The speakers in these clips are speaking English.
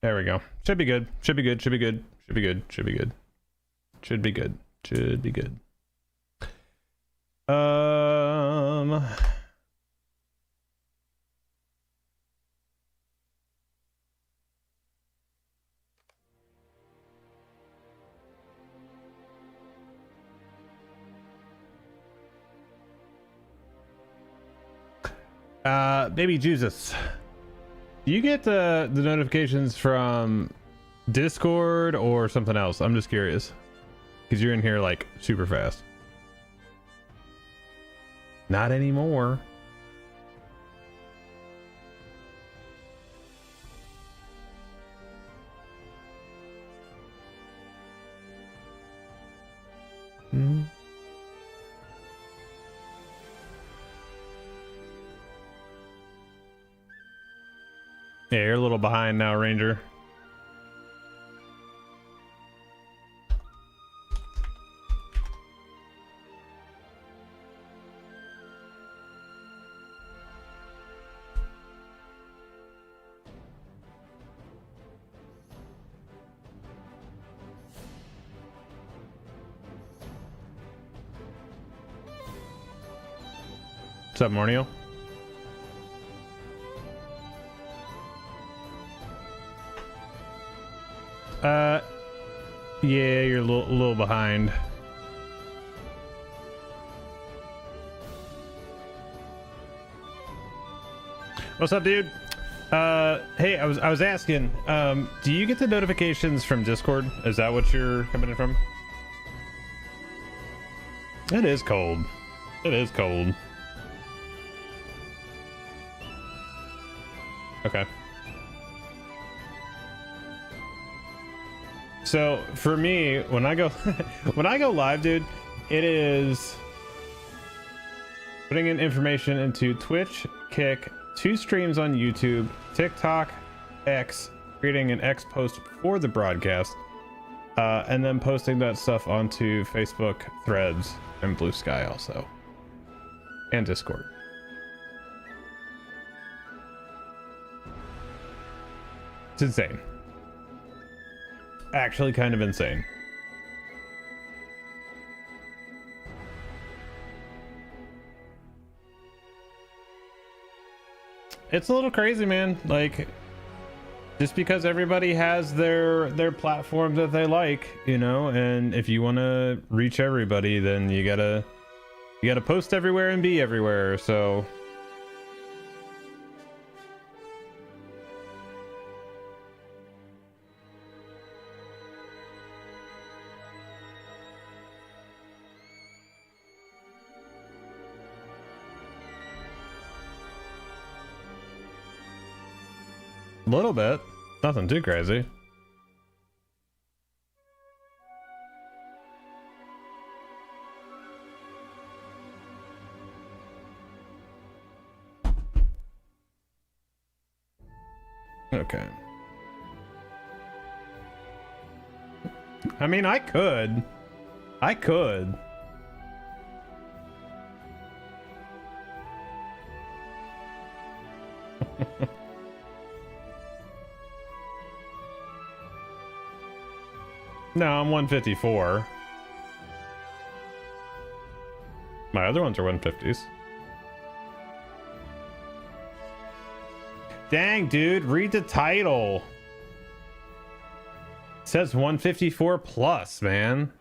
There we go. Should be good. Should be good. Should be good. Should be good. Should be good. Should be good. Should be good. Baby Jesus, do you get the notifications from Discord or something else? I'm just curious because you're in here like super fast. Not anymore. Hmm. Yeah, you're a little behind now, Ranger. What's up, Mornio? Yeah, you're a little behind. What's up, dude? Hey, I was asking, do you get the notifications from Discord? Is that what you're coming in from? It is cold. It is cold. Okay. So for me, when I go when I go live, dude, it is putting in information into Twitch, Kick, 2 streams on YouTube, TikTok, X, creating an X post for the broadcast, and then posting that stuff onto Facebook, Threads, and Blue Sky also, and Discord. It's insane. Actually kind of insane. It's a little crazy, man. Like, just because everybody has their platform that they like, you know, and if you want to reach everybody, then you gotta post everywhere and be everywhere. So a little bit, nothing too crazy. Okay. I mean, I could. No, I'm 154. My other ones are 150s. Dang, dude, read the title. It says 154 plus, man.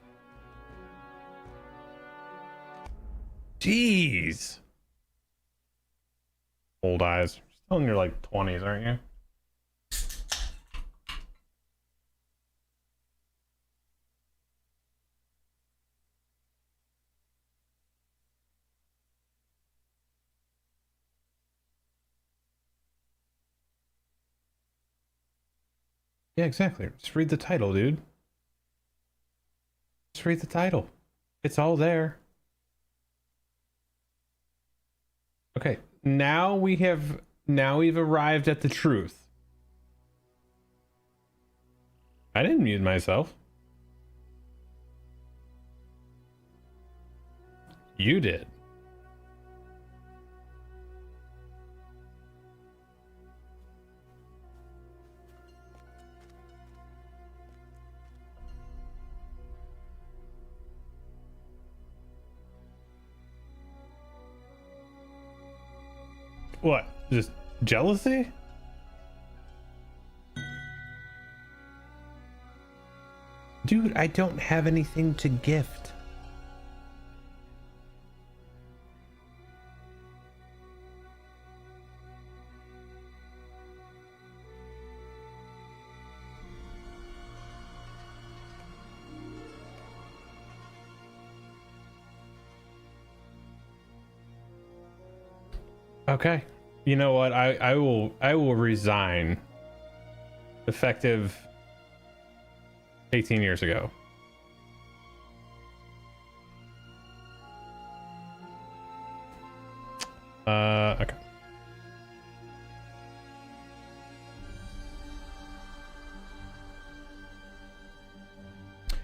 Jeez. Old eyes. You're still in your like 20s, aren't you? Yeah, exactly. Just read the title, dude. Just read the title. It's all there. Okay, now we've arrived at the truth. I didn't mute myself. You did. What? Just jealousy? Dude, I don't have anything to gift. Okay. You know what? I will resign effective 18 years ago. Okay.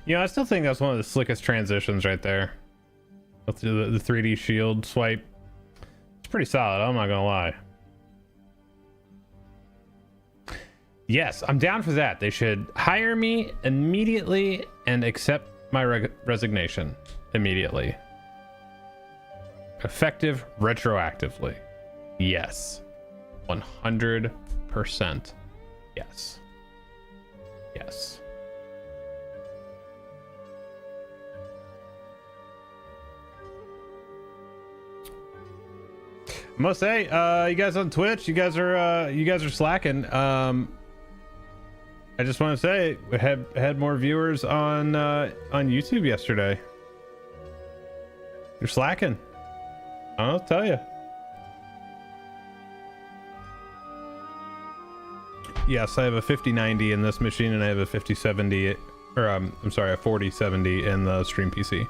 You know, I still think that's one of the slickest transitions right there. With the 3D shield swipe. It's pretty solid, I'm not gonna lie. Yes, I'm down for that. They should hire me immediately and accept my resignation immediately. Effective retroactively. Yes. 100%. Yes. Yes. I must say, you guys on Twitch, you guys are slacking. I just want to say we had more viewers on YouTube yesterday. You're slacking. I'll tell you. Yes, I have a 5090 in this machine, and I have a 5070, or I'm sorry, a 4070 in the Stream PC.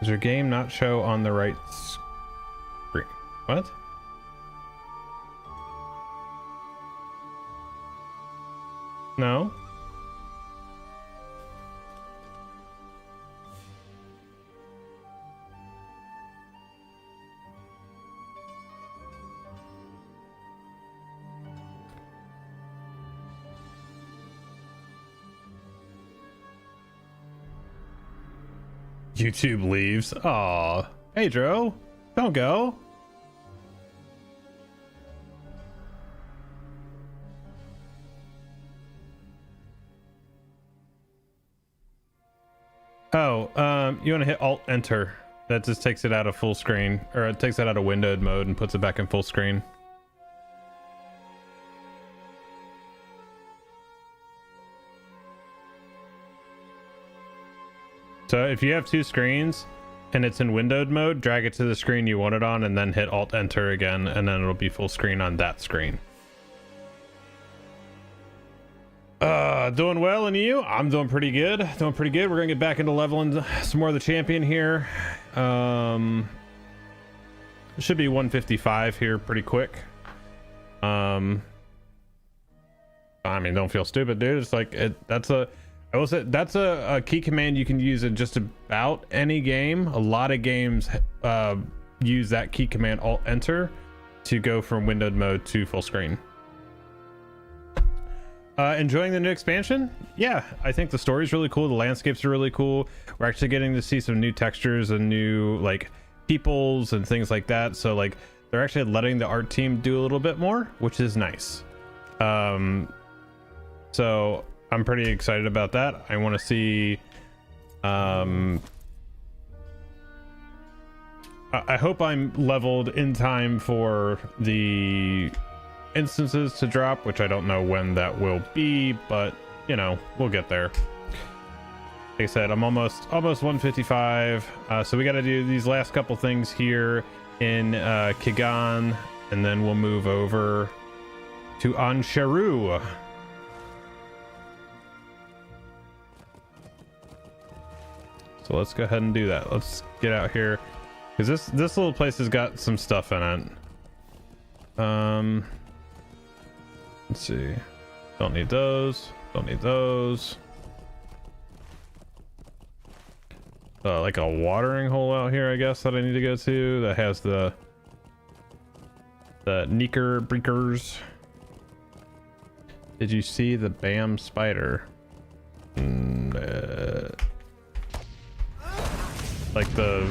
Does your game not show on the right screen? What? No. YouTube leaves. Aw. Hey, Dro. Don't go. Oh, you want to hit Alt Enter. That just takes it out of full screen, or it takes it out of windowed mode and puts it back in full screen. So if you have two screens and it's in windowed mode, drag it to the screen you want it on and then hit Alt Enter again, and then it'll be full screen on that screen. Doing well, and you? I'm doing pretty good. Doing pretty good. We're gonna get back into leveling some more of the champion here. It should be 155 here pretty quick. I mean, don't feel stupid, dude. It's like I will say that's a key command you can use in just about any game. A lot of games use that key command, Alt Enter, to go from windowed mode to full screen. Enjoying the new expansion? Yeah, I think the story's really cool. The landscapes are really cool. We're actually getting to see some new textures and new like peoples and things like that. So like they're actually letting the art team do a little bit more, which is nice. So I'm pretty excited about that. I want to see I hope I'm leveled in time for the instances to drop, which I don't know when that will be, but you know, we'll get there. Like I said, I'm almost 155, so we got to do these last couple things here in Kigan, and then we'll move over to Ansharu. So let's go ahead and do that. Let's get out here, because this little place has got some stuff in it. Let's see. Don't need those. Don't need those. Like a watering hole out here, I guess, that I need to go to. That has the Knicker Breakers. Did you see the Bam Spider? Like the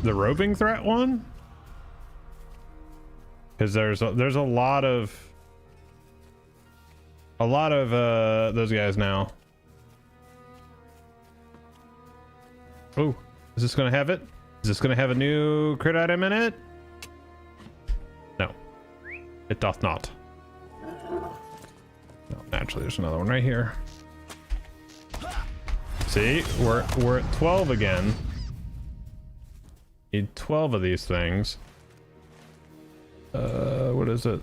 the roving threat one, because there's a lot of those guys now. Oh, is this gonna have it? Is this gonna have a new crit item in it? No, it doth not. No, naturally, there's another one right here. See, we're at 12 again. Need 12 of these things. What is it?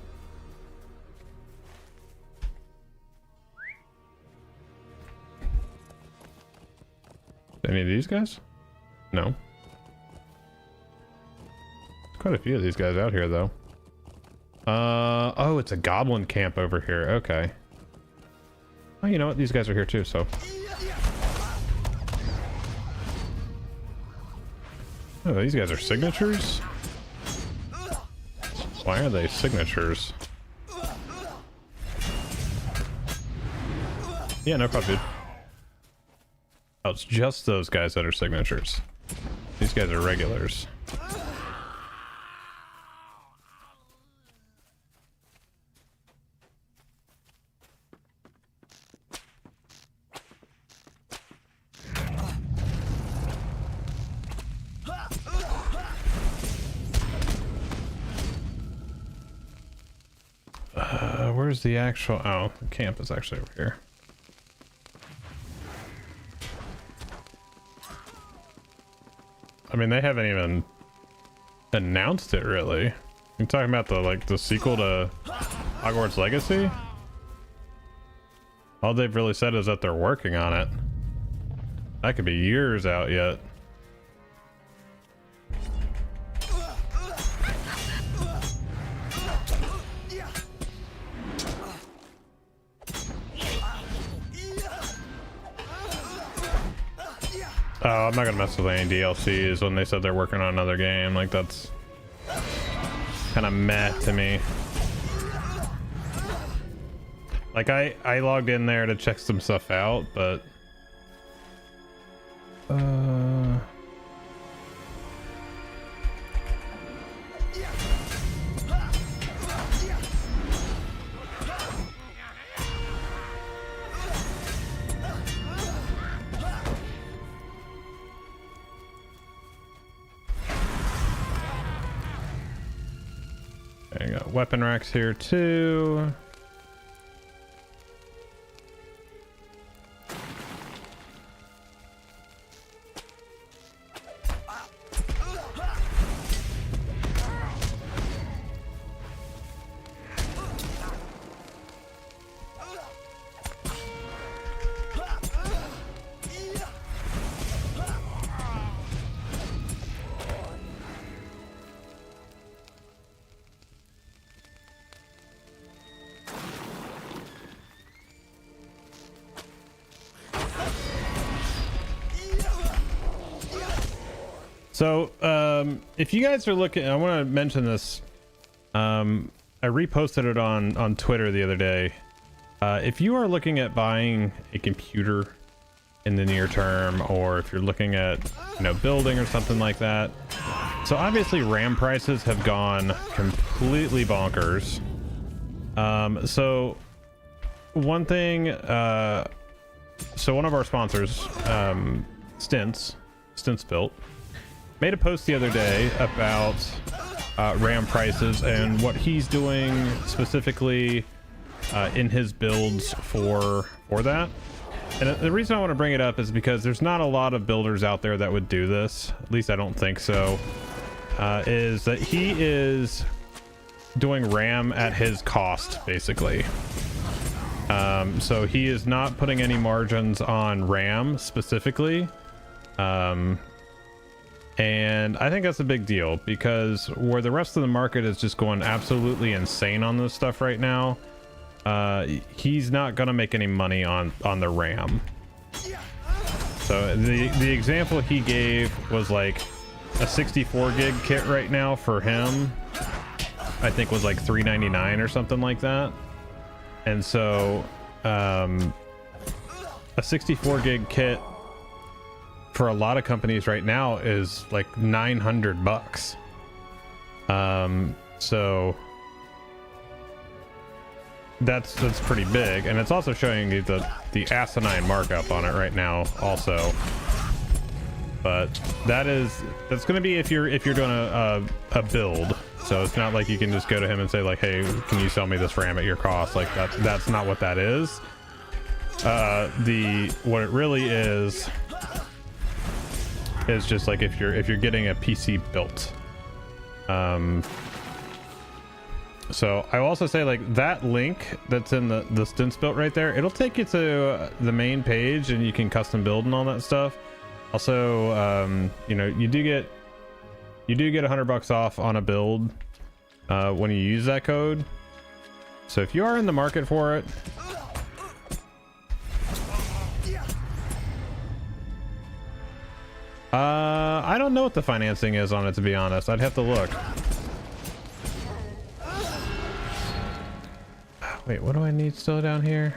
Any of these guys? No. Quite a few of these guys out here, though. Oh, it's a goblin camp over here. Okay. Oh, you know what? These guys are here too, so. Oh, these guys are signatures? Why are they signatures? Yeah, no problem, dude. Oh, it's just those guys that are signatures. These guys are regulars. Where's the actual... Oh, the camp is actually over here. I mean, they haven't even announced it, really. You're talking about the sequel to Hogwarts Legacy? All they've really said is that they're working on it. That could be years out yet. Oh, I'm not gonna mess with any DLCs when they said they're working on another game. Like, that's kind of meh to me. Like, I logged in there to check some stuff out, but there you go. Weapon racks here too. So, if you guys are looking, I want to mention this. I reposted it on Twitter the other day. If you are looking at buying a computer in the near term, or if you're looking at, building or something like that. So obviously RAM prices have gone completely bonkers. So one thing, so one of our sponsors, Stints Built, made a post the other day about RAM prices and what he's doing specifically in his builds for that. And the reason I want to bring it up is because there's not a lot of builders out there that would do this. At least I don't think so. Is that he is doing RAM at his cost, basically. So he is not putting any margins on RAM specifically. And I think that's a big deal, because where the rest of the market is just going absolutely insane on this stuff right now, he's not gonna make any money on the RAM. So the example he gave was like a 64 gig kit right now for him, I think was like $399 or something like that. And so a 64 gig kit for a lot of companies right now is like $900. So that's pretty big, and it's also showing you the asinine markup on it right now also. But that's going to be if you're doing a build. So it's not like you can just go to him and say like, hey, can you sell me this RAM at your cost? Like that's not what that is. What it really is just like if you're getting a PC built. So I will also say, like, that link that's in the stints built right there, it'll take you to the main page and you can custom build and all that stuff. Also, you know, you do get $100 off on a build when you use that code. So if you are in the market for it, I don't know what the financing is on it, to be honest. I'd have to look. Wait, what do I need still down here?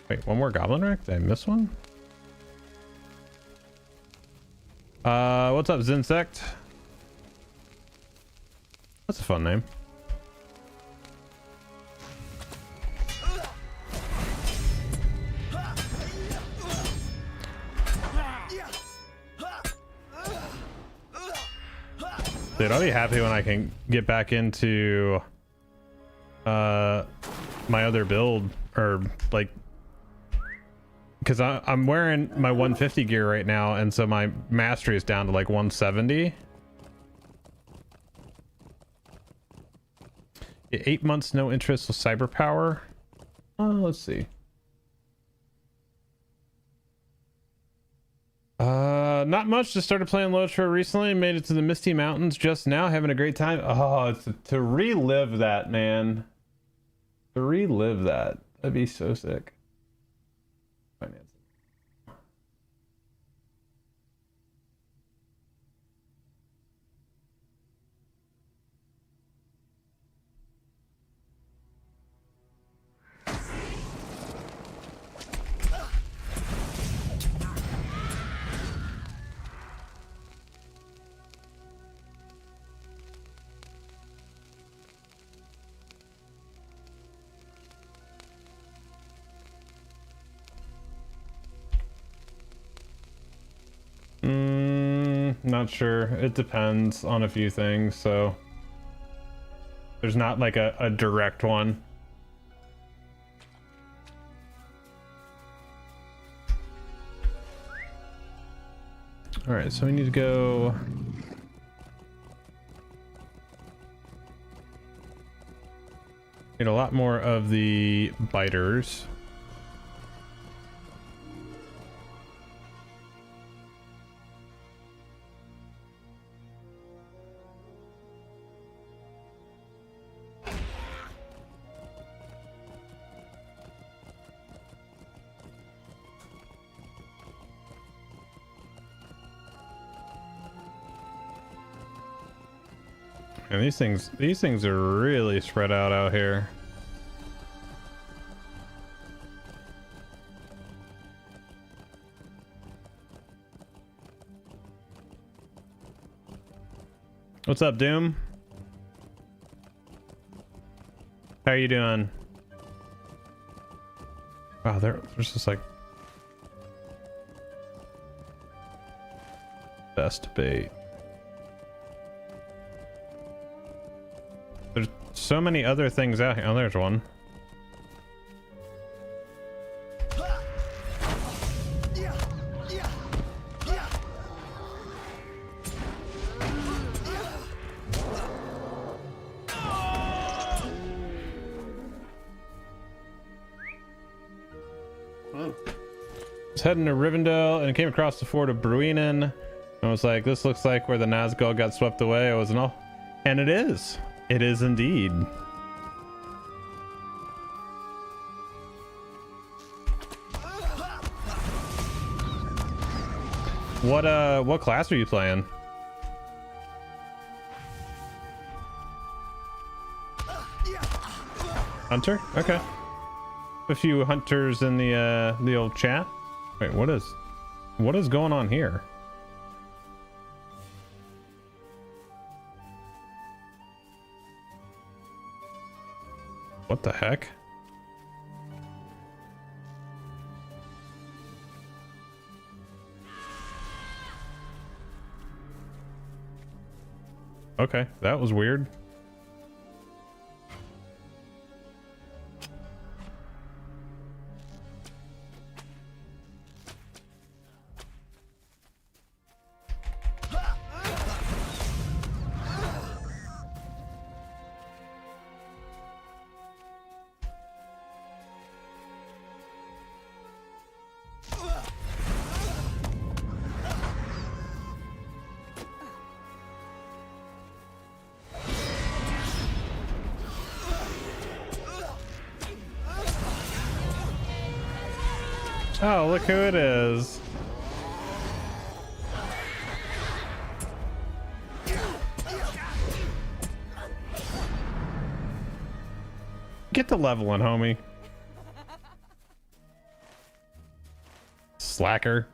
Wait, one more goblin rack? Did I miss one? What's up, Zinsect? That's a fun name. Dude, I'll be happy when I can get back into my other build, or like, because I'm wearing my 150 gear right now, and so my mastery is down to like 170. 8 months no interest with cyber power. Let's see. Not much. Just started playing LOTRO recently. Made it to the Misty Mountains just now. Having a great time. Oh, to relive that, man. To relive that. That'd be so sick. Finance. Not sure. It depends on a few things, so there's not like a direct one. All right, so we need to go. Need a lot more of the biters. And these things are really spread out here. What's up, Doom? How are you doing? Wow, there's just like best bait. There's so many other things out here. Oh, there's one. I was heading to Rivendell and came across the fort of Bruinen. I was like, this looks like where the Nazgul got swept away. I wasn't all, and it is. It is indeed. What class are you playing? Hunter? Okay. A few hunters in the old chat. Wait, what is What is going on here? What the heck? Okay, that was weird. Oh, look who it is. Get the leveling, homie. Slacker.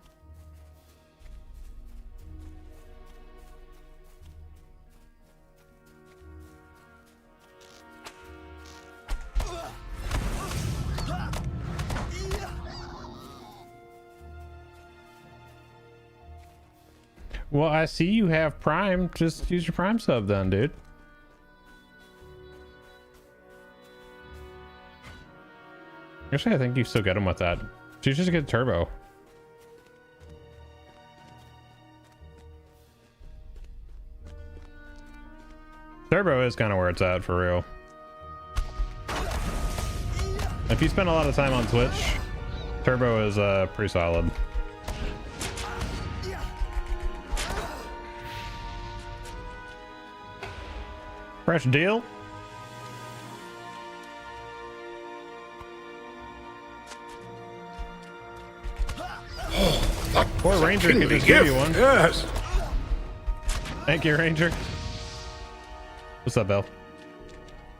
Well, I see you have Prime. Just use your Prime sub then, dude. Actually, I think you still get him with that. So you just get Turbo. Turbo is kind of where it's at for real. If you spend a lot of time on Twitch, Turbo is pretty solid. Fresh deal. Poor Ranger could just give you one. Yes. Thank you, Ranger. What's up, Belle?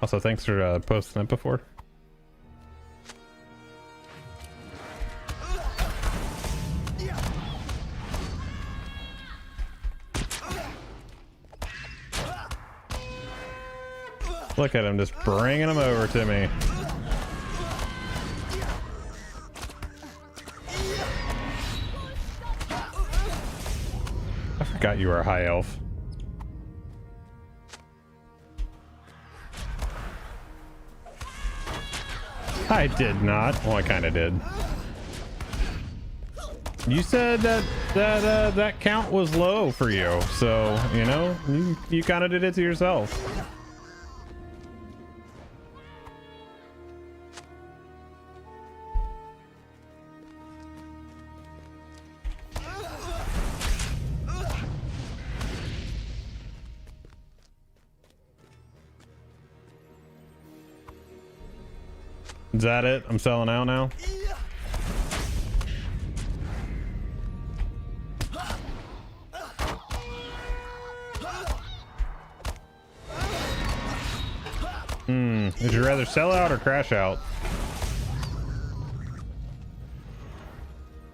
Also, thanks for posting that before. Look at him just bringing them over to me. I forgot you were a high elf. I did not. Well, I kind of did. You said that count was low for you, so you know you kind of did it to yourself. Is that it? I'm selling out now. Would you rather sell out or crash out?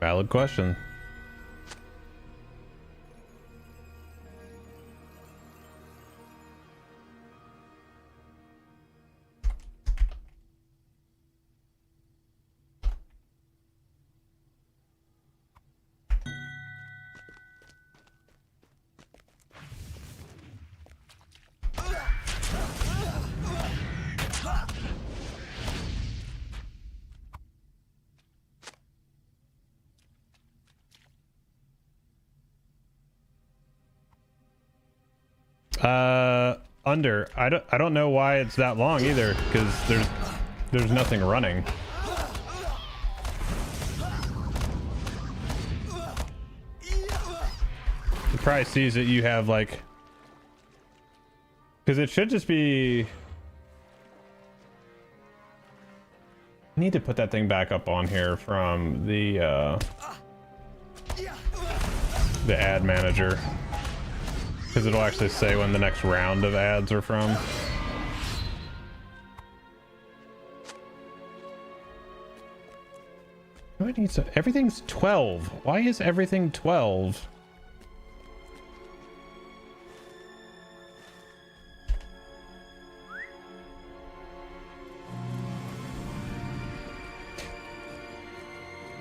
Valid question. Under. I don't know why it's that long either, because there's nothing running. It probably sees that you have like, because it should just be. I need to put that thing back up on here from the ad manager. Because it'll actually say when the next round of ads are from. Do I need some? Everything's 12. Why is everything 12?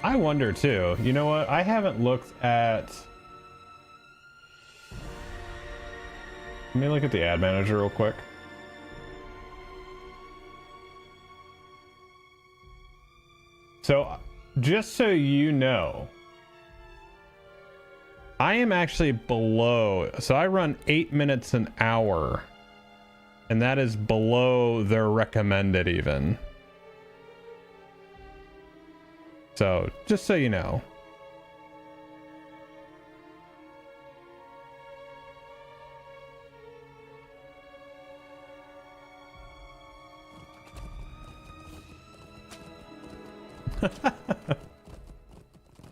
I wonder too. You know what? I haven't looked at... Let me look at the ad manager real quick. So, just so you know, I am actually below. So I run 8 minutes an hour, and that is below their recommended even. So, just so you know.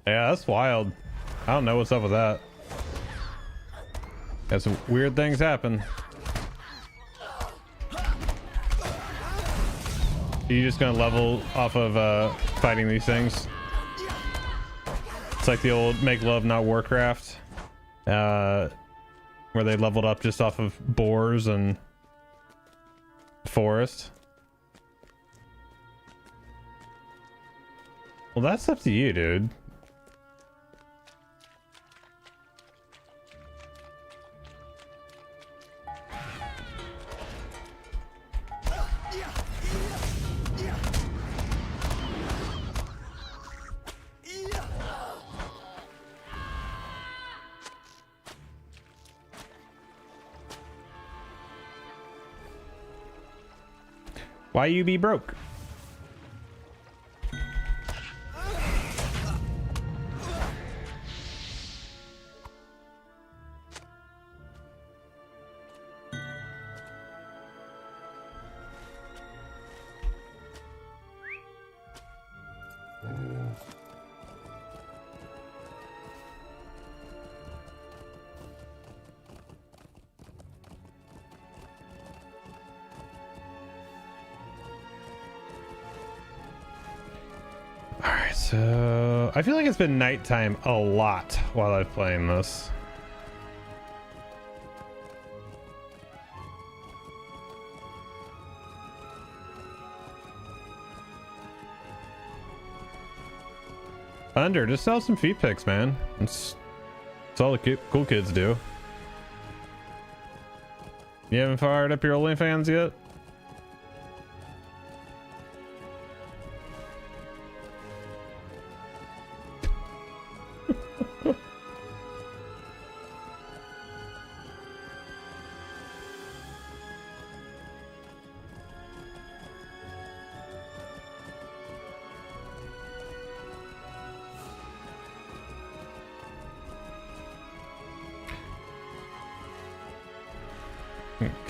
Yeah, that's wild. I don't know what's up with that. Got some weird things happen. Are you just gonna level off of fighting these things? It's like the old Make Love Not Warcraft, where they leveled up just off of boars and forest. Well, that's up to you, dude. Why you be broke? So I feel like it's been nighttime a lot while I've playing this. Thunder, just sell some feet pics, man. That's all the cool kids do. You haven't fired up your OnlyFans yet?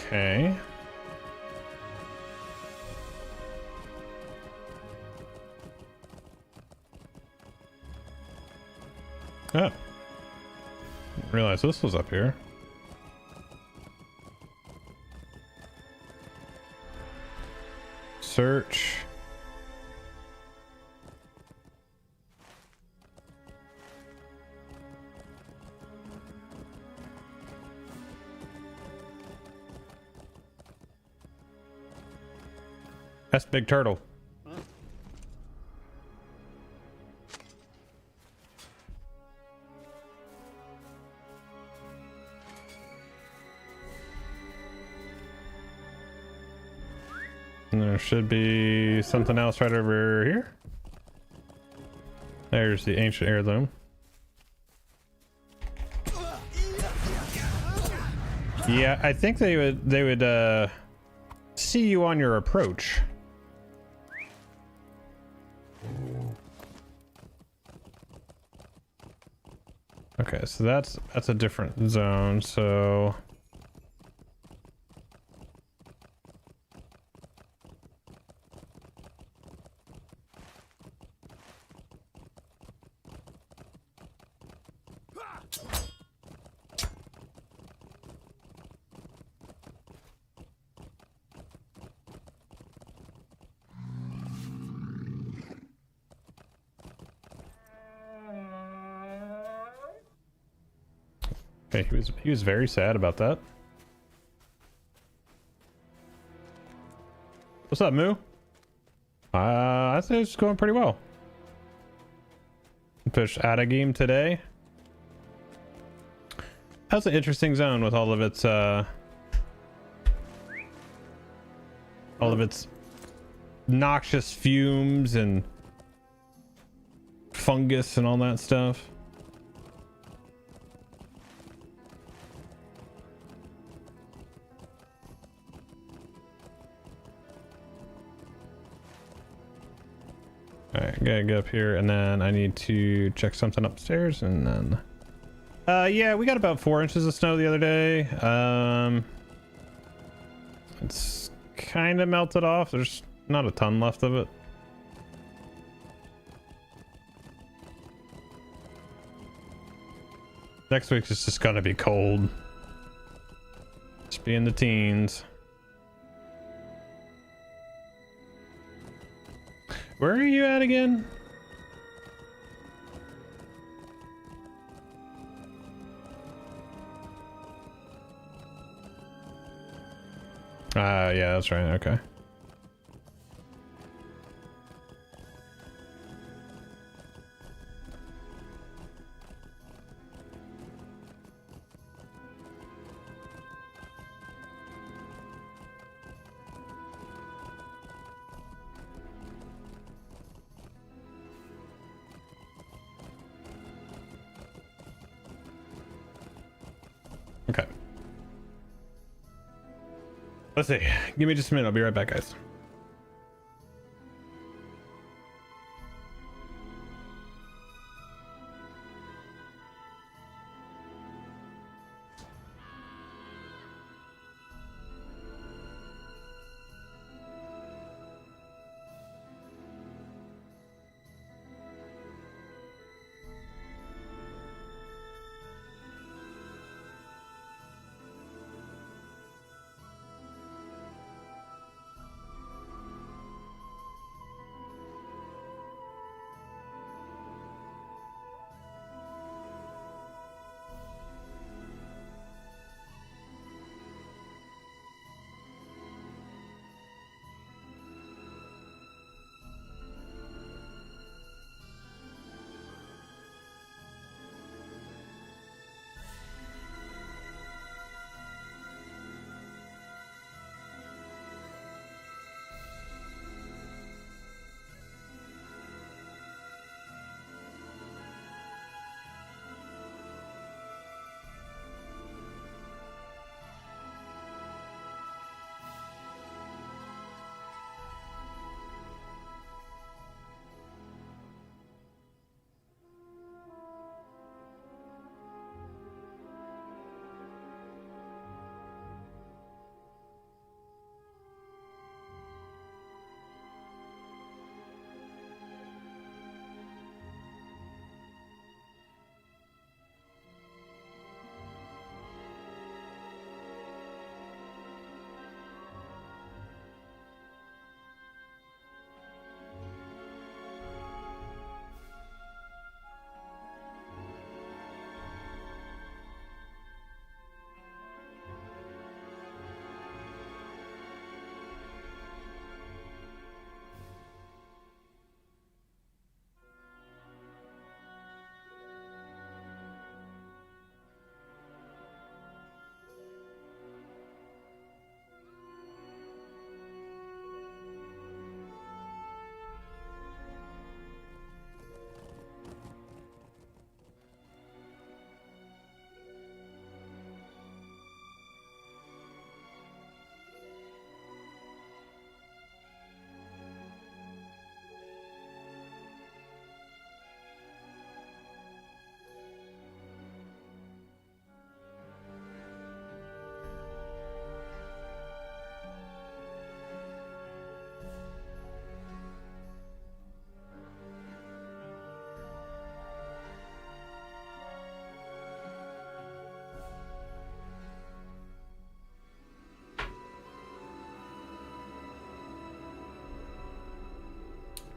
Okay. Oh. Didn't realize this was up here. Search. That's Big Turtle. And there should be something else right over here. There's the ancient heirloom. Yeah, I think they would see you on your approach. Okay, so that's a different zone, so Okay, he was very sad about that. What's up, Moo? I think it's going pretty well. Fish out of game today. That's an interesting zone with all of its noxious fumes and fungus and all that stuff. Alright, gotta get up here, and then I need to check something upstairs, and then yeah, we got about 4 inches of snow the other day. It's kind of melted off. There's not a ton left of it. Next week is just gonna be cold. Just be in the teens. Where are you at again? Yeah, that's right. Okay. Okay. Let's see. Give me just a minute. I'll be right back, guys.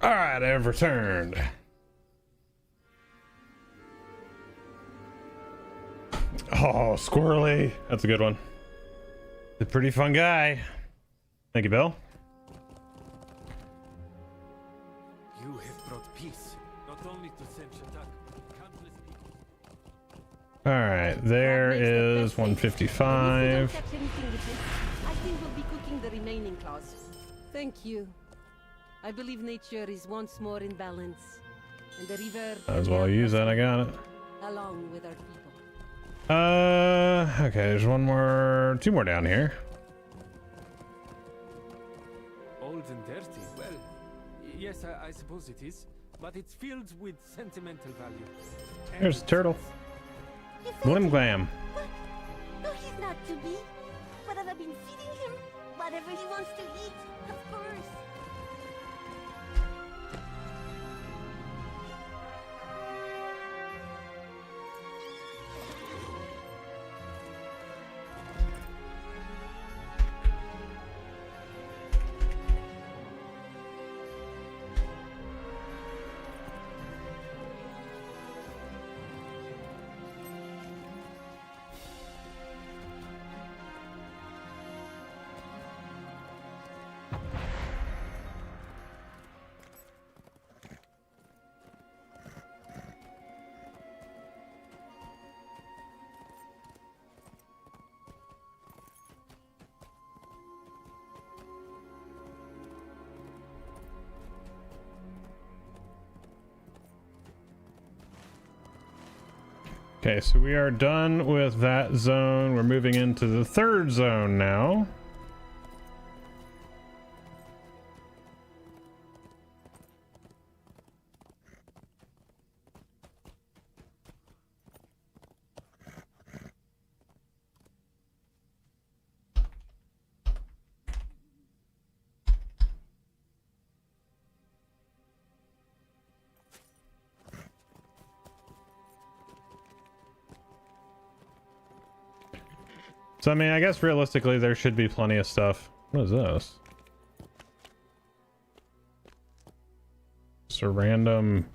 All right, I've returned. Oh, Squirrely. That's a good one. A pretty fun guy. Thank you, Bill. You have brought peace, not only to Saint-Chatak, but countless people. Alright, there is 155. I think we'll be cooking the remaining claws. Thank you. I believe nature is once more in balance, and the river Might as well use that, I got it. along with our people. Okay, there's two more down here. Old and dirty, well, yes, I suppose it is, but it's filled with sentimental value. There's a turtle. Glim Glam. What? No, he's not to be. But have I been feeding him? Whatever he wants to eat, of course. Okay, so we are done with that zone. We're moving into the third zone now. So, I mean, I guess realistically there should be plenty of stuff. What is this? Just a random...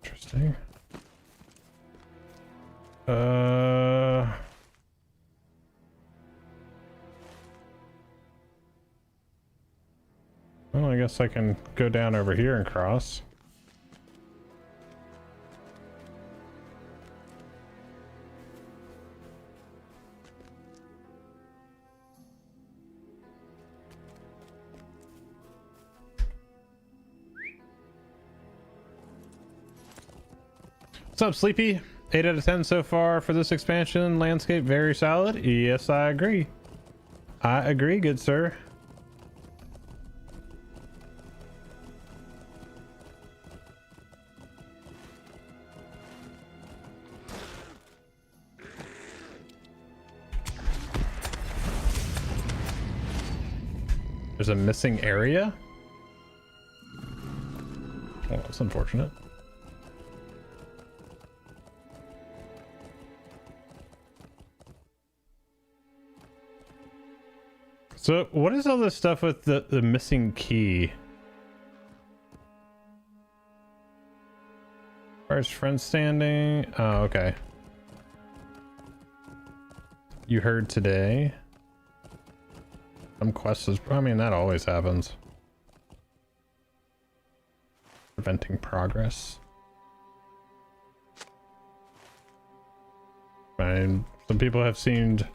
Interesting. Well, I guess I can go down over here and cross. What's up, Sleepy? 8 out of 10 so far for this expansion. Landscape very solid. Yes, I agree. I agree, good sir. There's a missing area? Oh, that's unfortunate. So, what is all this stuff with the missing key? Where's friend standing? Oh, okay. You heard today. Some quests is, I mean, that always happens. Preventing progress. Fine. Some people have seemed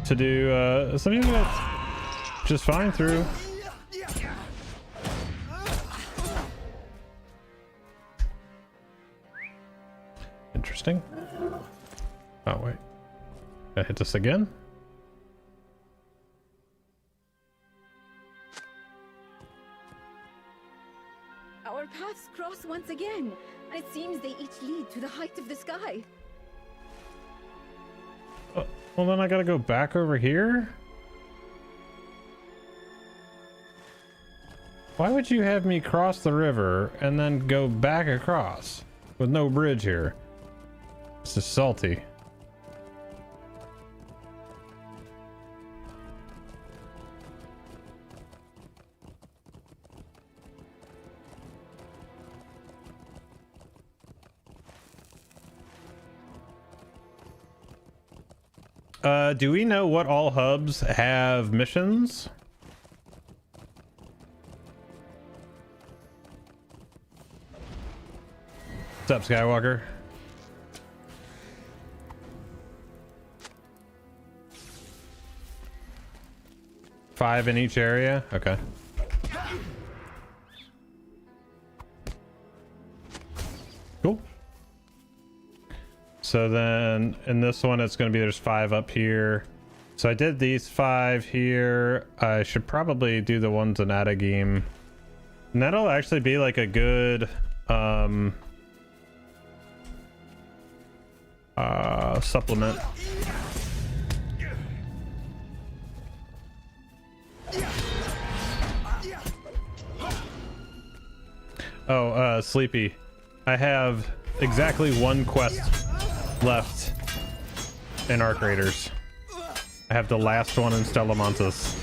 to do some people just fine through. Interesting. Oh wait, I hit this again. Our paths cross once again. It seems they each lead to the height of the sky. Well, then I gotta go back over here? Why would you have me cross the river and then go back across with no bridge here? This is salty. Do we know what all hubs have missions? What's up, Skywalker? Five in each area? Okay. Cool. So then in this one, it's going to be there's 5 up here. So I did these 5 here. I should probably do the ones in Atagim. And that'll actually be like a good supplement. Oh, Sleepy. I have exactly 1 quest left in Arc Raiders. I have the last one in Stellamontis.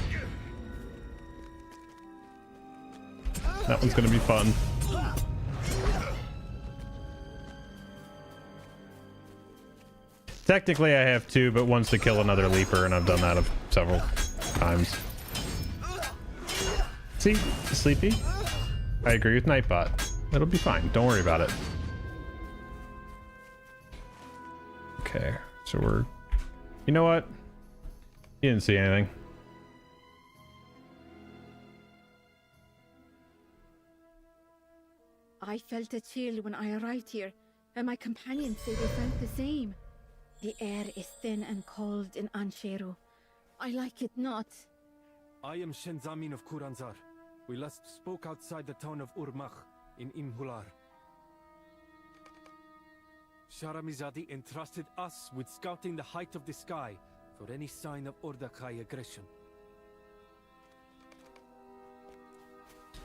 That one's gonna be fun. Technically I have 2, but one's to kill another Leaper, and I've done that several times. See? Sleepy? I agree with Nightbot. It'll be fine. Don't worry about it. Okay, so we're... You know what? You didn't see anything. I felt a chill when I arrived here, and my companions say they felt the same. The air is thin and cold in Anshero. I like it not. I am Shenzamin of Kuranzar. We last spoke outside the town of Urmach in Imhular. Sharamizadi entrusted us with scouting the height of the sky for any sign of Urdakai aggression.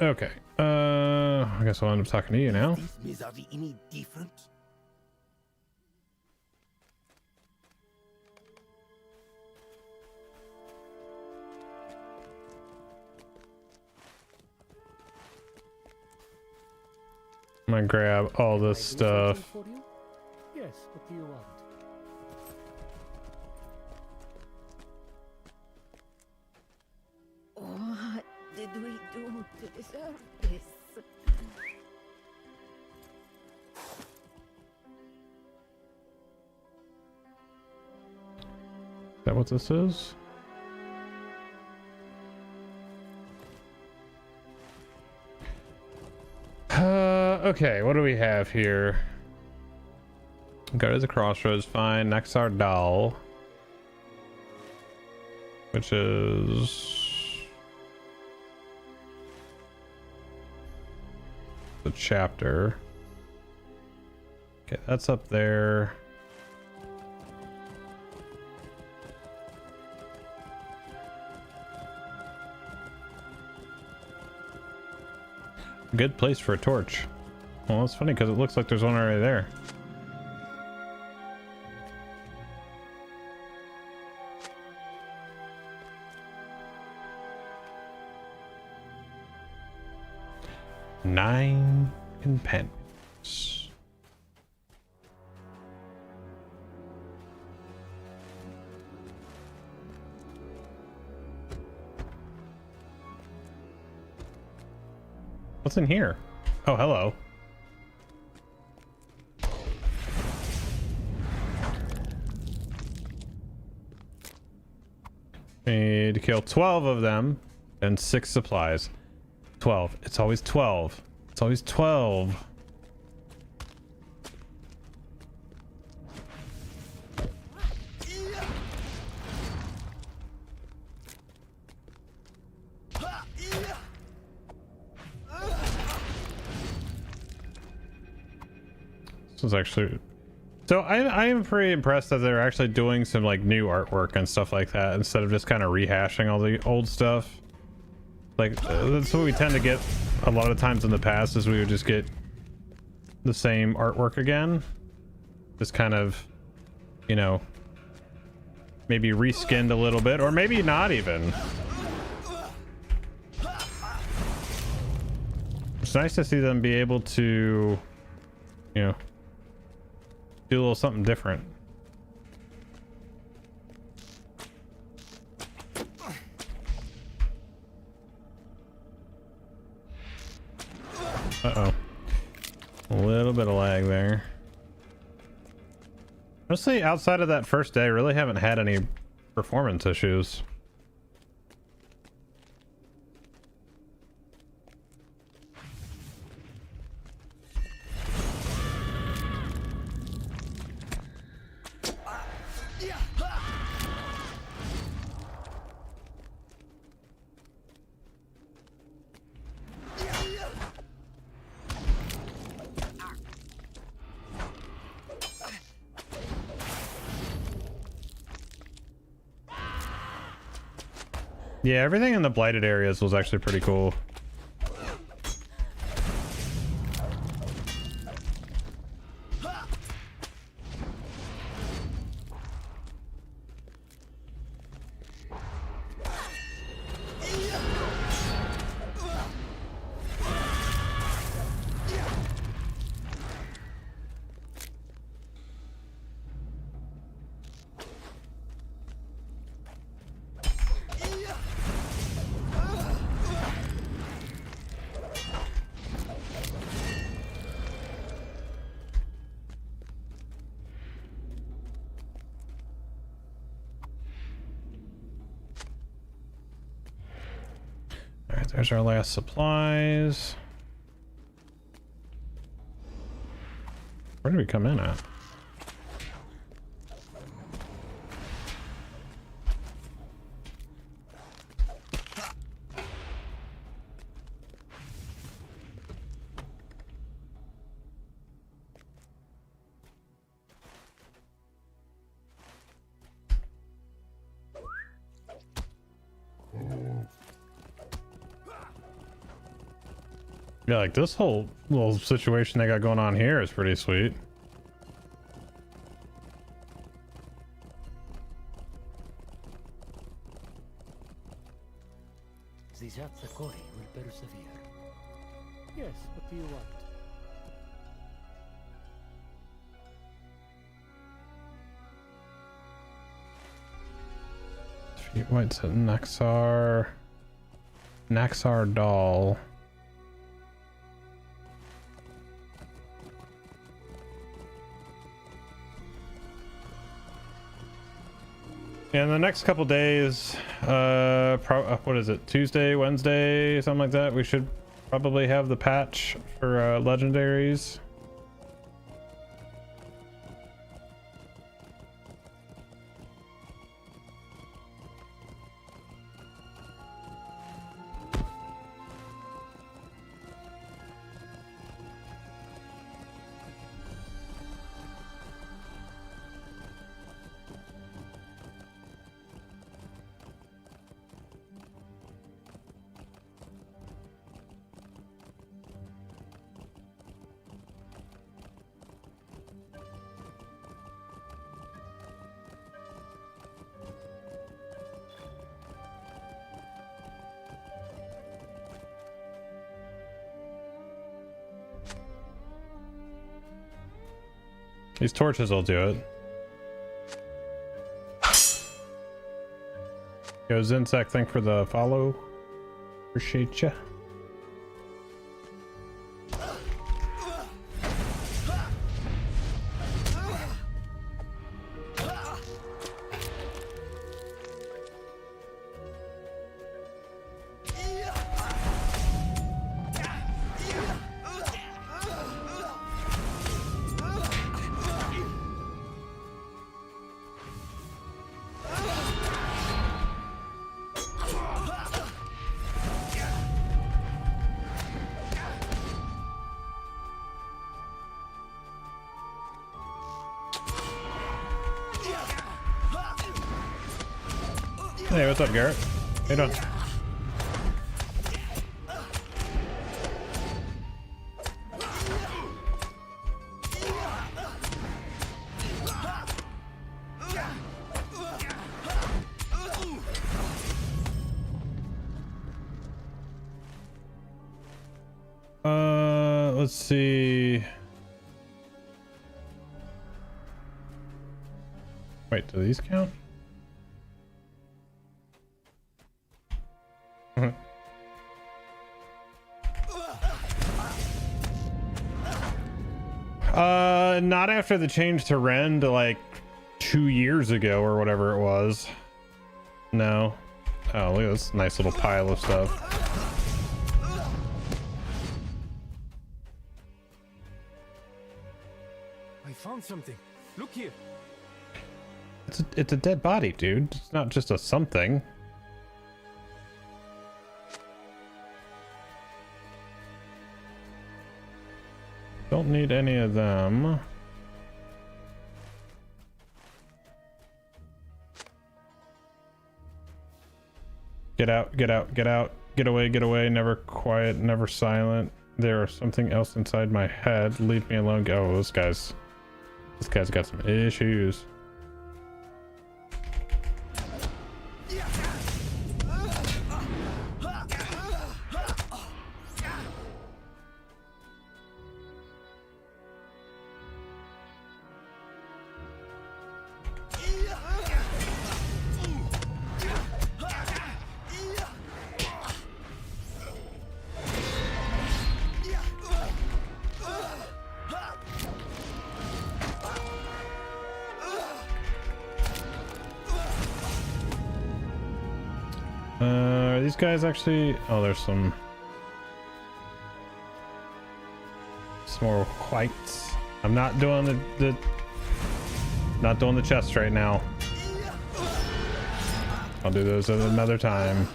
Okay. I guess I'll end up talking to you now. Is this Mizadi any different? I'm gonna grab all this stuff. For you? Yes, what do you want? What did we do to deserve this? Is that what this is? Okay, what do we have here? Go to the crossroads, find Nexar Dal, which is the chapter. Okay, that's up there. Good place for a torch. Well, that's funny because it looks like there's one already there. Nine companions. What's in here? Oh, hello. Need to kill 12 of them and 6 supplies. 12. It's always 12. It's always 12. This is actually... So I am pretty impressed that they're actually doing some like new artwork and stuff like that instead of just kind of rehashing all the old stuff. Like that's what we tend to get a lot of times in the past, is we would just get the same artwork again. Just kind of, you know, maybe reskinned a little bit, or maybe not even. It's nice to see them be able to, you know, do a little something different. Uh-oh. A little bit of lag there. Honestly, outside of that first day, really haven't had any performance issues. Yeah, everything in the blighted areas was actually pretty cool. Alright, there's our last supplies. Where did we come in at? Yeah, like this whole little situation they got going on here is pretty sweet. The Zatsakoi will persevere. Yes, what do you want? Street White's at Naxar doll. In the next couple days, what is it, Tuesday, Wednesday, something like that, we should probably have the patch for legendaries. These torches will do it. Yo, Zinsack, thank for the follow. Appreciate ya. Hey, what's up, Garrett? How you doing? Let's see. Wait, do these count? Not after the change to Rend like 2 years ago or whatever it was. No. Oh, look at this nice little pile of stuff. I found something. Look here. It's a dead body, dude. It's not just a something. Don't need any of them. Get out, get out, get out. Get away, never quiet, never silent. There is something else inside my head. Leave me alone. Oh, this guy's got some issues. Are these guys actually? Oh, there's some more whites. I'm not doing not doing the chest right now. I'll do those at another time.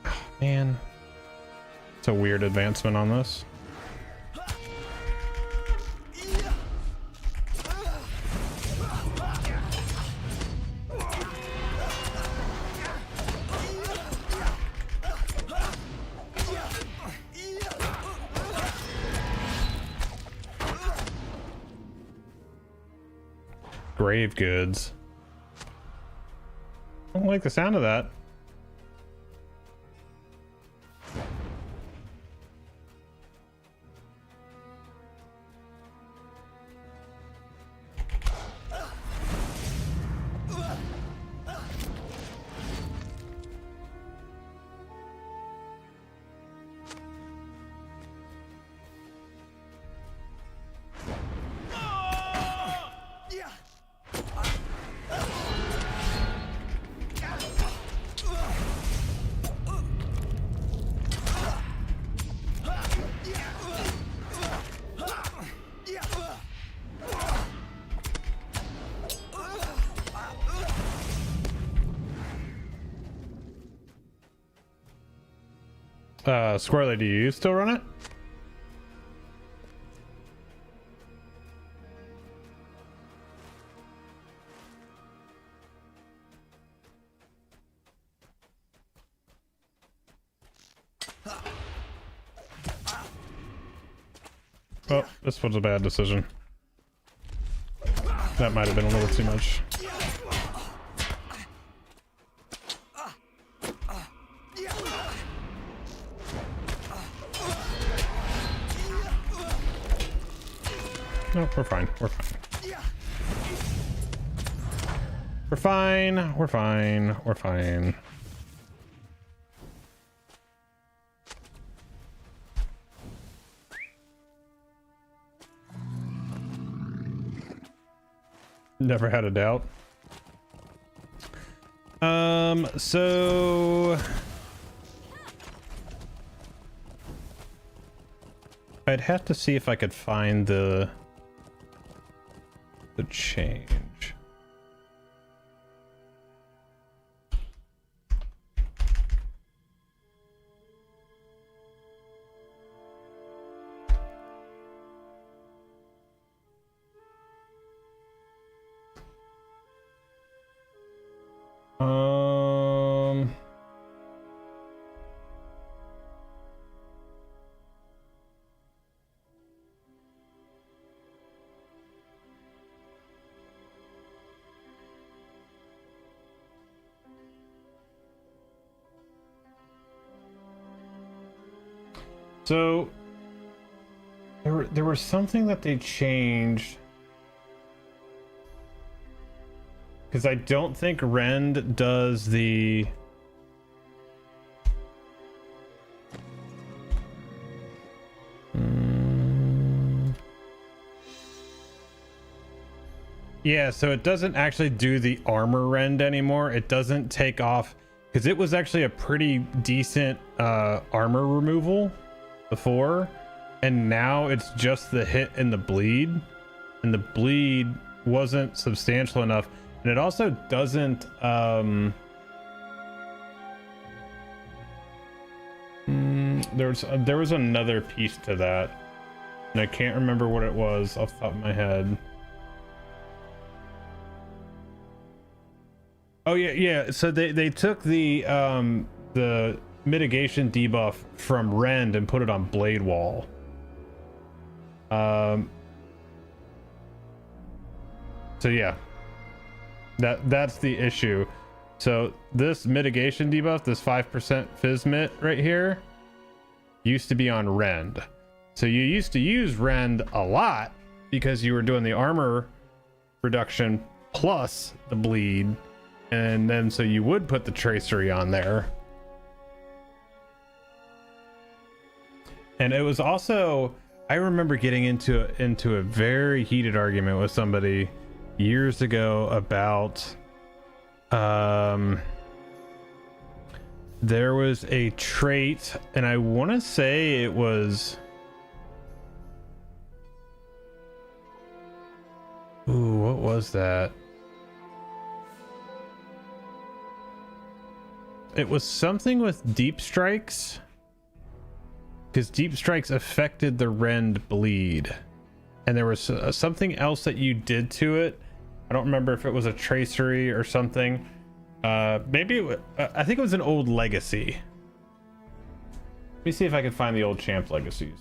Oh, man, it's a weird advancement on this. Grave goods. I don't like the sound of that. Squirrely, do you still run it? Oh, this was a bad decision. That might have been a little too much. No, we're fine. We're fine. We're fine. We're fine. We're fine. Never had a doubt. So I'd have to see if I could find the change. So there was something that they changed, Because I don't think Rend does the... Yeah, so it doesn't actually do the armor rend anymore. It doesn't take off, because it was actually a pretty decent armor removal before, and now it's just the hit and the bleed, and the bleed wasn't substantial enough, and it also doesn't there was another piece to that, and I can't remember what it was off the top of my head. Oh yeah. So they took the mitigation debuff from Rend and put it on Blade Wall. So yeah, that's the issue. So this mitigation debuff, this 5% Fizzmit right here, used to be on Rend. So you used to use Rend a lot because you were doing the armor reduction plus the bleed. And then so you would put the tracery on there. And it was also, I remember getting into a very heated argument with somebody years ago about there was a trait, and I want to say it was, ooh, what was that? It was something with deep strikes, because deep strikes affected the Rend bleed, and there was something else that you did to it. I don't remember if it was a tracery or something. Maybe I think it was an old legacy. Let me see if I can find the old champ legacies.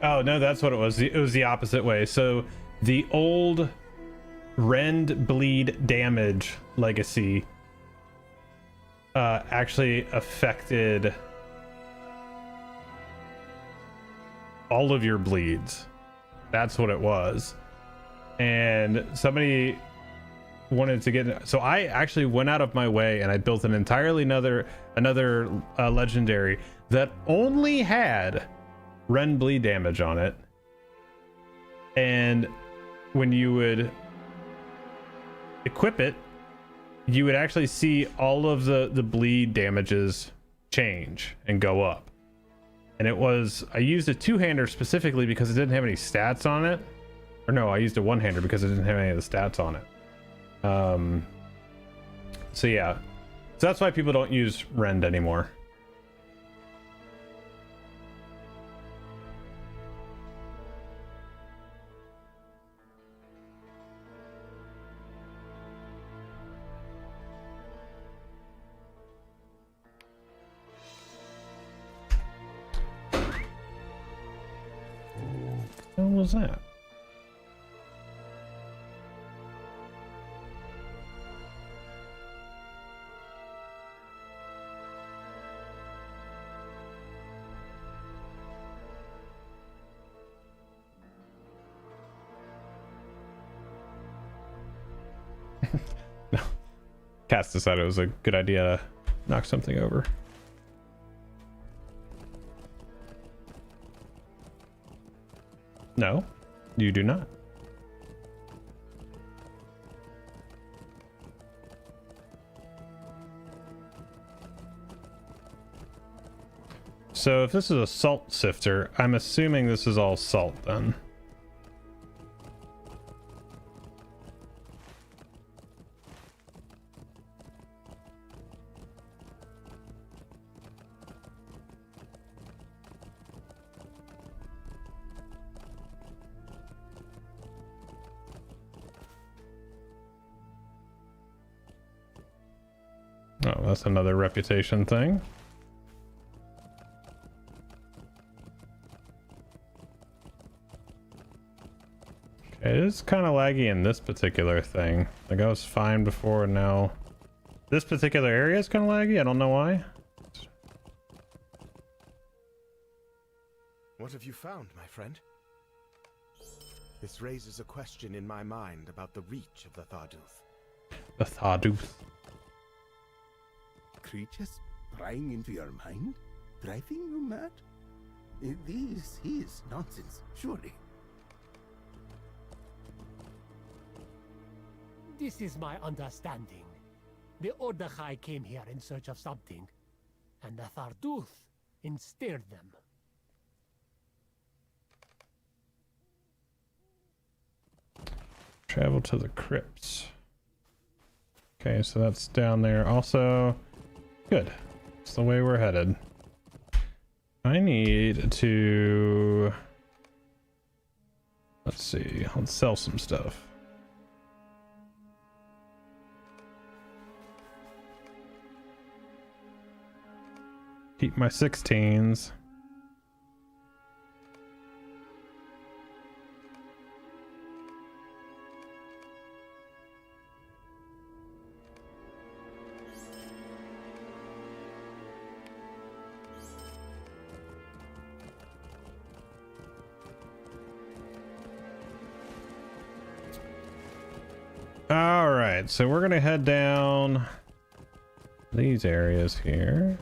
Oh no, that's what it was. It was the opposite way. So the old Rend bleed damage legacy actually affected all of your bleeds. That's what it was. And somebody wanted to get, so I actually went out of my way and I built an entirely another legendary that only had Rend bleed damage on it, and when you would equip it, you would actually see all of the bleed damages change and go up. And it was, I used a two-hander specifically because it didn't have any stats on it, or no, I used a one-hander because it didn't have any of the stats on it. So yeah, so that's why people don't use Rend anymore. What was that? No. Cass decided it was a good idea to knock something over. No, you do not. So if this is a salt sifter, I'm assuming this is all salt then. Oh, that's another reputation thing. is kind of laggy in this particular thing. Like I was fine before, and now this particular area is kind of laggy. I don't know why. What have you found, my friend? This raises a question in my mind about the reach of the Tharduth. The Tharduth. Creatures prying into your mind? Driving you mad? This is nonsense, surely. This is my understanding. The Ordachai came here in search of something, and the Tharduth ensnared them. Travel to the crypts. Okay, so that's down there. Also, good. It's the way we're headed. I need to... Let's see. Let's sell some stuff. Keep my 16s. All right, so we're gonna head down these areas here.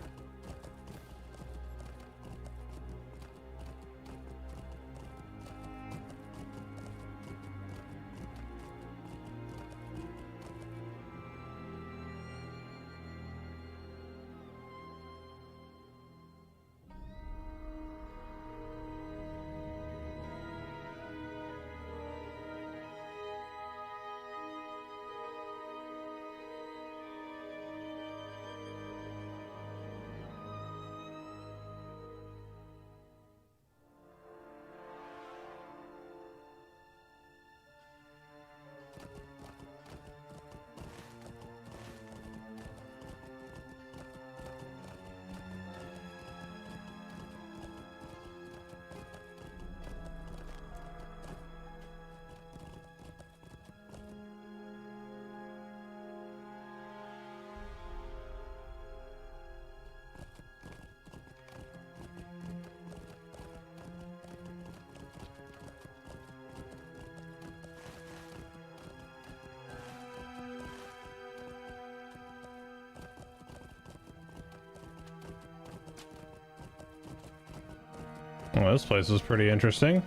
Well, this place is pretty interesting.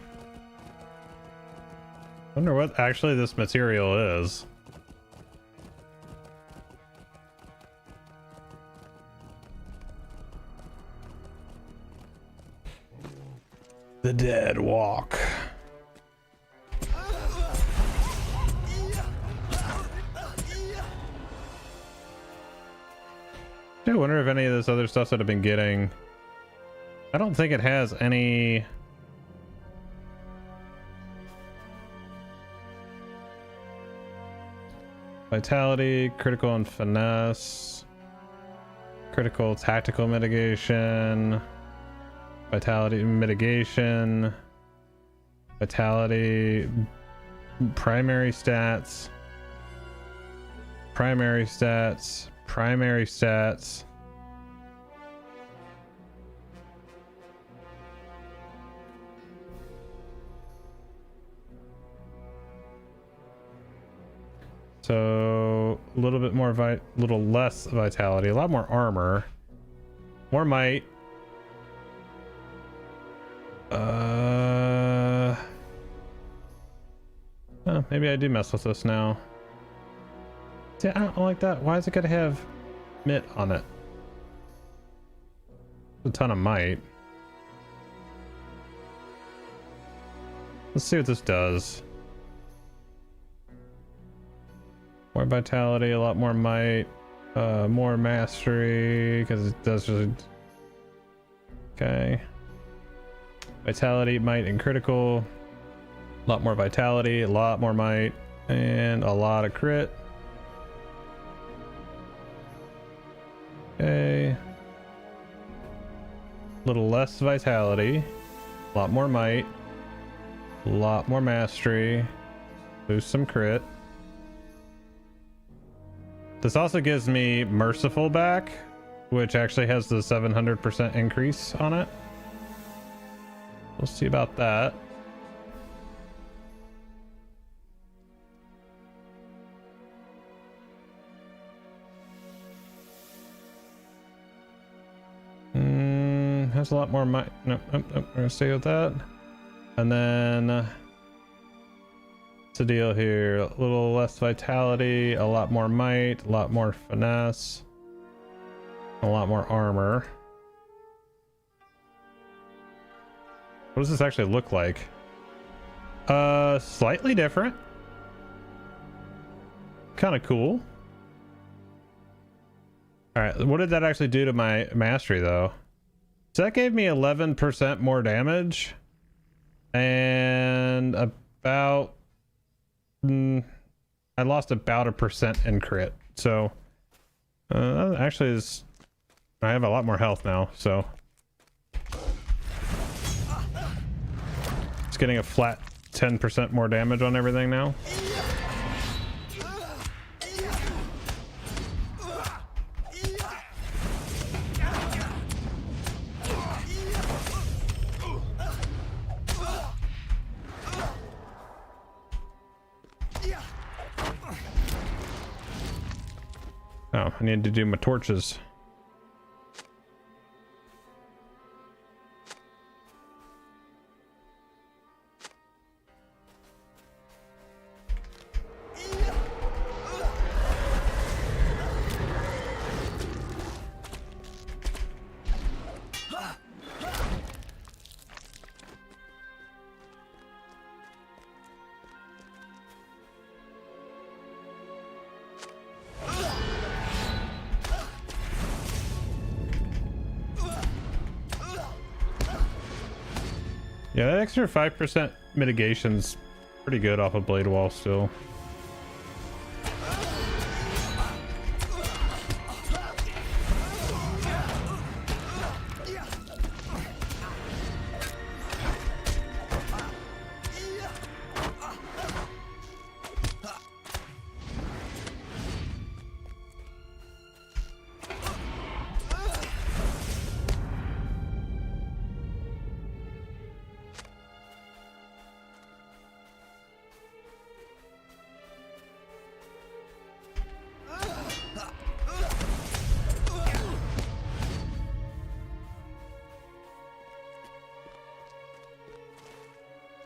Wonder what actually this material is. The dead walk. I wonder if any of this other stuff that I've been getting, I don't think it has any vitality, critical and finesse, critical tactical mitigation, vitality mitigation, vitality, primary stats, primary stats, primary stats. So a little bit more little less vitality, a lot more armor, more might. Oh, maybe I do mess with this now. See, I don't like that. Why is it gonna have mitt on it? A ton of might. Let's see what this does. More vitality, a lot more might, more mastery, because it does just... Okay. Vitality, might, and critical. A lot more vitality, a lot more might, and a lot of crit. Okay. A little less vitality, a lot more might, a lot more mastery, Boost some crit. This also gives me Merciful back, which actually has the 700% increase on it. We'll see about that. Has a lot more might. Nope, nope, nope. We're gonna stay with that. And then what's the deal here? A little less vitality, a lot more might, a lot more finesse, a lot more armor. What does this actually look like? Slightly different. Kind of cool. All right, what did that actually do to my mastery though? So that gave me 11% more damage and about I lost about 1% in crit. So actually is, I have a lot more health now, so it's getting a flat 10% more damage on everything now. Oh, I need to do my torches. Yeah, that extra 5% mitigation's pretty good off of Blade Wall still.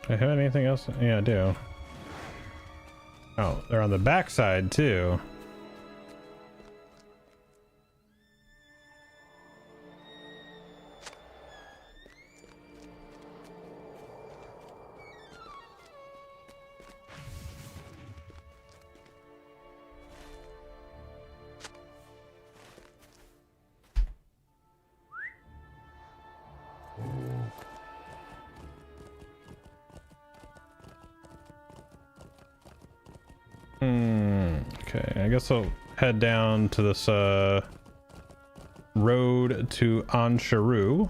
I have anything else? Yeah, I do. Oh, they're on the back side too. Okay, I guess I'll head down to this road to Ansharu.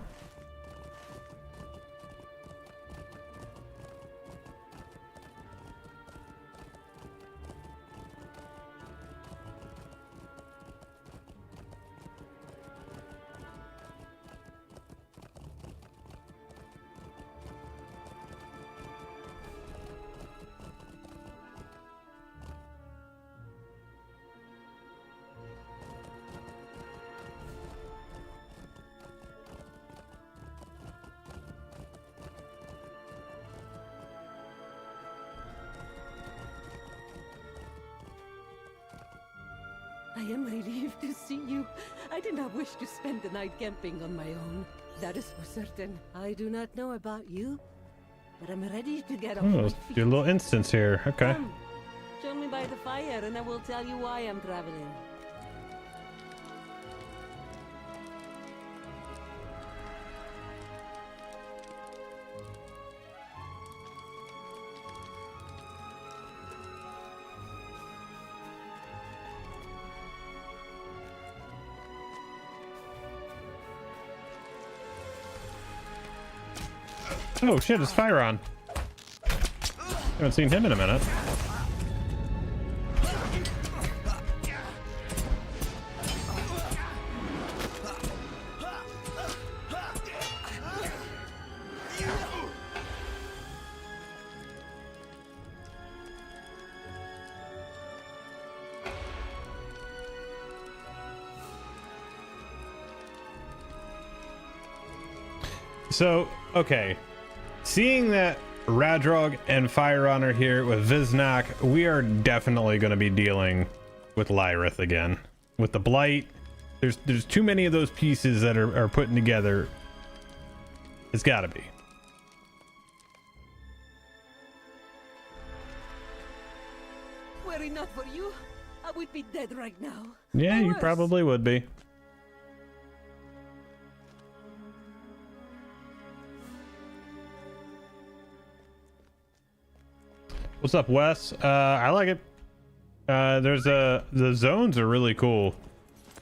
I am relieved to see you. I did not wish to spend the night camping on my own. That is for certain. I do not know about you, but I'm ready to get off my Let's feet. do a little instance here. Okay. Come, join me by the fire and I will tell you why I'm traveling. Oh shit, it's Fyron. Haven't seen him in a minute. So, okay. Seeing that Radrog and Firon are here with Viznak, we are definitely going to be dealing with Lyrith again. With the Blight, there's too many of those pieces that are putting together. It's got to be. Were it not for you, I would be dead right now. Yeah, Or you worse. probably would be. What's up, Wes? I like it. The zones are really cool.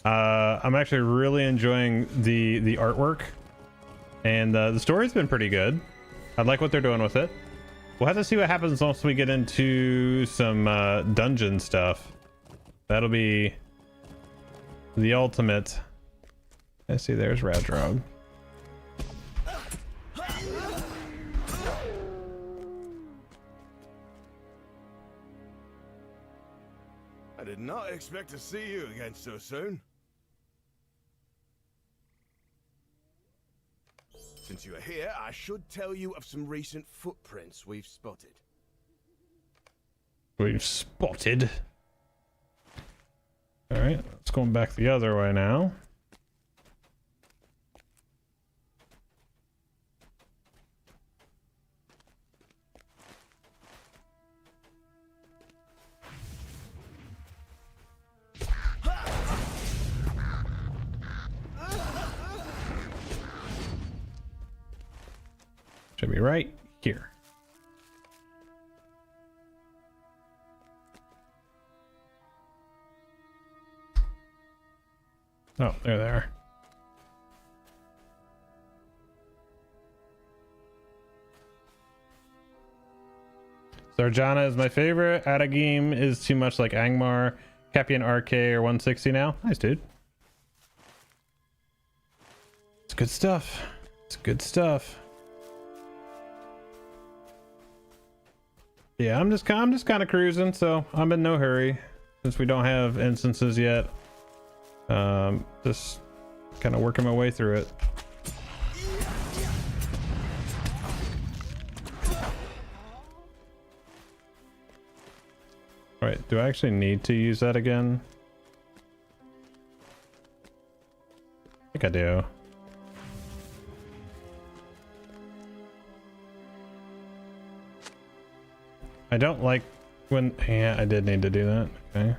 I'm actually really enjoying the artwork, and the story's been pretty good. I like what they're doing with it. We'll have to see what happens once we get into some dungeon stuff. That'll be the ultimate. I see there's Radrog. I did not expect to see you again so soon. Since you are here, I should tell you of some recent footprints we've spotted. We've spotted. All right, let's go back the other way now. Should be right here. Oh, there they are. Zarjana is my favorite. Adagim is too much like Angmar. Capian RK or 160 now. Nice, dude. It's good stuff. It's good stuff. Yeah, I'm just kind of cruising, so I'm in no hurry since we don't have instances yet. Just kind of working my way through it. All right, do I actually need to use that again? I think I do. I don't like when... Yeah, I did need to do that. Okay.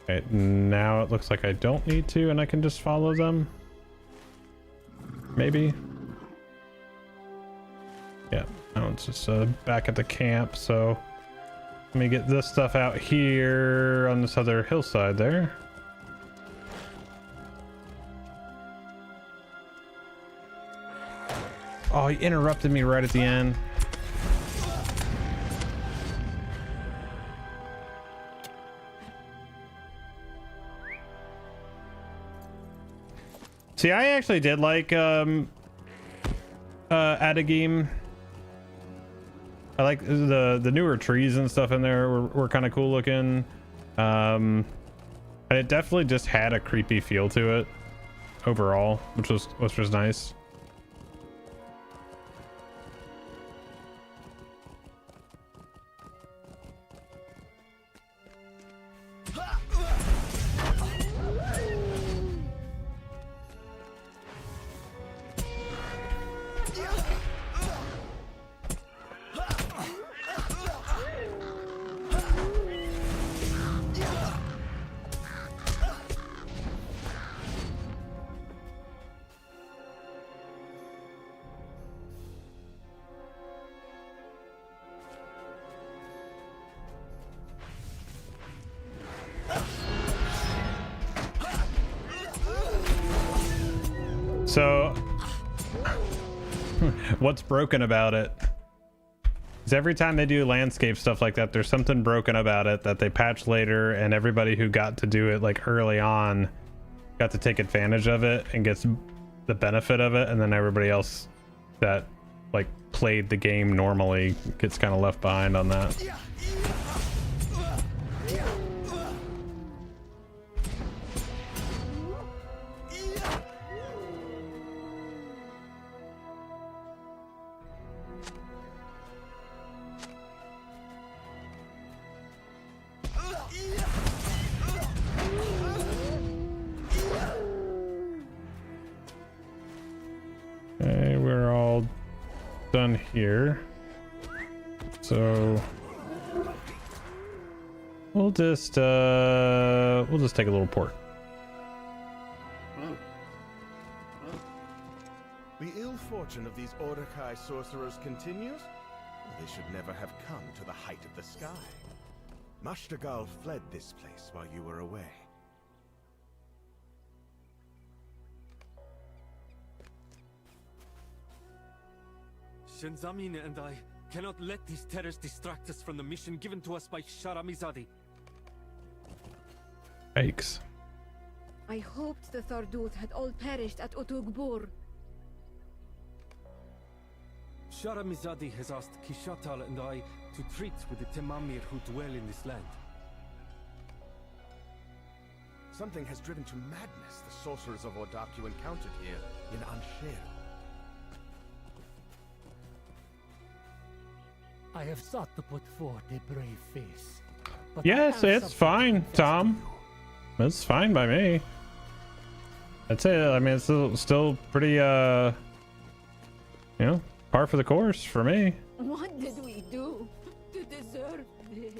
Okay, now it looks like I don't need to and I can just follow them. Maybe. Yeah, now it's just back at the camp, so... Let me get this stuff out here on this other hillside there. Oh, he interrupted me right at the end. See, I actually did like Adagim. I like the newer trees and stuff in there were kind of cool looking. And it definitely just had a creepy feel to it overall, which was nice. So, what's broken about it? Is every time they do landscape stuff like that, there's something broken about it that they patch later, and everybody who got to do it like early on got to take advantage of it and gets the benefit of it, and then everybody else that like played the game normally gets kind of left behind on that. Okay, we're all done here, so we'll just take a little port. The ill fortune of these Ordakai sorcerers continues? They should never have come to the height of the sky. Mashtagal fled this place while you were away. Shenzamin and I cannot let these terrors distract us from the mission given to us by Sharamizadi. Yikes. I hoped the Tharduth had all perished at Otugbur. Sharamizadi has asked Kishatal and I to treat with the Temamir who dwell in this land. Something has driven to madness the sorcerers of Ordak you encountered here in Ansher. I have sought to put forth a brave face. But Yes, I have it's something fine, to confess Tom. to you. It's fine by me. That's it. I mean, it's still pretty, you know, par for the course for me. What did we do to deserve this?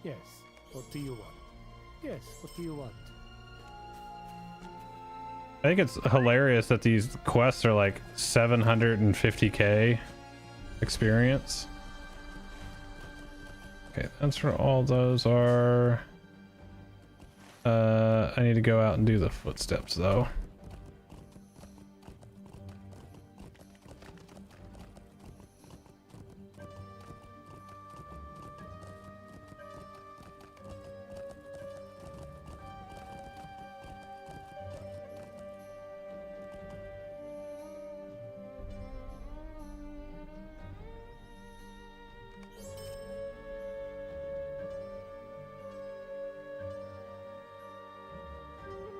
Yes, what do you want? Yes, what do you want? I think it's hilarious that these quests are like 750k experience. Okay, that's where all those are. I need to go out and do the footsteps though.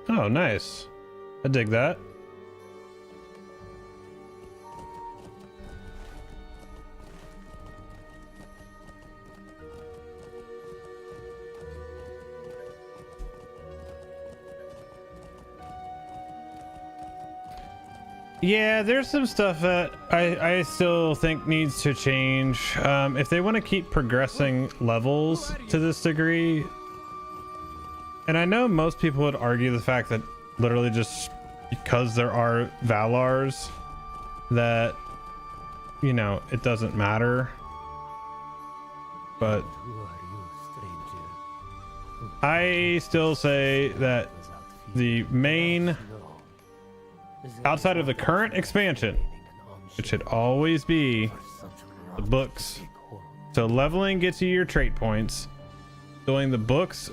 Oh, nice. I dig that. Yeah, there's some stuff that I still think needs to change. If they want to keep progressing levels to this degree, and I know most people would argue the fact that literally just because there are Valars that, you know, it doesn't matter. But Who are you, stranger? I still say that the main, outside of the current expansion, it should always be the books. So leveling gets you your trait points. Doing the books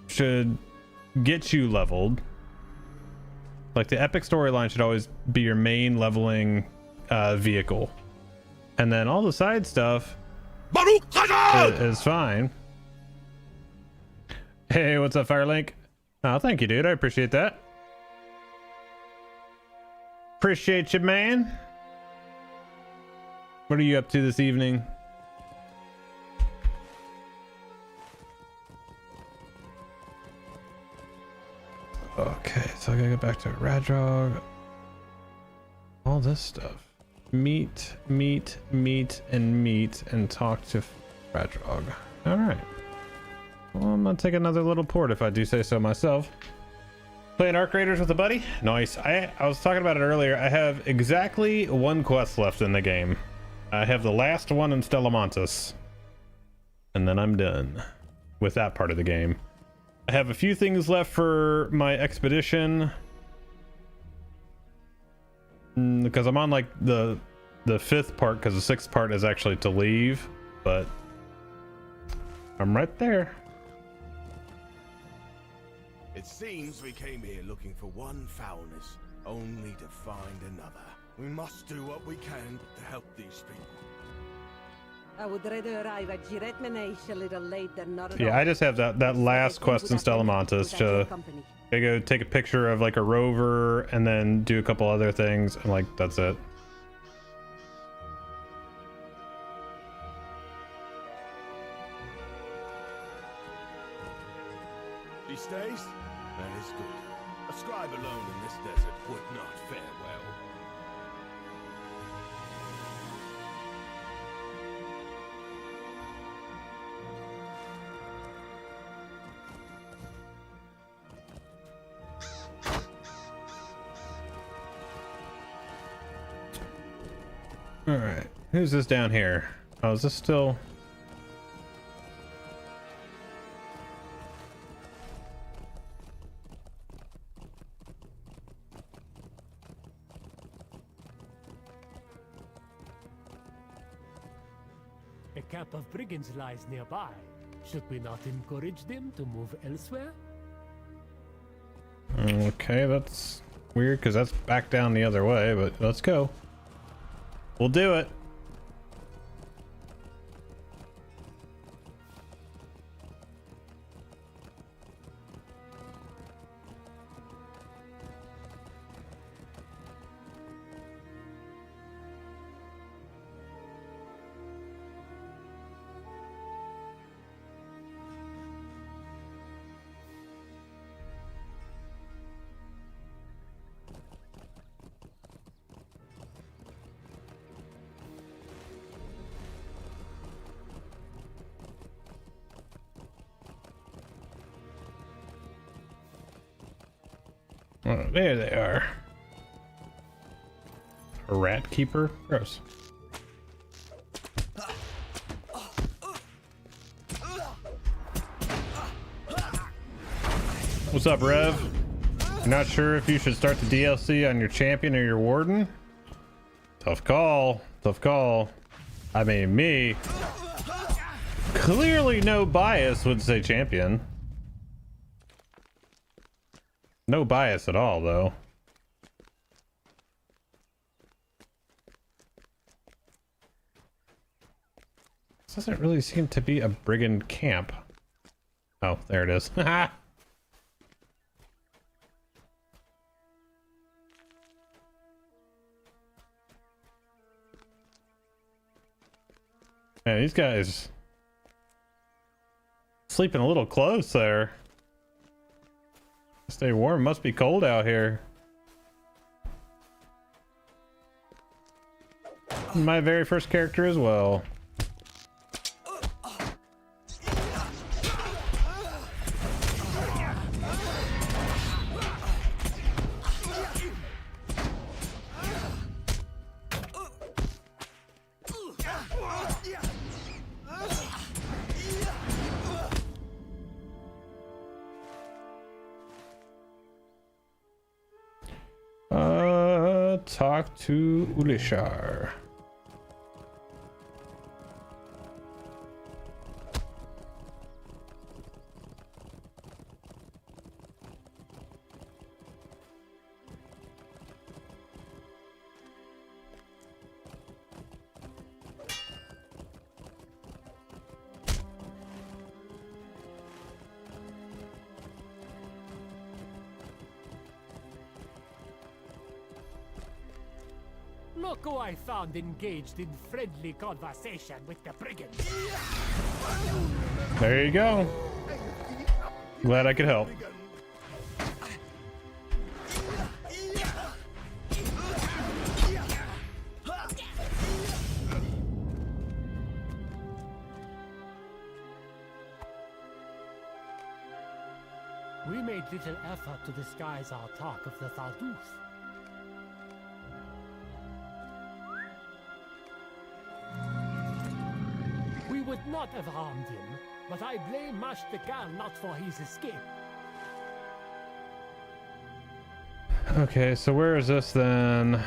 should get you leveled. Like the epic storyline should always be your main leveling vehicle, and then all the side stuff is fine. Hey, what's up, Firelink? Oh, thank you, dude. I appreciate that. Appreciate you, man. What are you up to this evening? Okay, so I gotta go back to Radrog. All this stuff. Meet, and talk to Radrog. Alright. Well, I'm gonna take another little port if I do say so myself. Playing Arc Raiders with a buddy? Nice. I was talking about it earlier. I have exactly one quest left in the game. I have the last one in Stellamontis. And then I'm done with that part of the game. I have a few things left for my expedition. Because I'm on like the fifth part, because the sixth part is actually to leave. But I'm right there. It seems we came here looking for one foulness, only to find another. We must do what we can to help these people. I would rather arrive at Jiret Menesh a little late than not at Yeah, all. I just have that last quest in Stellamontes to I go take a picture of like a rover and then do a couple other things, and like that's it. He stays? That is good. A scribe alone in this desert would not fare well. All right, who's this down here? Oh, is this still? A camp of brigands lies nearby. Should we not encourage them to move elsewhere? Okay, that's weird because that's back down the other way, but let's go. We'll do it. Oh, there they are. A rat keeper? Gross. What's up, Rev? You're not sure if you should start the DLC on your champion or your warden? Tough call. Tough call. I mean, me. Clearly no bias would say champion. No bias at all, though. This doesn't really seem to be a brigand camp. Oh, there it is. Man, these guys sleeping a little close there. Stay warm, must be cold out here. My very first character as well. Talk to Ulishar. Look who I found engaged in friendly conversation with the brigands. There you go. Glad I could help. We made little effort to disguise our talk of the Thalduth. We would not have harmed him, but I blame Mashtakal not for his escape. Okay, so where is this then?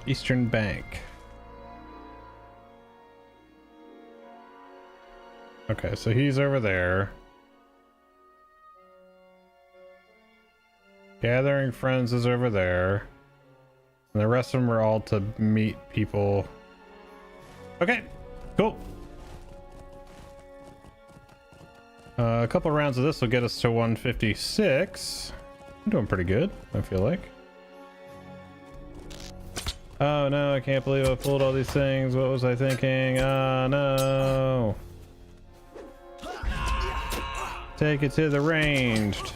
Eastern Bank. Okay, so he's over there. Gathering Friends is over there. And the rest of them are all to meet people. Okay, cool. A couple rounds of this will get us to 156. I'm doing pretty good, I feel like. Oh no, I can't believe I pulled all these things. What was I thinking? Oh no. Take it to the ranged.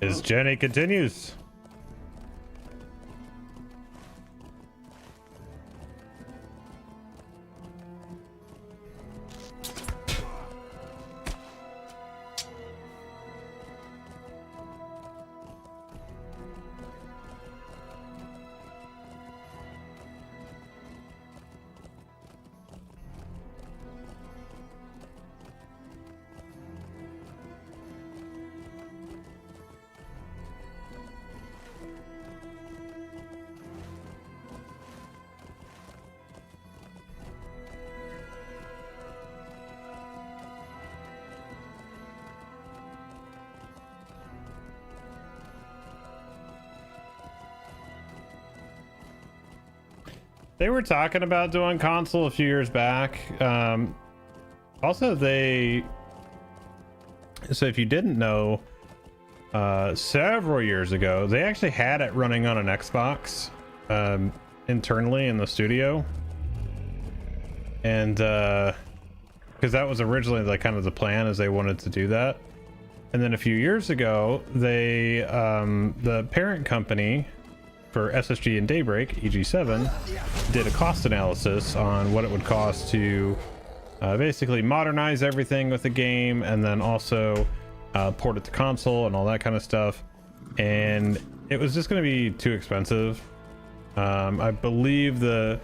His journey continues. They were talking about doing console a few years back. Also, so if you didn't know, several years ago, they actually had it running on an Xbox internally in the studio. And because that was originally like kind of the plan, as they wanted to do that. And then a few years ago, they the parent company for SSG and Daybreak, EG7, did a cost analysis on what it would cost to basically modernize everything with the game, and then also port it to console and all that kind of stuff. And it was just going to be too expensive. I believe the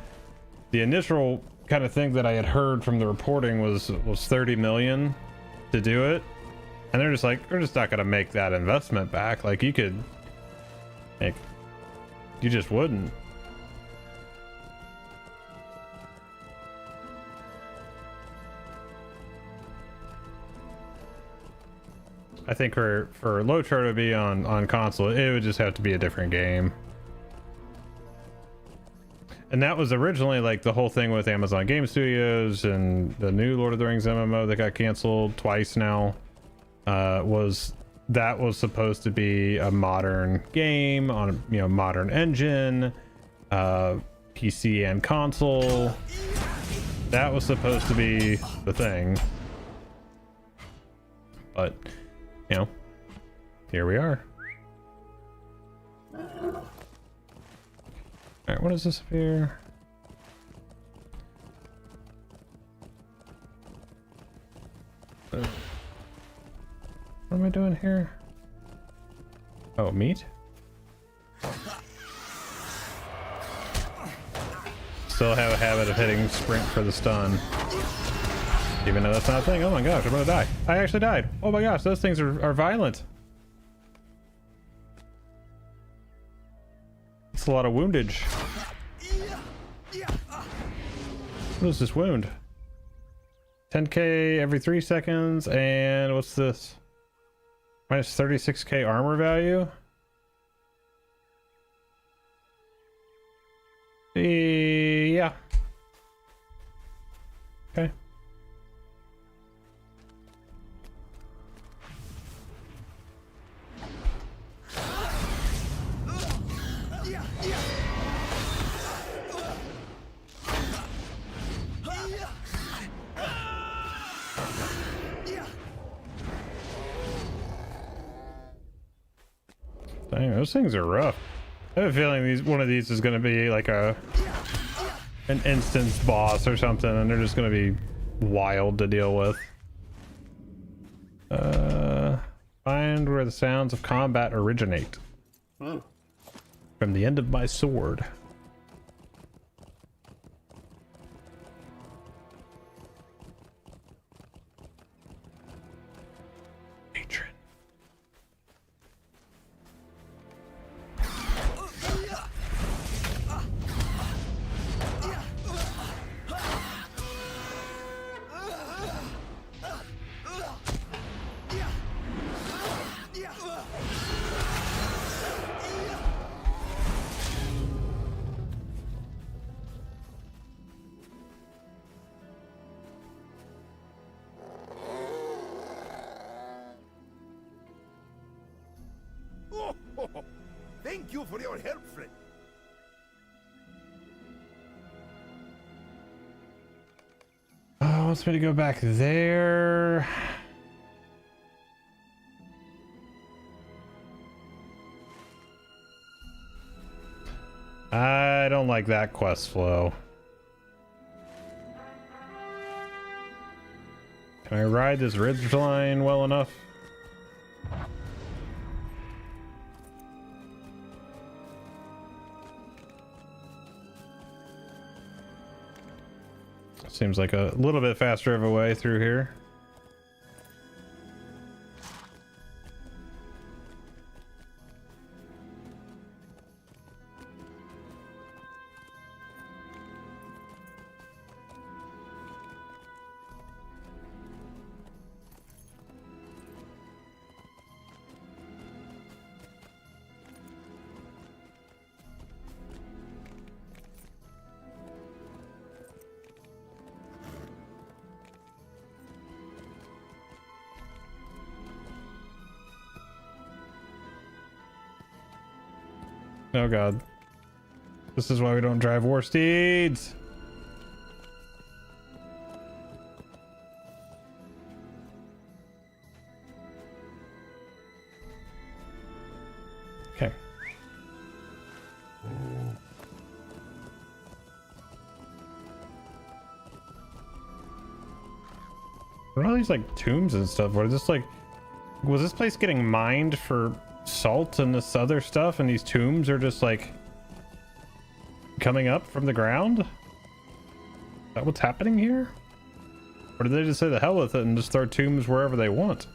initial kind of thing that I had heard from the reporting was 30 million to do it, and they're just like, we're just not going to make that investment back. Like, you could make, you just wouldn't. I think for LOTRO to be on console, it would just have to be a different game. And that was originally like the whole thing with Amazon Game Studios and the new Lord of the Rings MMO that got canceled twice now. Was supposed to be a modern game on a modern engine, PC and console. That was supposed to be the thing, but here we are. All right, what is this up here? What am I doing here? Oh, meat? Still have a habit of hitting sprint for the stun. Even though that's not a thing. Oh my gosh, I'm gonna die. I actually died. Oh my gosh, those things are violent. It's a lot of woundage. What is this wound? 10k every 3 seconds, and what's this? Minus 36k armor value? Yeah. Okay. Dang, those things are rough. I have a feeling one of these is going to be like an instance boss or something, and they're just going to be wild to deal with. Find where the sounds of combat originate. From the end of my sword. Patron. Thank you for your help, friend. Oh, wants me to go back there. I don't like that quest flow. Can I ride this ridge line well enough? Seems like a little bit faster of a way through here. Oh god. This is why we don't drive war steeds. Okay. What are all these like tombs and stuff? What is this like? Was this place getting mined for salt and this other stuff, and these tombs are just like coming up from the ground? Is that what's happening here? Or did they just say the hell with it and just throw tombs wherever they want?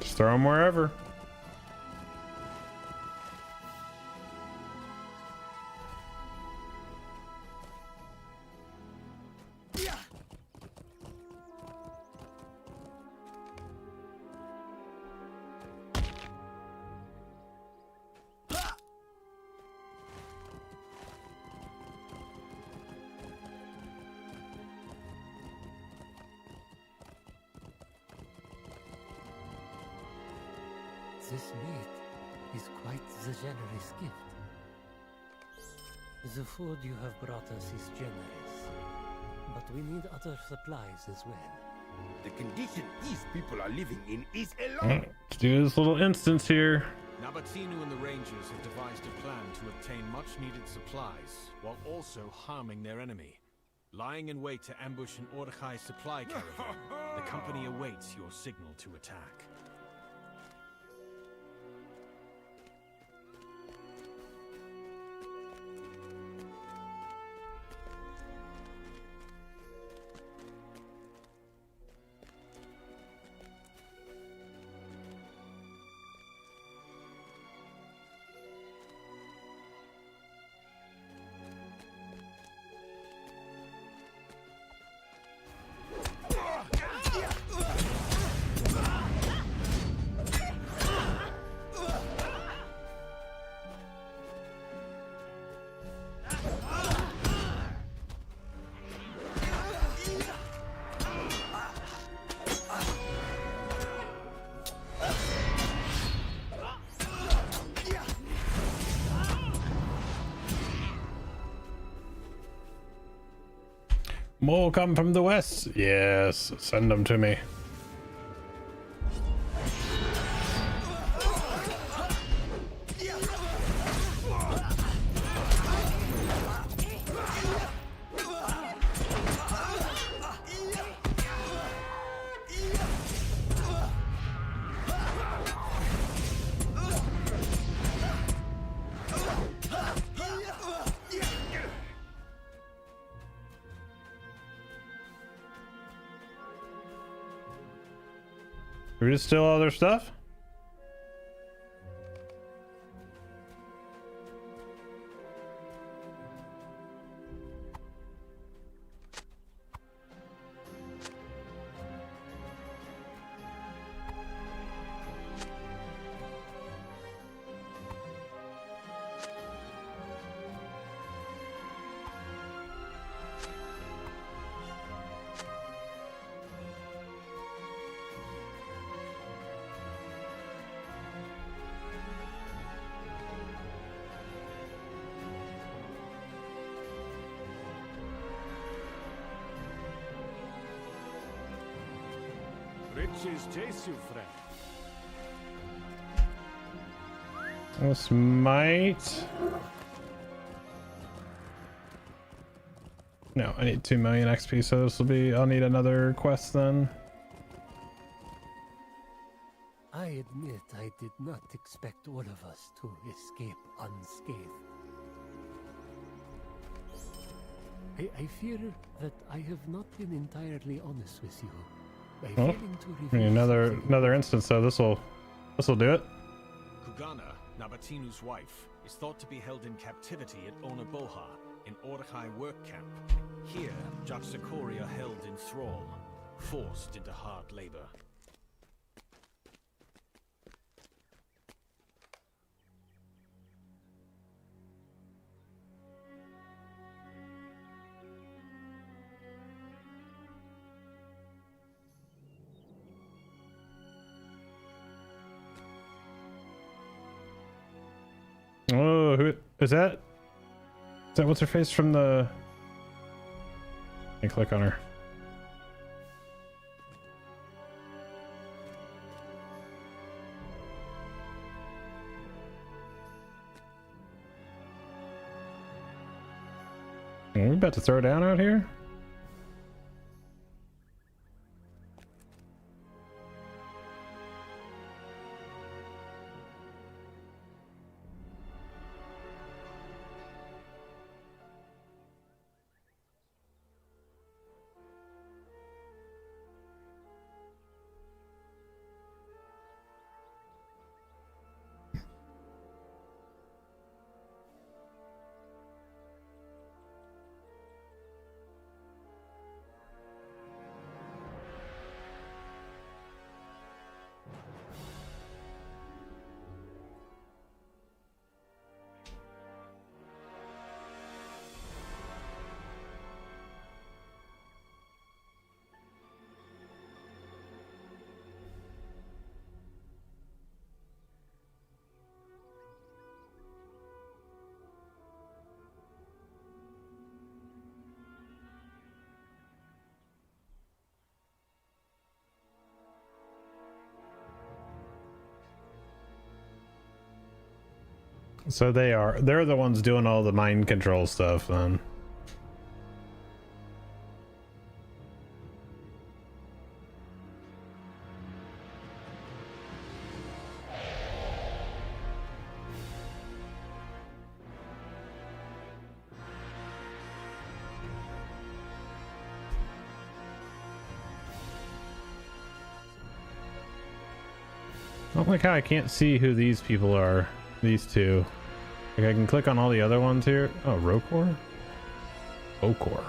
Throw them wherever. This meat is quite the generous gift. The food you have brought us is generous, but we need other supplies as well. The condition these people are living in is alarming. Let's do this little instance here. Nabatinu and the Rangers have devised a plan to obtain much-needed supplies, while also harming their enemy. Lying in wait to ambush an Ordekai supply caravan, the company awaits your signal to attack. More come from the west. Yes, send them to me. We just steal all their stuff? Riches chase you, friend. This might... No, I need 2 million XP, so this will be... I'll need another quest then. I admit I did not expect all of us to escape unscathed. I fear that I have not been entirely honest with you. By Well, failing to I mean, reveal something- another instance, so this'll do it. Kugana, Nabatinu's wife, is thought to be held in captivity at Onaboha, in Orkai work camp. Here, Judge Sakori are held in thrall, forced into hard labor. Oh, who is that? Is that what's her face from the... I click on her. Are we about to throw down out here? So they're the ones doing all the mind control stuff then. I don't like how I can't see who these people are. These two. Like I can click on all the other ones here. Oh, Rokor? Okor.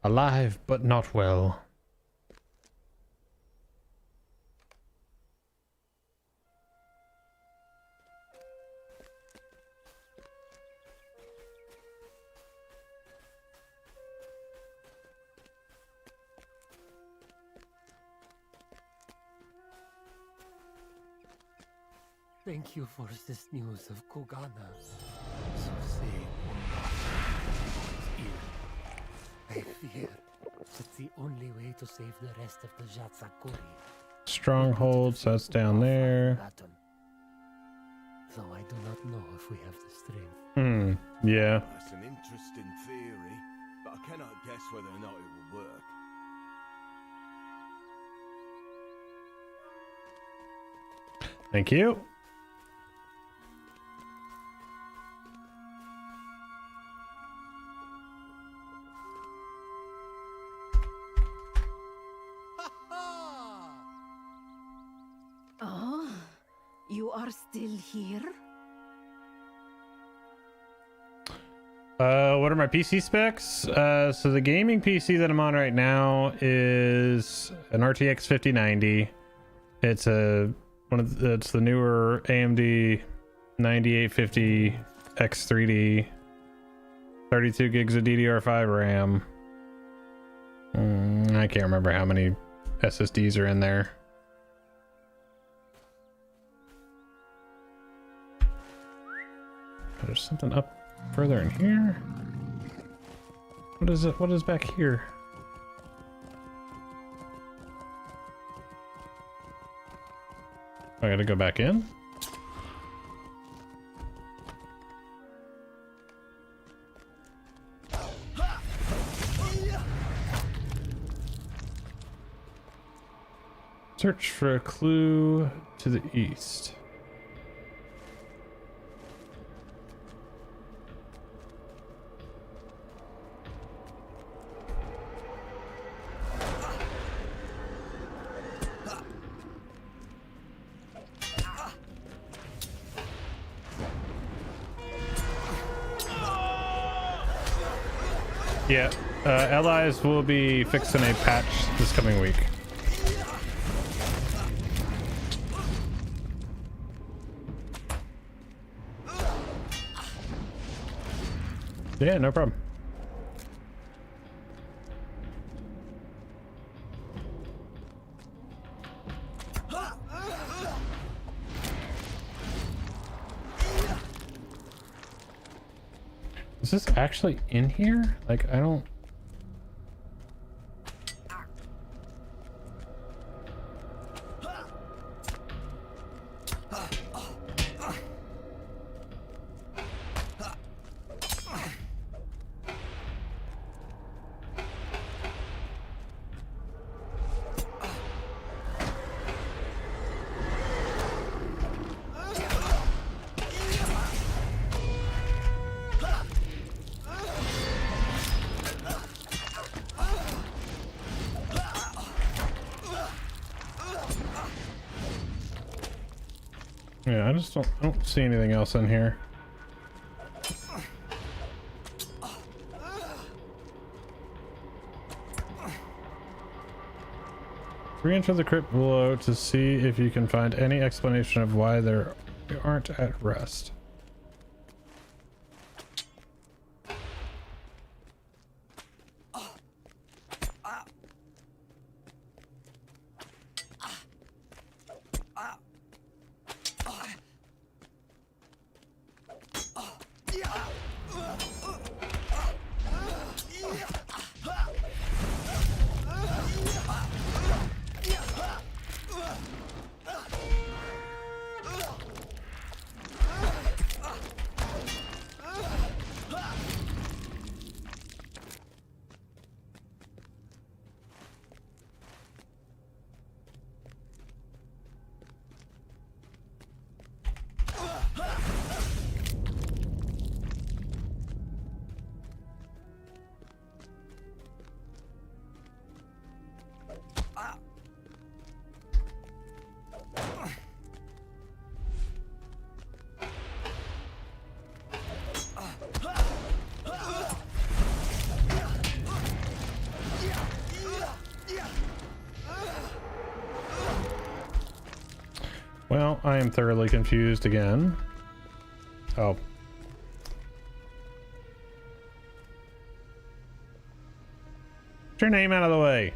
Alive, but not well. Thank you for this news of Kogana. So say I fear it's the only way to save the rest of the Jatsakuri. Stronghold, so that's down there. Though I do not know if we have the strength. Yeah. That's an interesting theory, but I cannot guess whether or not it will work. Thank you. Oh, you are still here? What are my PC specs? So the gaming PC that I'm on right now is an RTX 5090. It's it's the newer AMD 9850 X3D, 32 gigs of DDR5 RAM. I can't remember how many SSDs are in there. There's something up further in here. What is it? What is back here? I gotta go back in? Search for a clue to the east. Yeah, allies will be fixing a patch this coming week. Yeah, no problem. Is this actually in here? Like, I don't... Yeah, I don't see anything else in here. Re-enter the crypt below to see if you can find any explanation of why they aren't at rest. Well, I am thoroughly confused again. Oh. Get your name out of the way.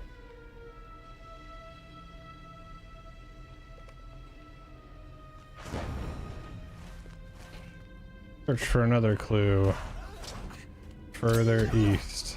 Search for another clue. Further east.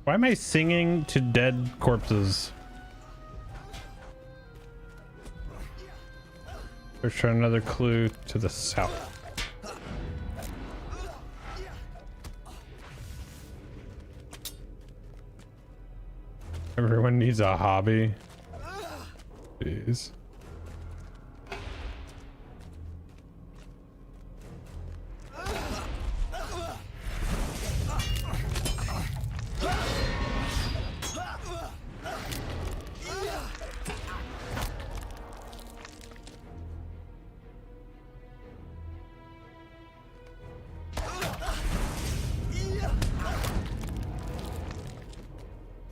Why am I singing to dead corpses? Search for another clue to the south. Everyone needs a hobby. Jeez.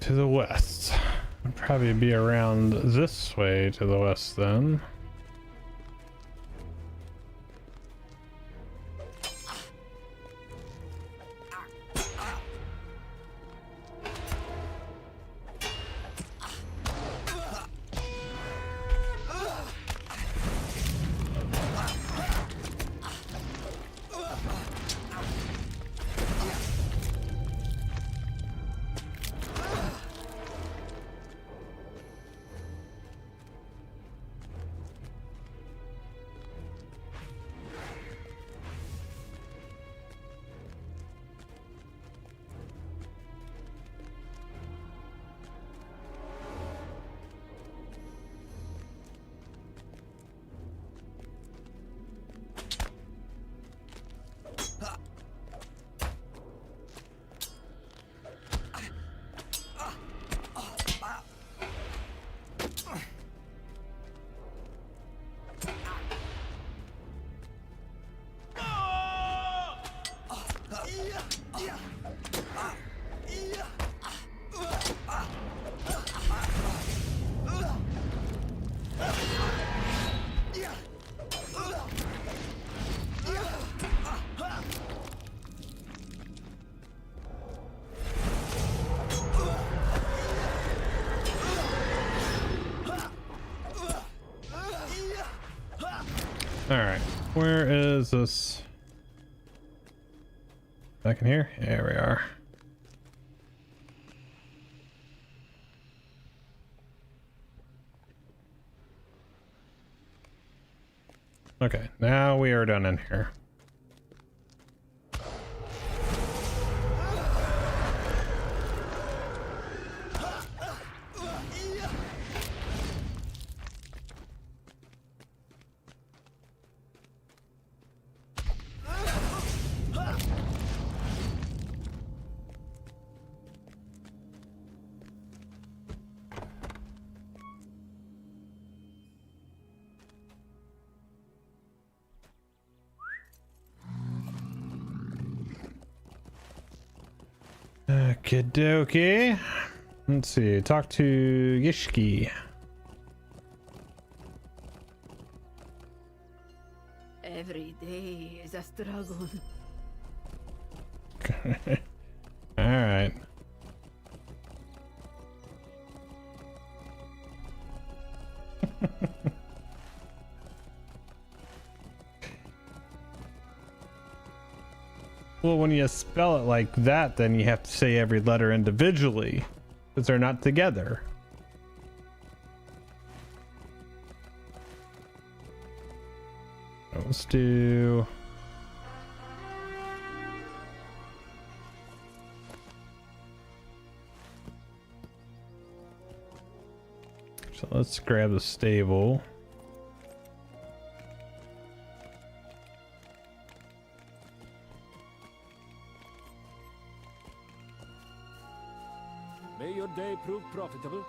To the west. Would probably be around this way to the west then. All right, where is this? Back in here? There we are. Okay, now we are done in here. Okie dokie. Let's see. Talk to Yishki. Every day is a struggle. All right. Well, when you spell it like that, then you have to say every letter individually, because they're not together. Let's do... So let's grab the stable. May your day prove profitable.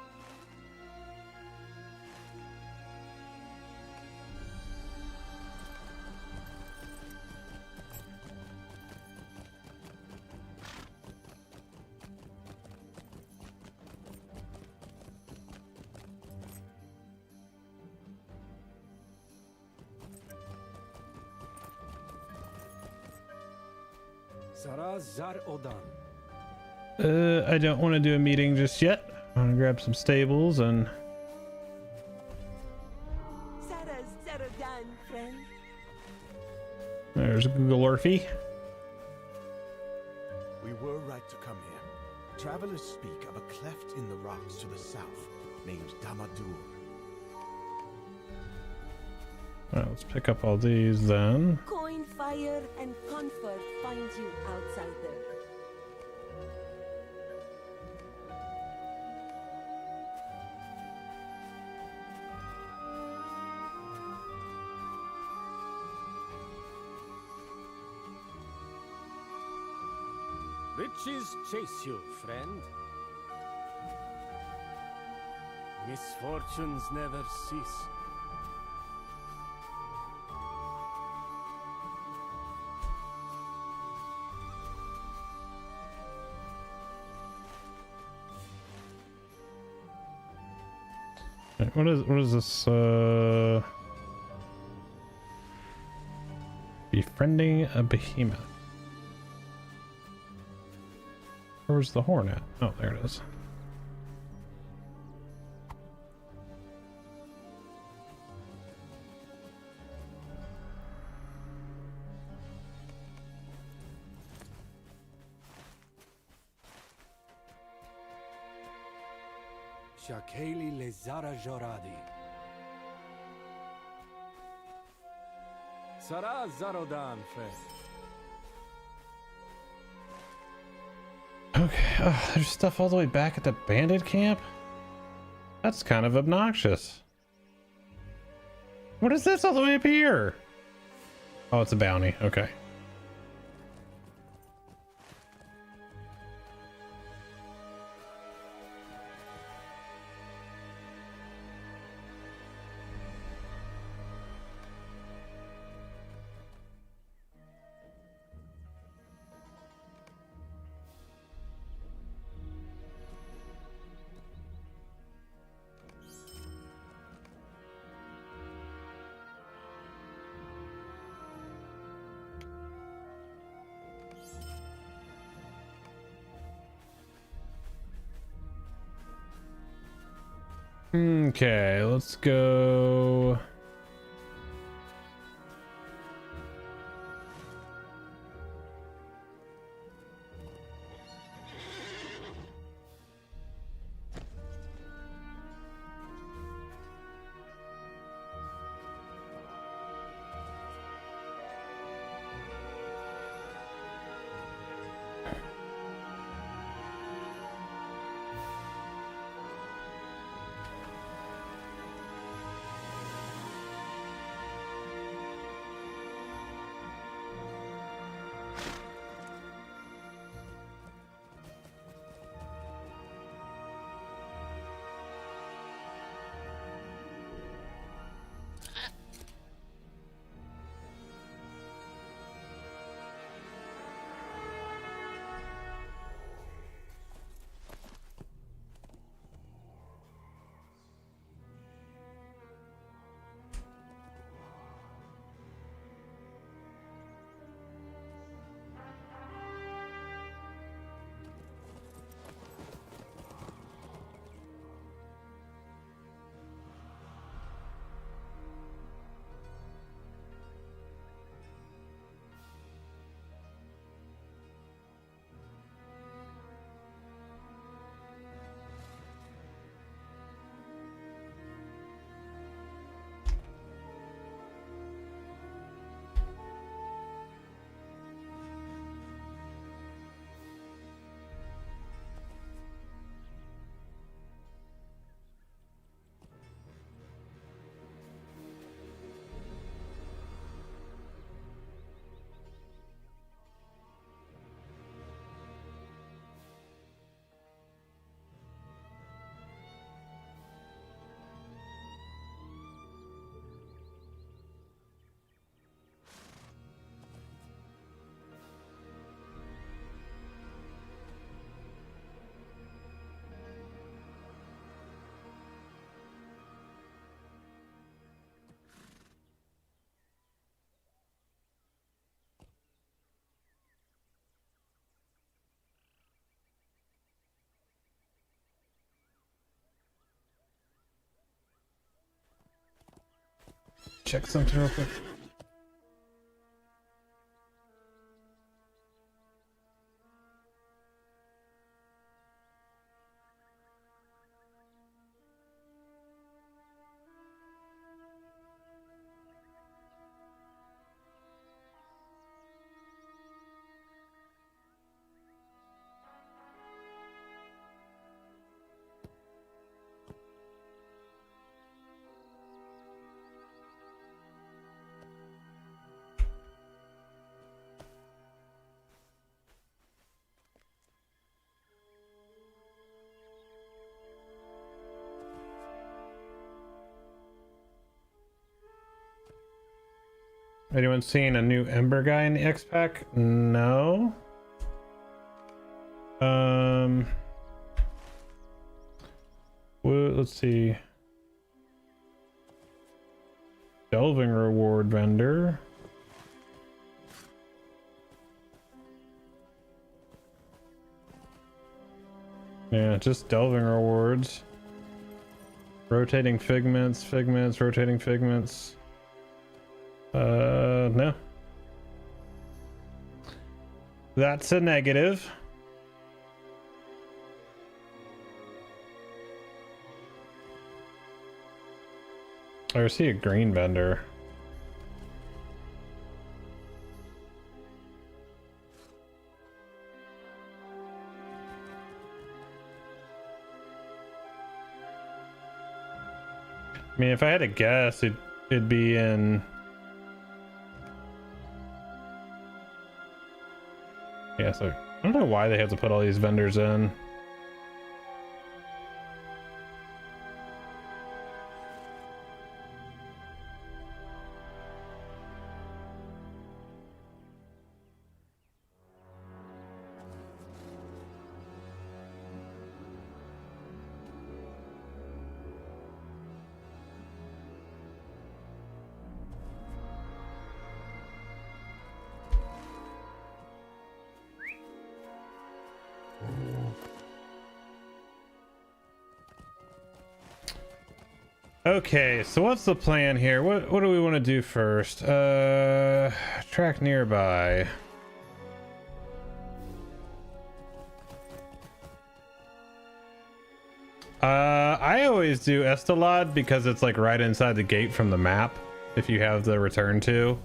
Zar Odan. I don't want to do a meeting just yet. I'm gonna grab some stables and Zaradan, friend. there's Google Earthy. We were right to come here. Travelers speak of a cleft in the rocks to the south, named Damadur. Well, let's pick up all these then. Coin, fire, and comfort find you outside there. Riches chase you, friend. Misfortunes never cease. Right, what is this? Befriending a behemoth. Where's the horn at? Oh, there it is. Shakeli Lezara Joradi. Sara Zarodan, friend. Okay, oh, there's stuff all the way back at the bandit camp? That's kind of obnoxious. What is this all the way up here? Oh, it's a bounty. Okay. Okay, let's go. check something real quick. Anyone seen a new Ember guy in the X pack? No. Well, let's see. Delving reward vendor. Yeah, just delving rewards. Rotating figments, rotating figments. No. That's a negative. I see a green vendor. I mean, if I had to guess, it'd be in... Yeah, so I don't know why they have to put all these vendors in. Okay, so what's the plan here? What do we want to do first? Track nearby. I always do Estelad because it's like right inside the gate from the map if you have the return to.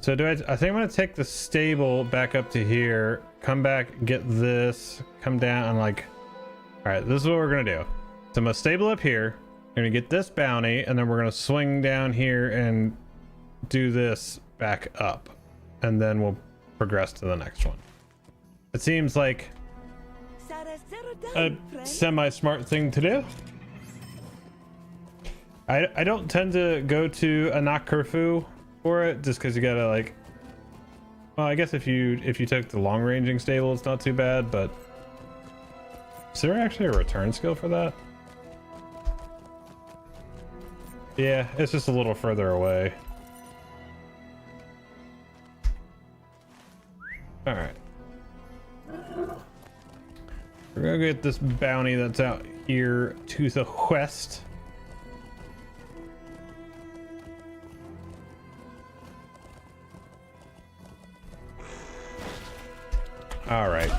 So I think I'm gonna take the stable back up to here, come back, get this, come down, and like, all right, this is what we're gonna do. So I'm gonna stable up here, we're gonna get this bounty, and then we're gonna swing down here and do this back up, and then we'll progress to the next one. It seems like a semi-smart thing to do. I don't tend to go to Anak Kerfu for it, just because you gotta like, well, I guess if you took the long ranging stable, it's not too bad, but is there actually a return skill for that? Yeah, it's just a little further away. All right, we're gonna get this bounty that's out here to the west. All right.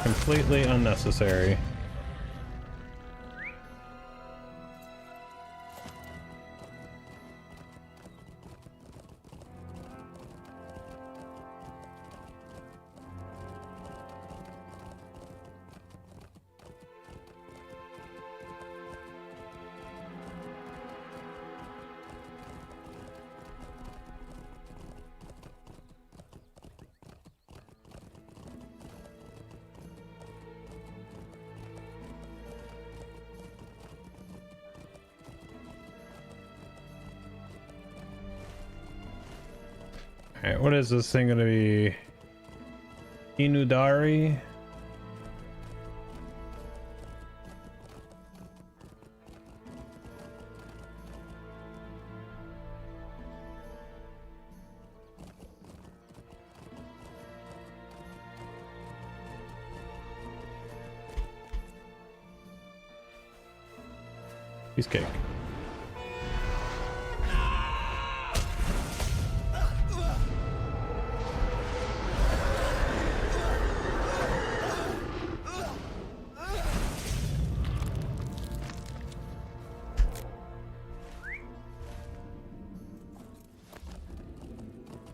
Completely unnecessary. Alright, what is this thing gonna be? Inudari? Piece cake.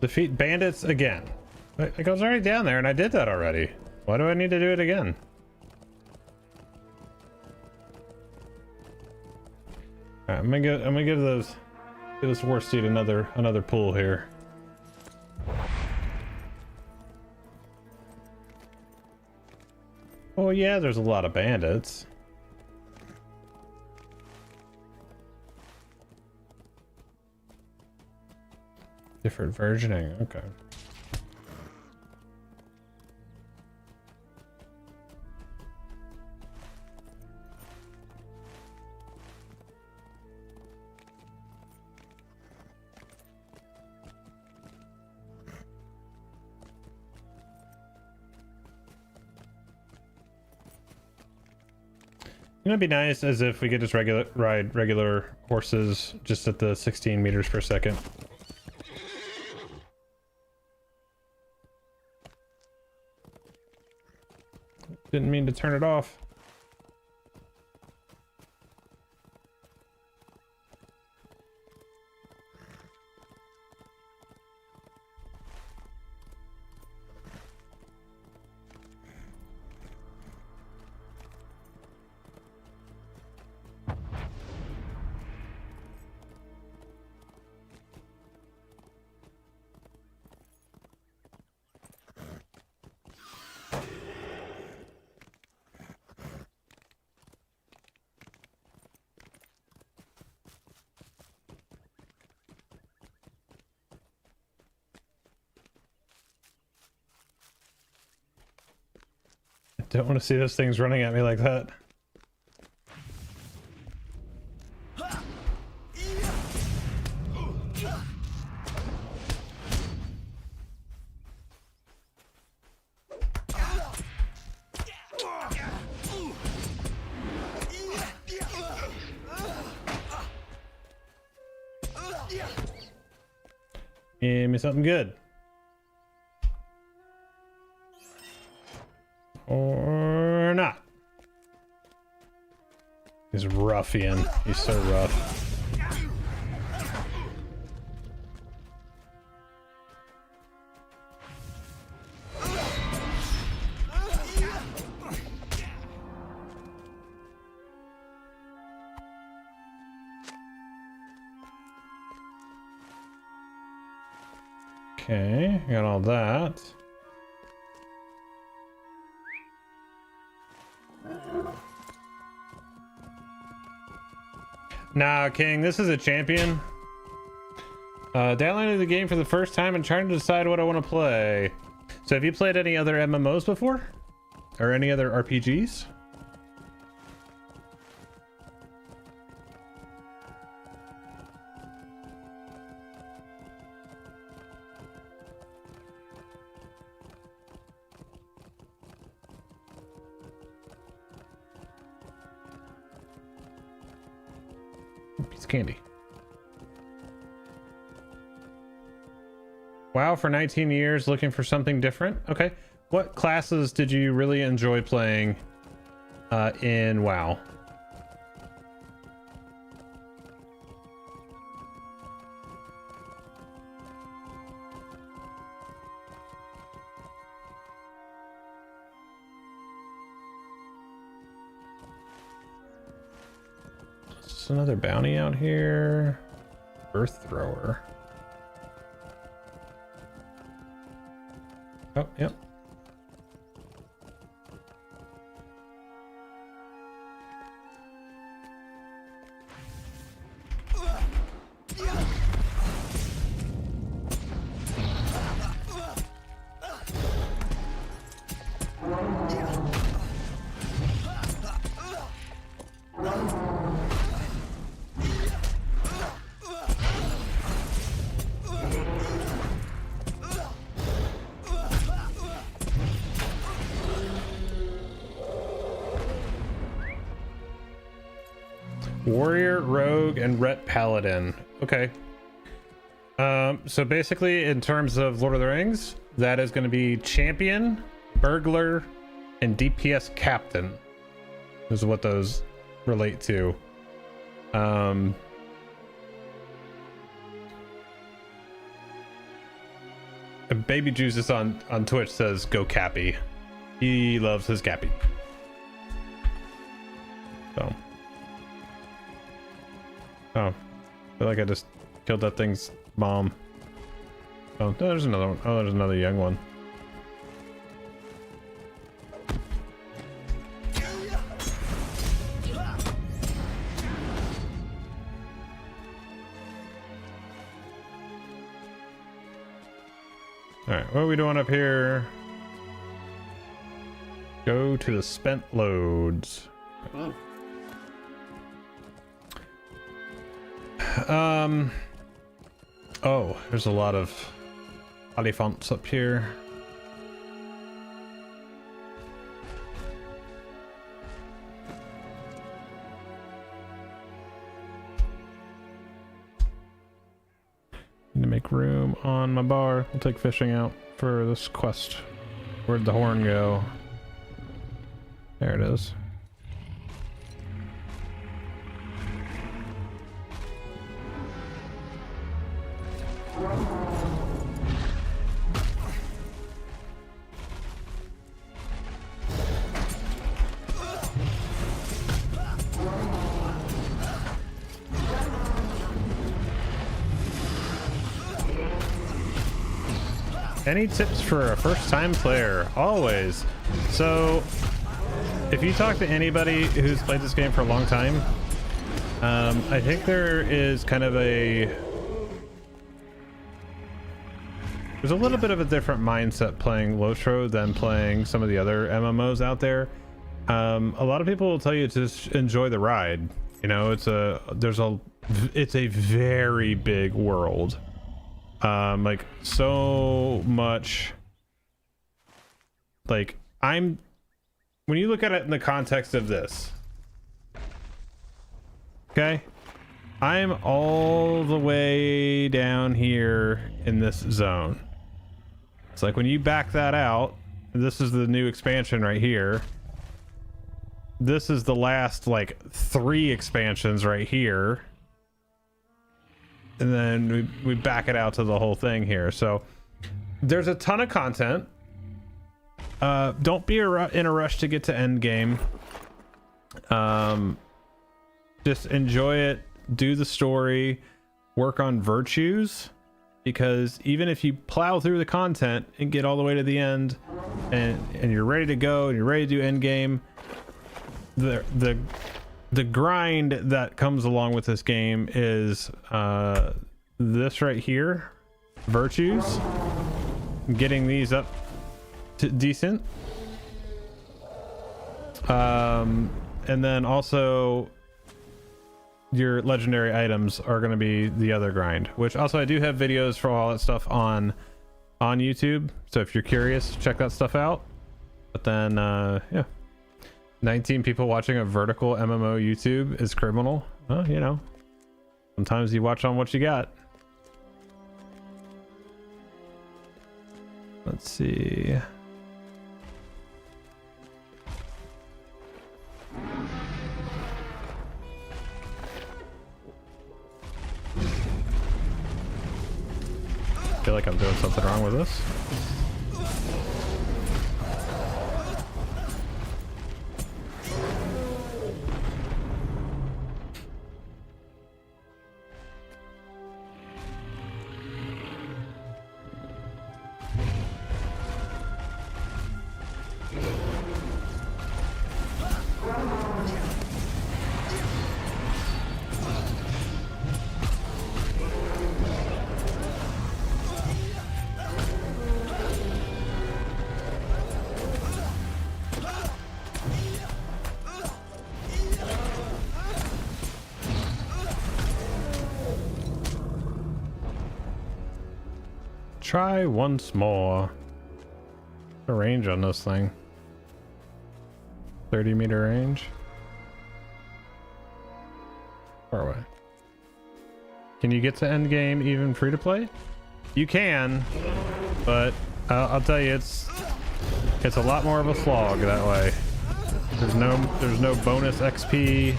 Defeat bandits again. Like, I was already down there and I did that already. Why do I need to do it again? Alright, I'm gonna give this war steed another pull here. Oh yeah, there's a lot of bandits. Different versioning, okay. It'd be nice as if we could just ride regular horses just at the 16 meters per second. Didn't mean to turn it off. Don't want to see those things running at me like that. Give me something good. Or not. He's ruffian. He's so rough. Okay, got all that. Nah, King, this is a champion. Downloading the game for the first time and trying to decide what I want to play. So have you played any other MMOs before? Or any other RPGs? Piece of candy. WoW for 19 years, looking for something different. Okay. What classes did you really enjoy playing in WoW? Another bounty out here. Earth thrower. Oh, yep. Warrior, Rogue, and Ret Paladin. Okay. So basically, in terms of Lord of the Rings, that is going to be Champion, Burglar, and DPS Captain. Is what those relate to. Baby Jesus on Twitch says, "Go Cappy." He loves his Cappy. So. Oh, I feel like I just killed that thing's mom. Oh, there's another one. Oh, there's another young one. Alright, what are we doing up here? Go to the spent loads. Oh, there's a lot of elephants up here. Need to make room on my bar. We'll take fishing out for this quest. Where'd the horn go? There it is. Any tips for a first-time player? Always. So, if you talk to anybody who's played this game for a long time, I think there is kind of there's a little bit of a different mindset playing LOTRO than playing some of the other MMOs out there. A lot of people will tell you to just enjoy the ride. You know, it's a very big world. Like so much, like when you look at it in the context of this, okay, I'm all the way down here in this zone. It's like when you back that out, this is the new expansion right here. This is the last like 3 expansions right here. And then we back it out to the whole thing here. So there's a ton of content. Don't be in a rush to get to end game. Just enjoy it. Do the story. Work on virtues. Because even if you plow through the content and get all the way to the end and you're ready to go and you're ready to do end game, the grind that comes along with this game is this right here, virtues, getting these up to decent, and then also your legendary items are going to be the other grind, which also I do have videos for all that stuff on YouTube, so if you're curious, check that stuff out. But then yeah, 19 people watching a vertical MMO YouTube is criminal. Well, you know, sometimes you watch on what you got. Let's see. I feel like I'm doing something wrong with this. Try once more. The range on this thing. 30-meter range. Far away. Can you get to end game even free to play? You can, but I'll tell you, it's a lot more of a slog that way. There's no bonus XP.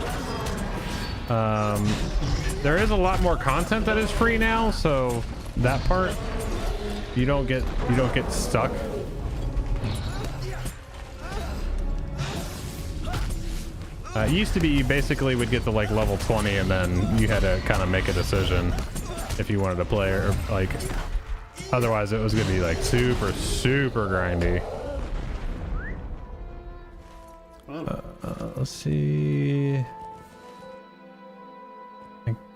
There is a lot more content that is free now, so that part you don't get stuck. It used to be you basically would get to like level 20 and then you had to kind of make a decision if you wanted to play, or like otherwise it was gonna be like super grindy. Let's see.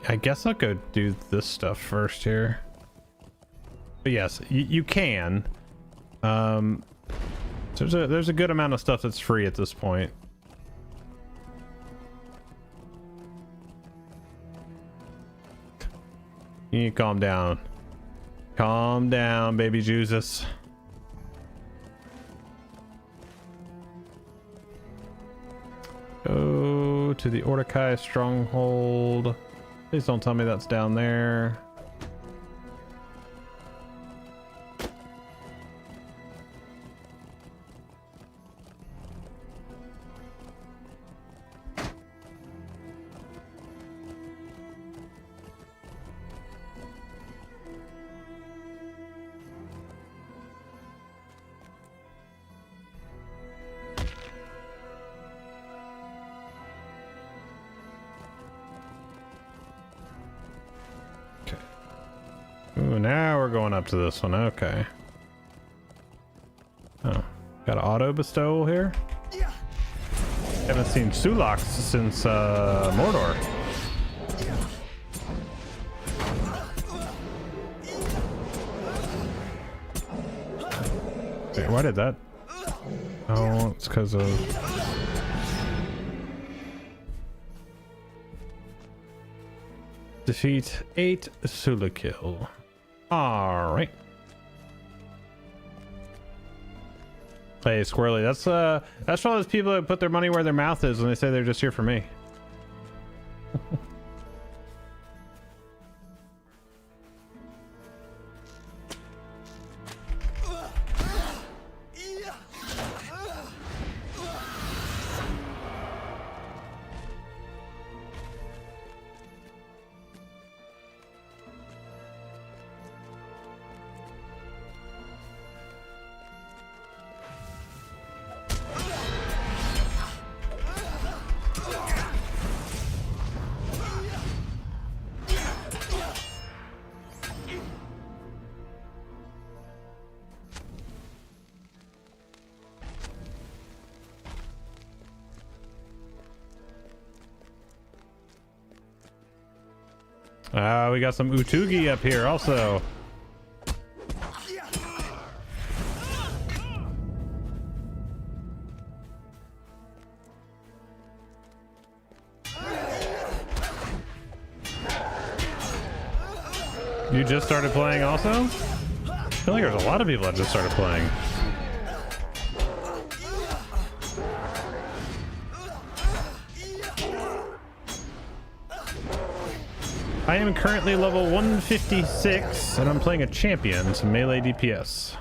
I guess I'll go do this stuff first here. But yes, you can. There's a good amount of stuff that's free at this point. You need to calm down. Calm down, baby Jesus. Go to the Ordekai stronghold. Please don't tell me that's down there. Ooh, now we're going up to this one. Okay. Oh, got an auto bestowal here. Haven't seen Sulax since Mordor. Wait, why did that? Oh, it's because of. Defeat 8 Sulakil. All right. Hey, Squirrely, that's for all those people that put their money where their mouth is when they say they're just here for me. We got some Utugi up here also. You just started playing also? I feel like there's a lot of people that just started playing. I am currently level 156 and I'm playing a champion, so melee DPS.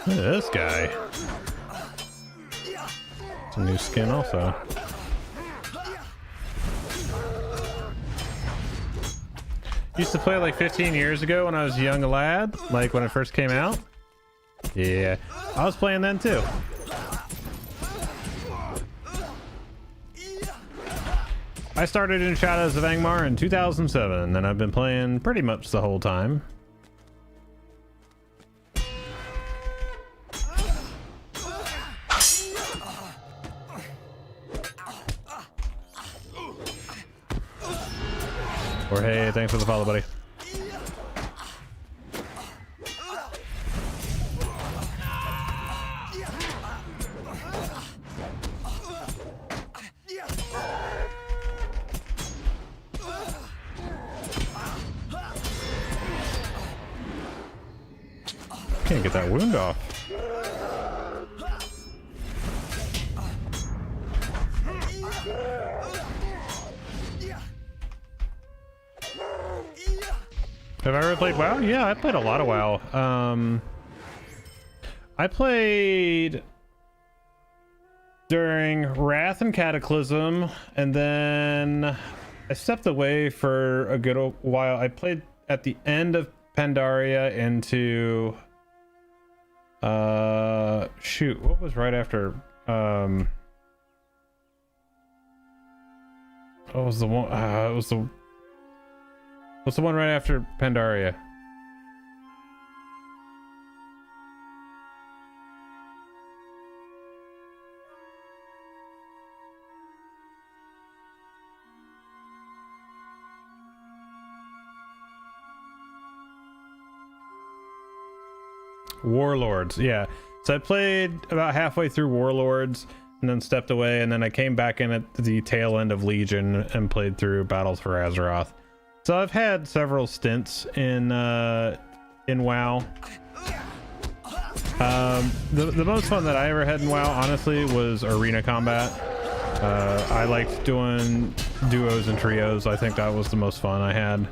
Look at this guy. It's a new skin also. Used to play like 15 years ago when I was a young lad, like when it first came out. Yeah, I was playing then too. I started in Shadows of Angmar in 2007, and I've been playing pretty much the whole time. Or hey, thanks for the follow, buddy. Can't get that wound off. Have I ever played WoW? Yeah, I played a lot of WoW. I played during Wrath and Cataclysm, and then I stepped away for a good while. I played at the end of Pandaria into shoot, what was right after what was the one what's the one right after Pandaria? Warlords, yeah. So I played about halfway through Warlords and then stepped away, and then I came back in at the tail end of Legion and played through Battles for Azeroth. So I've had several stints in WoW. The most fun that I ever had in WoW, honestly, was arena combat. I liked doing duos and trios. I think that was the most fun I had.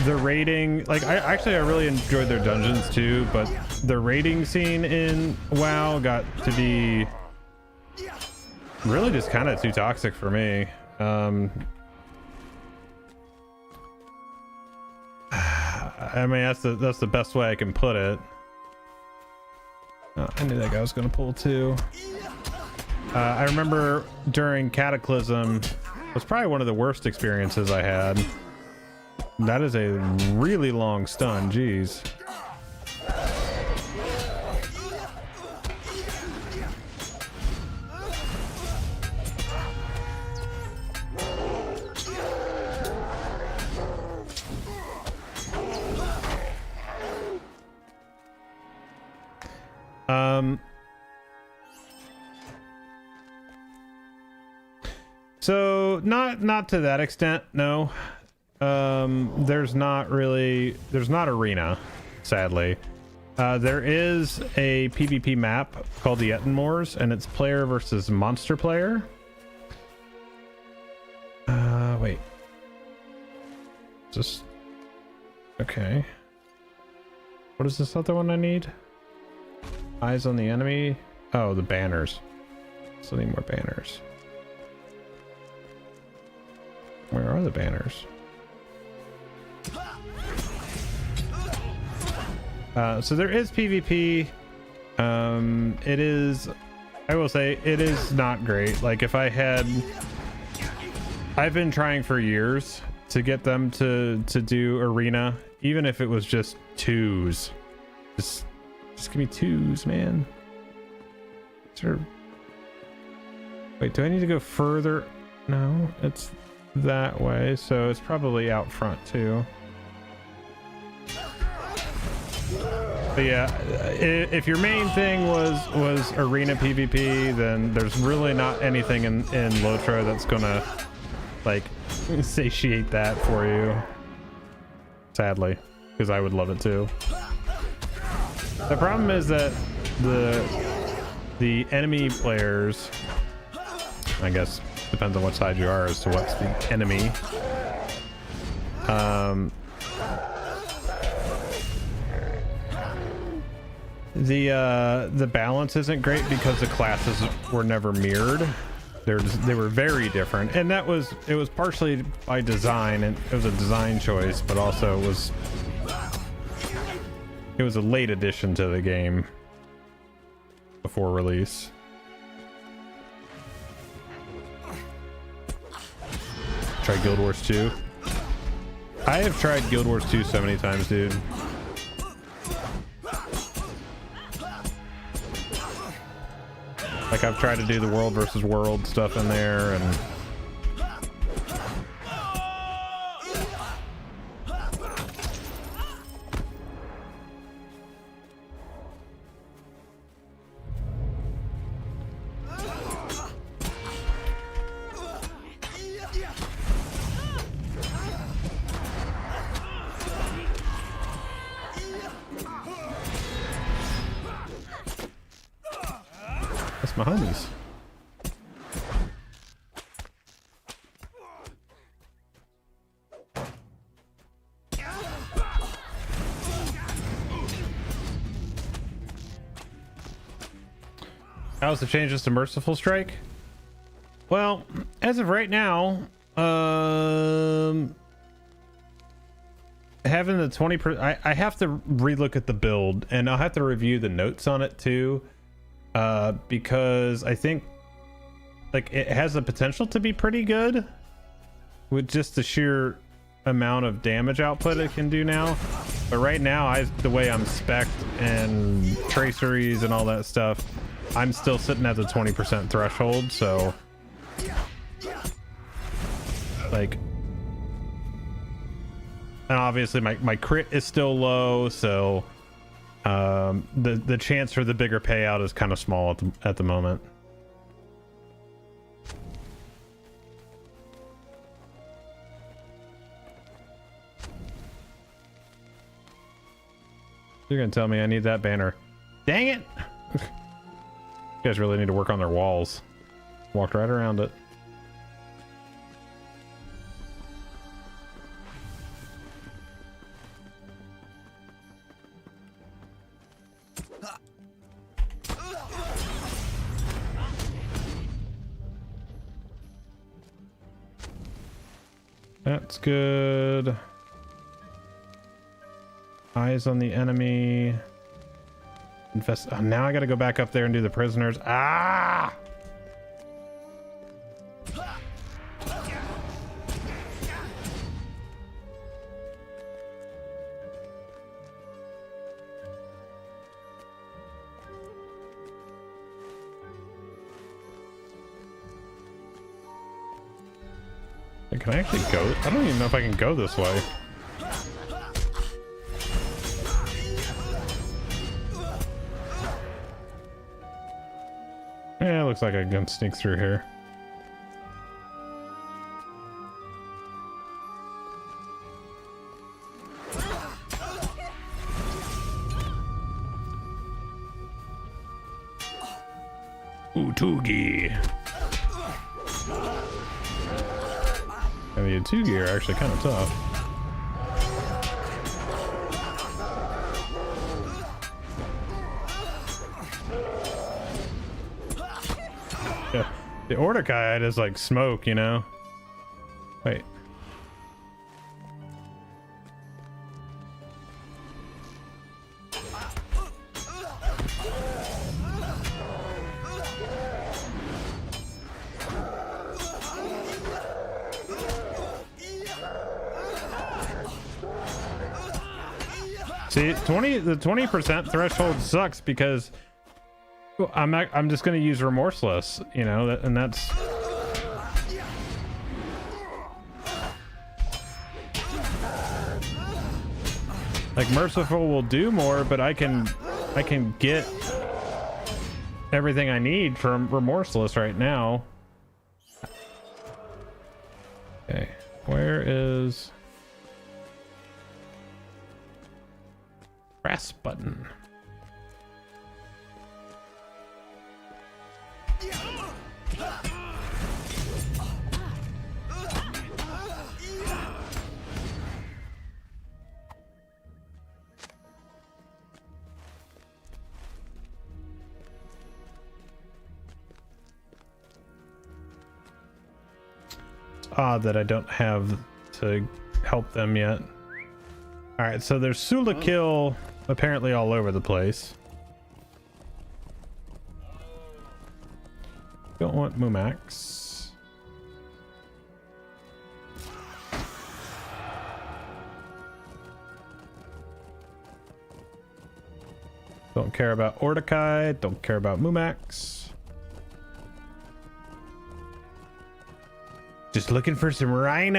The raiding, like I really enjoyed their dungeons too, but the raiding scene in WoW got to be really just kind of too toxic for me. I mean, that's the best way I can put it. Oh, I knew that guy was gonna pull too. I remember during Cataclysm was probably one of the worst experiences I had. That is a really long stun, jeez. So not to that extent, no. There's not arena, sadly. There is a PvP map called the Ettenmoors, and it's player versus monster player. Wait. Just okay. What is this other one I need? Eyes on the enemy. Oh, the banners. Still need more banners. Where are the banners? So there is PvP. It is, I will say, it is not great. Like I've been trying for years to get them to do arena, even if it was just twos. Just give me twos, man. Sure. Wait, do I need to go further? No, it's that way, so it's probably out front too. But yeah, if your main thing was arena PvP, then there's really not anything in LOTRO that's gonna like satiate that for you, sadly, because I would love it too. The problem is that the enemy players, I guess depends on what side you are as to what's the enemy. The balance isn't great because the classes were never mirrored. They were very different, and it was partially by design, and it was a design choice, but also it was a late addition to the game before release. Try Guild Wars 2. I have tried Guild Wars 2 so many times, dude. Like, I've tried to do the world versus world stuff in there, and homies, my homies. How's the changes to Merciful Strike? Well, as of right now, having the 20%, I have to relook at the build, and I'll have to review the notes on it too, because I think like it has the potential to be pretty good with just the sheer amount of damage output it can do now. But right now, the way I'm spec'd and traceries and all that stuff, I'm still sitting at the 20% threshold, so like, and obviously my crit is still low, so the chance for the bigger payout is kind of small at the moment. You're gonna tell me I need that banner? Dang it! You guys really need to work on their walls. Walked right around it. That's good. Eyes on the enemy. Oh, now I gotta go back up there and do the prisoners. Ah! Can I actually go? I don't even know if I can go this way. Yeah, it looks like I can sneak through here. Utugi. And the Utugi are actually kind of tough. Yeah, the Ordekai is like smoke, you know? Wait. See, the 20% threshold sucks because I'm just going to use Remorseless, you know, and that's like Merciful will do more, but I can get everything I need from Remorseless right now. Okay, where is press button? It's odd that I don't have to help them yet. All right, so there's Sula kill apparently all over the place. Don't want Mumax. Don't care about Ordekai. Don't care about Mumax. Just looking for some rhinos.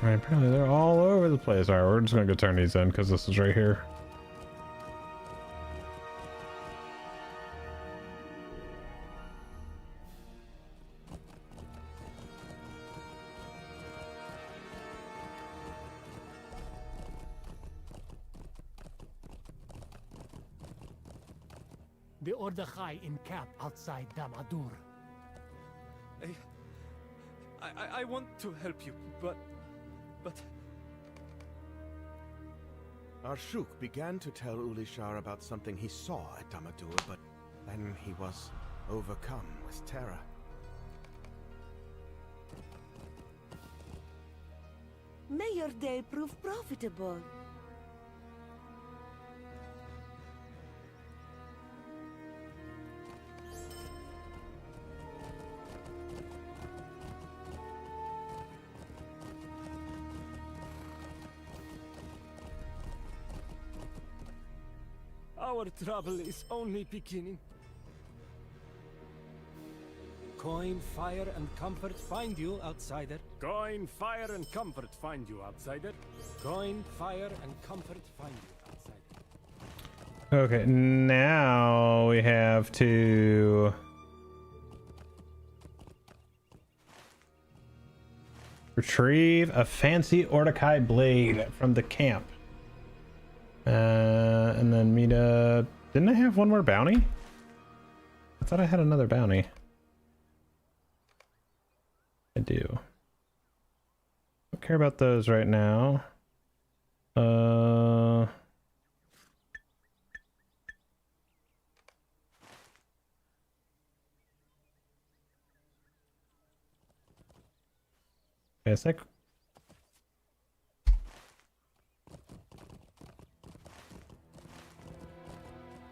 Alright, apparently they're all over the place. Alright, we're just gonna go turn these in because this is right here. The Ordachai encamp outside Damadur. I want to help you, but... Arshuk began to tell Ulishar about something he saw at Damadur, but then he was overcome with terror. May your day prove profitable. Our trouble is only beginning. Coin, fire, and comfort find you, outsider. Coin, fire, and comfort find you, outsider. Coin, fire, and comfort find you, outsider. Okay, now we have to retrieve a fancy Ordakai blade from the camp. And then meet a... Didn't I have one more bounty? I thought I had another bounty. I do. Don't care about those right now. I think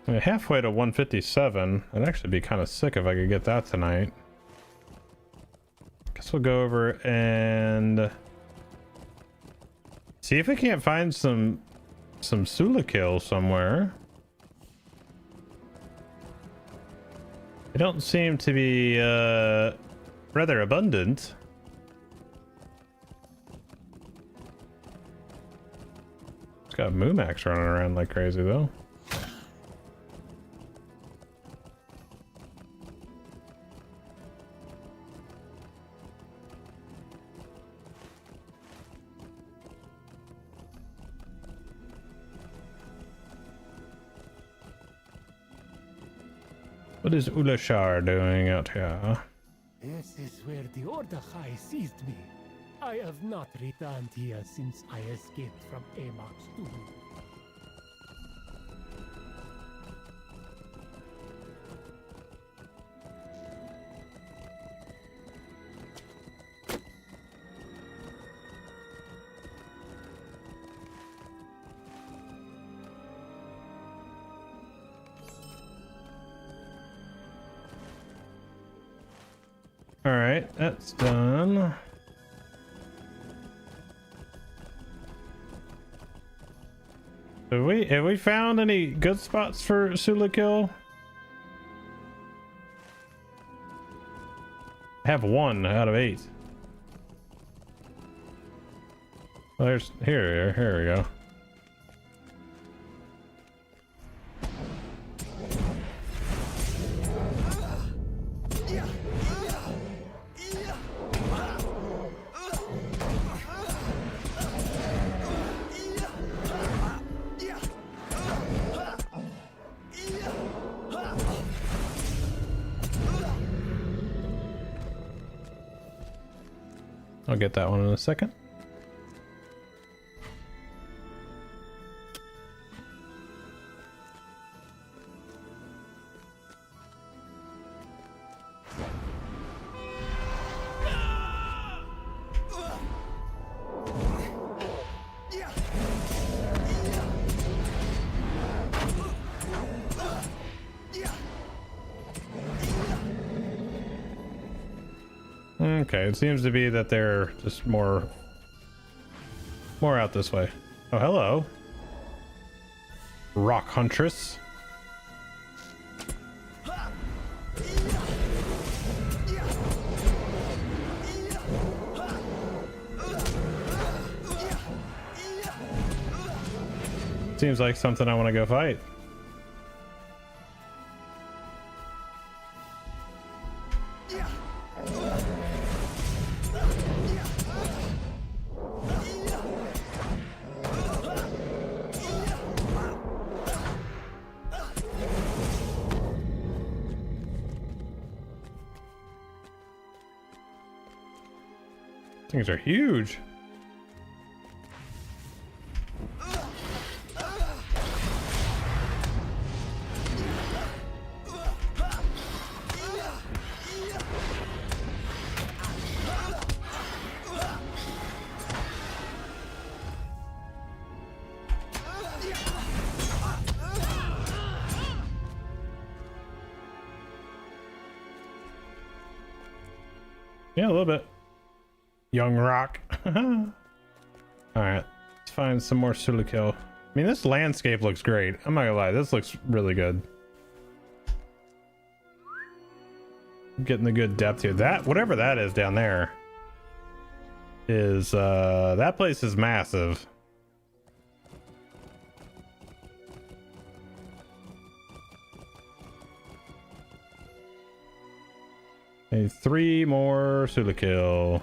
we're halfway to 157. I'd actually be kind of sick if I could get that tonight. Guess we'll go over and see if we can't find some Sulakil somewhere. They don't seem to be rather abundant. It's got Mumax running around like crazy though. What is Ulashar doing out here? This is where the Ordachai seized me. I have not returned here since I escaped from Amox 2. All right, that's done. Have we found any good spots for Sulakil? I have 1 out of 8. Well, there's here we go. I'll get that one in a second. Okay, it seems to be that they're just more out this way. Oh, hello. Rock Huntress. Seems like something I want to go fight. Things are huge. Yeah, a little bit. Young rock. All right, let's find some more Sulikil. I mean, this landscape looks great. I'm not gonna lie, this looks really good. I'm getting the good depth here. That, whatever that is down there, is that place is massive. Okay, 3 more Sulikil.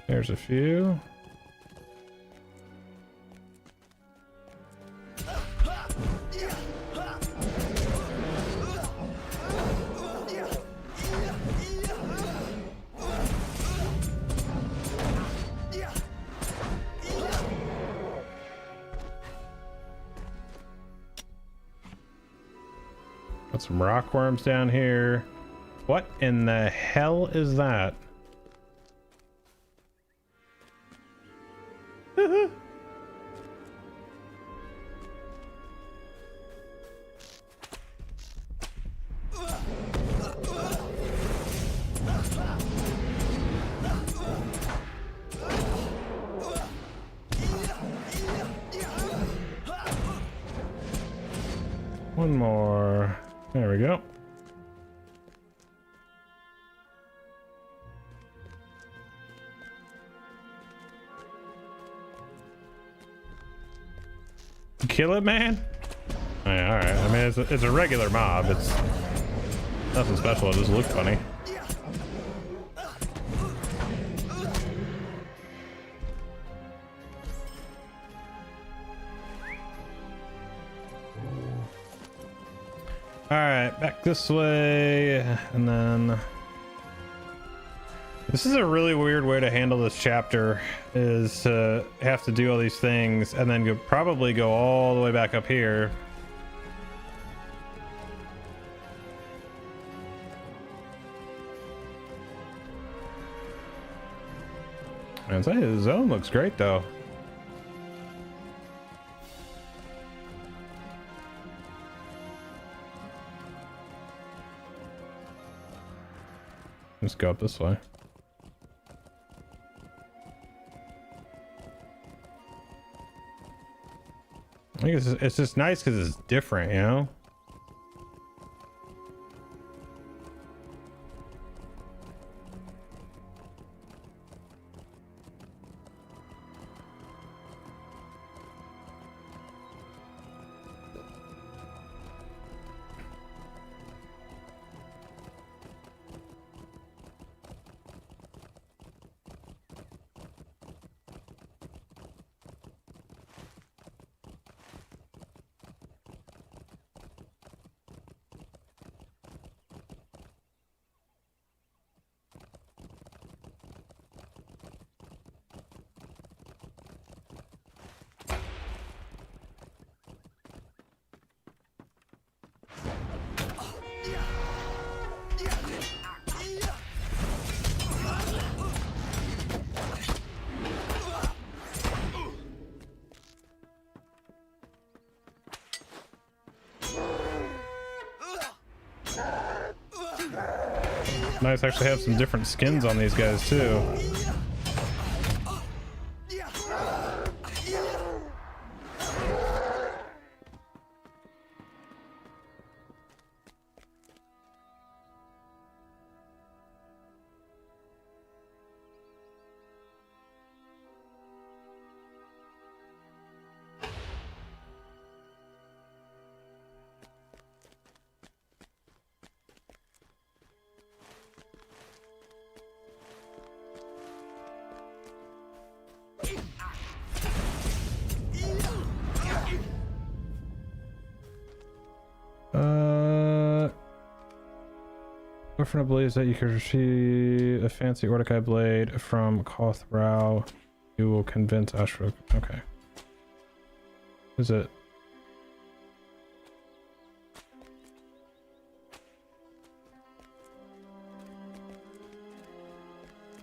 There's a few. Got some rockworms down here. What in the hell is that? One more. There we go. Kill it, man. Yeah, all right. I mean, it's a regular mob. It's nothing special. It just looked funny. All right, back this way, and then this is a really weird way to handle this chapter, is to have to do all these things and then probably go all the way back up here. Man, the zone looks great though. Let's go up this way. I think it's just nice because it's different, you know? Nice, actually have some different skins on these guys too. Orphan believes that you can receive a fancy Ordekai blade from Kothrau. You will convince Ashok. Okay. Is it?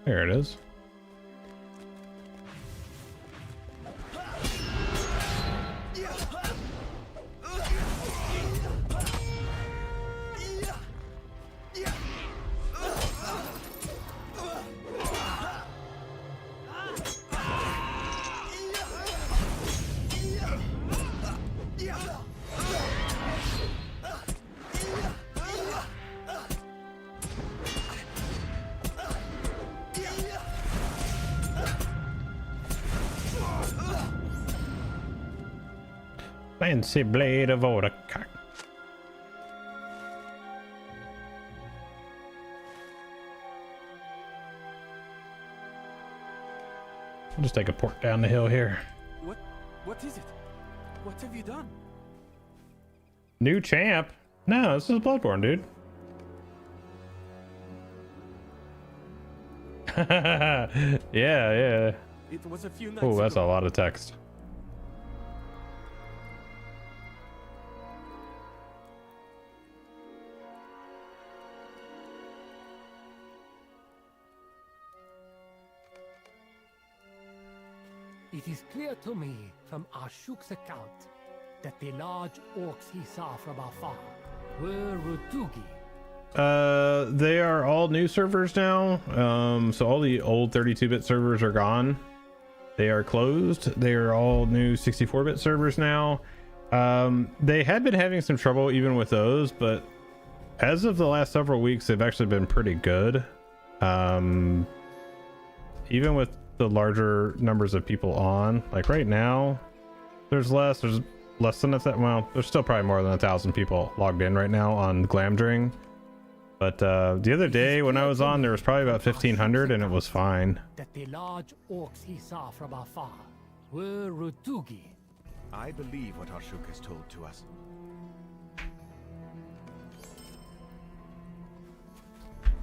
There it is. Fancy blade of Ordekai. I'll just take a port down the hill here. What is it? What have you done? New champ? No, this is Bludborn, dude. yeah. It was a few nights Oh, that's ago. a lot of text. It is clear to me from Ashuk's account that the large orcs he saw from afar were Rutugi. They are all new servers now. So all the old 32-bit servers are gone. They are closed. They are all new 64-bit servers now. They had been having some trouble even with those, but as of the last several weeks, they've actually been pretty good. Even with the larger numbers of people on, like right now, there's less than well, there's still probably more than 1,000 people logged in right now on Glamdring. But the other day when I was on, there was probably about 1,500 and it was fine. That the large orcs he saw from afar were Rutugi. I believe what Ashuk has told to us.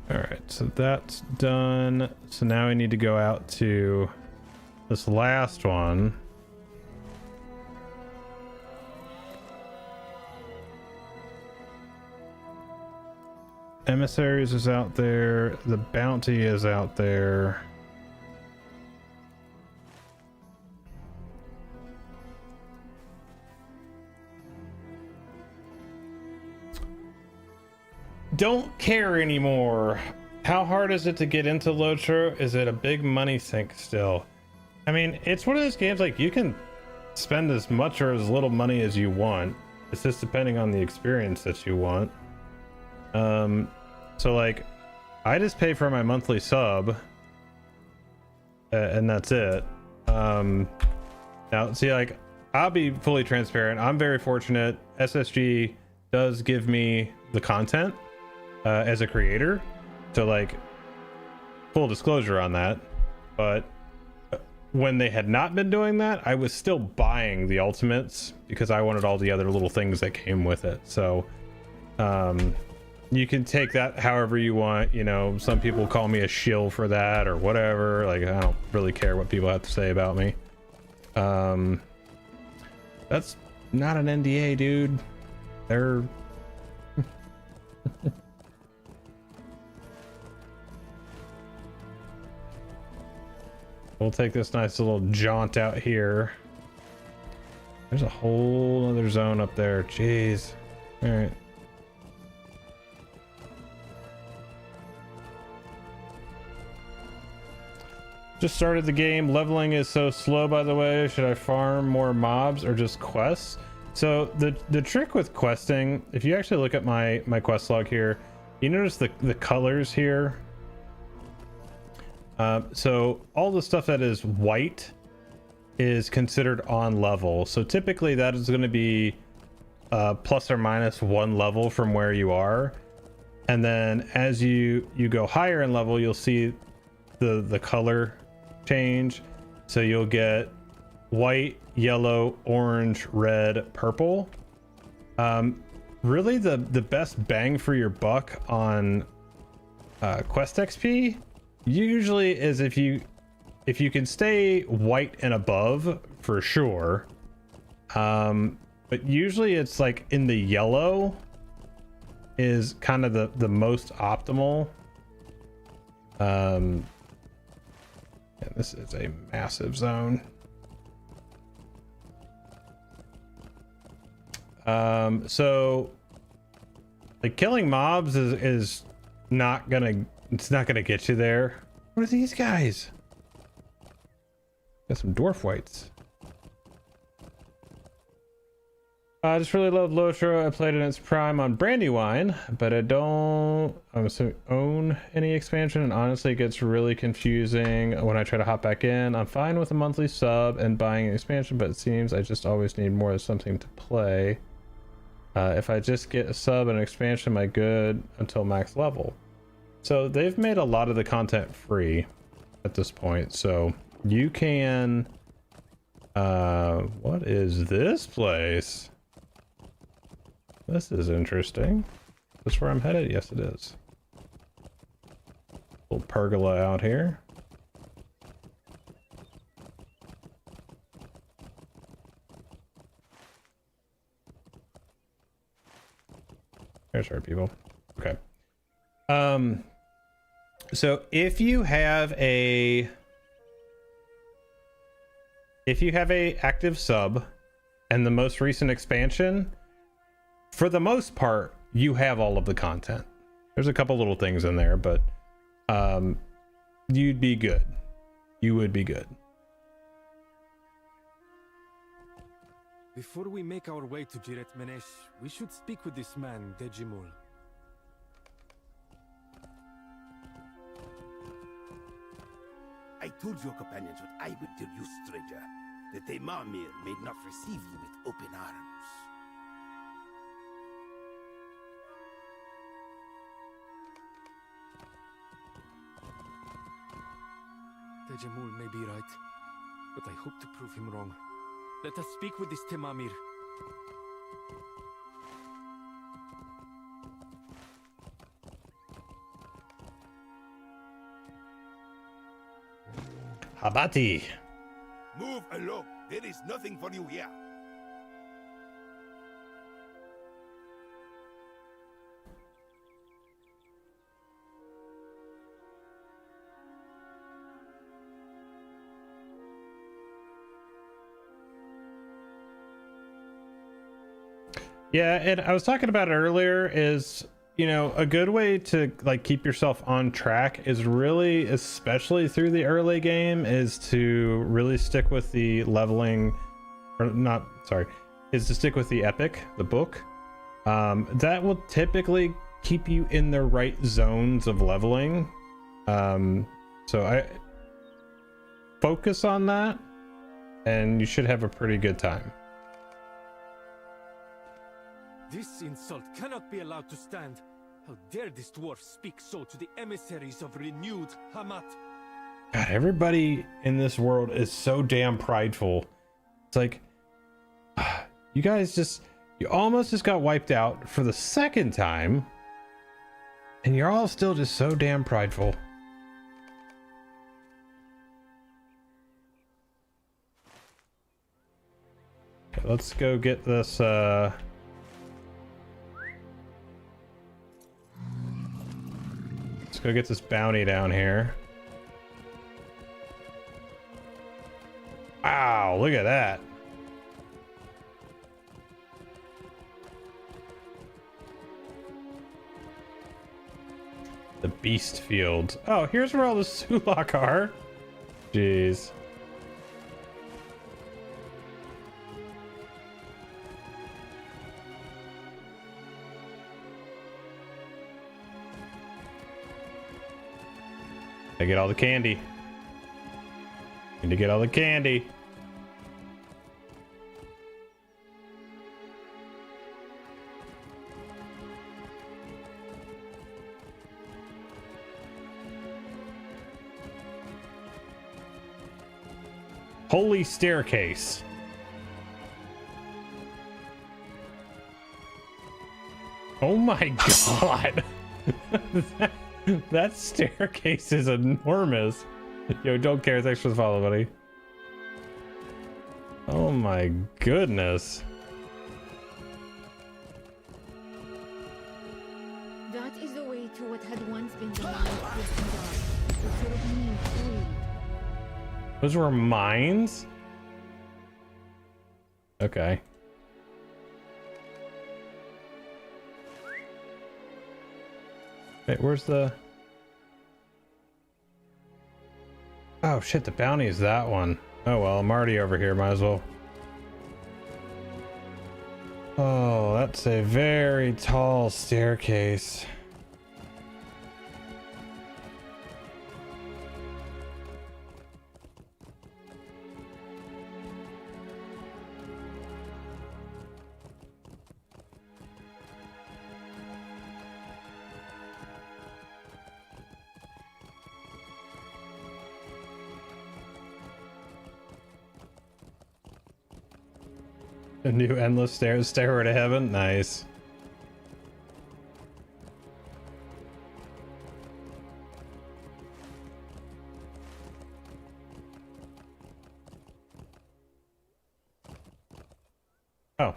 All right, so that's done. So now we need to go out to this last one. Emissaries is out there. The bounty is out there. Don't care anymore. How hard is it to get into LOTRO? Is it a big money sink still? I mean, it's one of those games like you can spend as much or as little money as you want. It's just depending on the experience that you want. So like I just pay for my monthly sub and that's it. Now see, like I'll be fully transparent. I'm very fortunate. SSG does give me the content as a creator, so like full disclosure on that. But when they had not been doing that, I was still buying the ultimates because I wanted all the other little things that came with it. So you can take that however you want. You know, some people call me a shill for that or whatever. Like, I don't really care what people have to say about me. That's not an NDA, dude. They're we'll take this nice little jaunt out here. There's a whole other zone up there. Jeez. All right. Just started the game. Leveling is so slow, by the way. Should I farm more mobs or just quests? So the trick with questing, if you actually look at my quest log here, you notice the colors here. So all the stuff that is white is considered on level. So typically that is going to be plus or minus 1 level from where you are. And then as you go higher in level, you'll see the color change. So you'll get white, yellow, orange, red, purple. Really the best bang for your buck on quest XP usually is if you can stay white and above for sure. But usually it's like in the yellow is kind of the most optimal. Yeah, this is a massive zone. So like killing mobs is not gonna get you there. What are these guys? Got some dwarf whites. I just really love LOTRO. I played in its prime on Brandywine, but I don't own any expansion, and honestly it gets really confusing when I try to hop back in. I'm fine with a monthly sub and buying an expansion, but it seems I just always need more of something to play. If I just get a sub and an expansion, am I good until max level? So they've made a lot of the content free at this point, so you can what is this place? This is interesting. Is this where I'm headed? Yes, it is. Little pergola out here. There's our people. Okay. So if you have a active sub and the most recent expansion, for the most part, you have all of the content. There's a couple little things in there, but you'd be good. You would be good. Before we make our way to Jiret Menesh, we should speak with this man, Dejimul. I told your companions what I would tell you, stranger, that the Marmir may not receive you with open arms. Dejimul may be right, but I hope to prove him wrong. Let us speak with this Temamir. Habati. Move along. There is nothing for you here. Yeah, and I was talking about it earlier is, you know, a good way to like keep yourself on track is really, especially through the early game, is to really stick with the leveling, or not, sorry, is to stick with the epic, the book. That will typically keep you in the right zones of leveling. So I focus on that and you should have a pretty good time. This insult cannot be allowed to stand. How dare this dwarf speak so to the emissaries of renewed Hamat? God, everybody in this world is so damn prideful. It's like, you guys you almost just got wiped out for the second time, and you're all still just so damn prideful. Okay, let's go get this, let's go get this bounty down here. Wow, look at that. The beast field. Oh, here's where all the Sulak are. Jeez. I get all the candy. Need to get all the candy. Holy staircase. Oh my god. That staircase is enormous. Yo, don't care. Thanks for the follow, buddy. Oh my goodness. That is the way to what had once been the mine of Kingdom, the European food. Those were mines? Okay. Wait, where's the... Oh shit, the bounty is that one. Oh well, I'm already over here, might as well. Oh, that's a very tall staircase. A new endless stairway to heaven? Nice. Oh.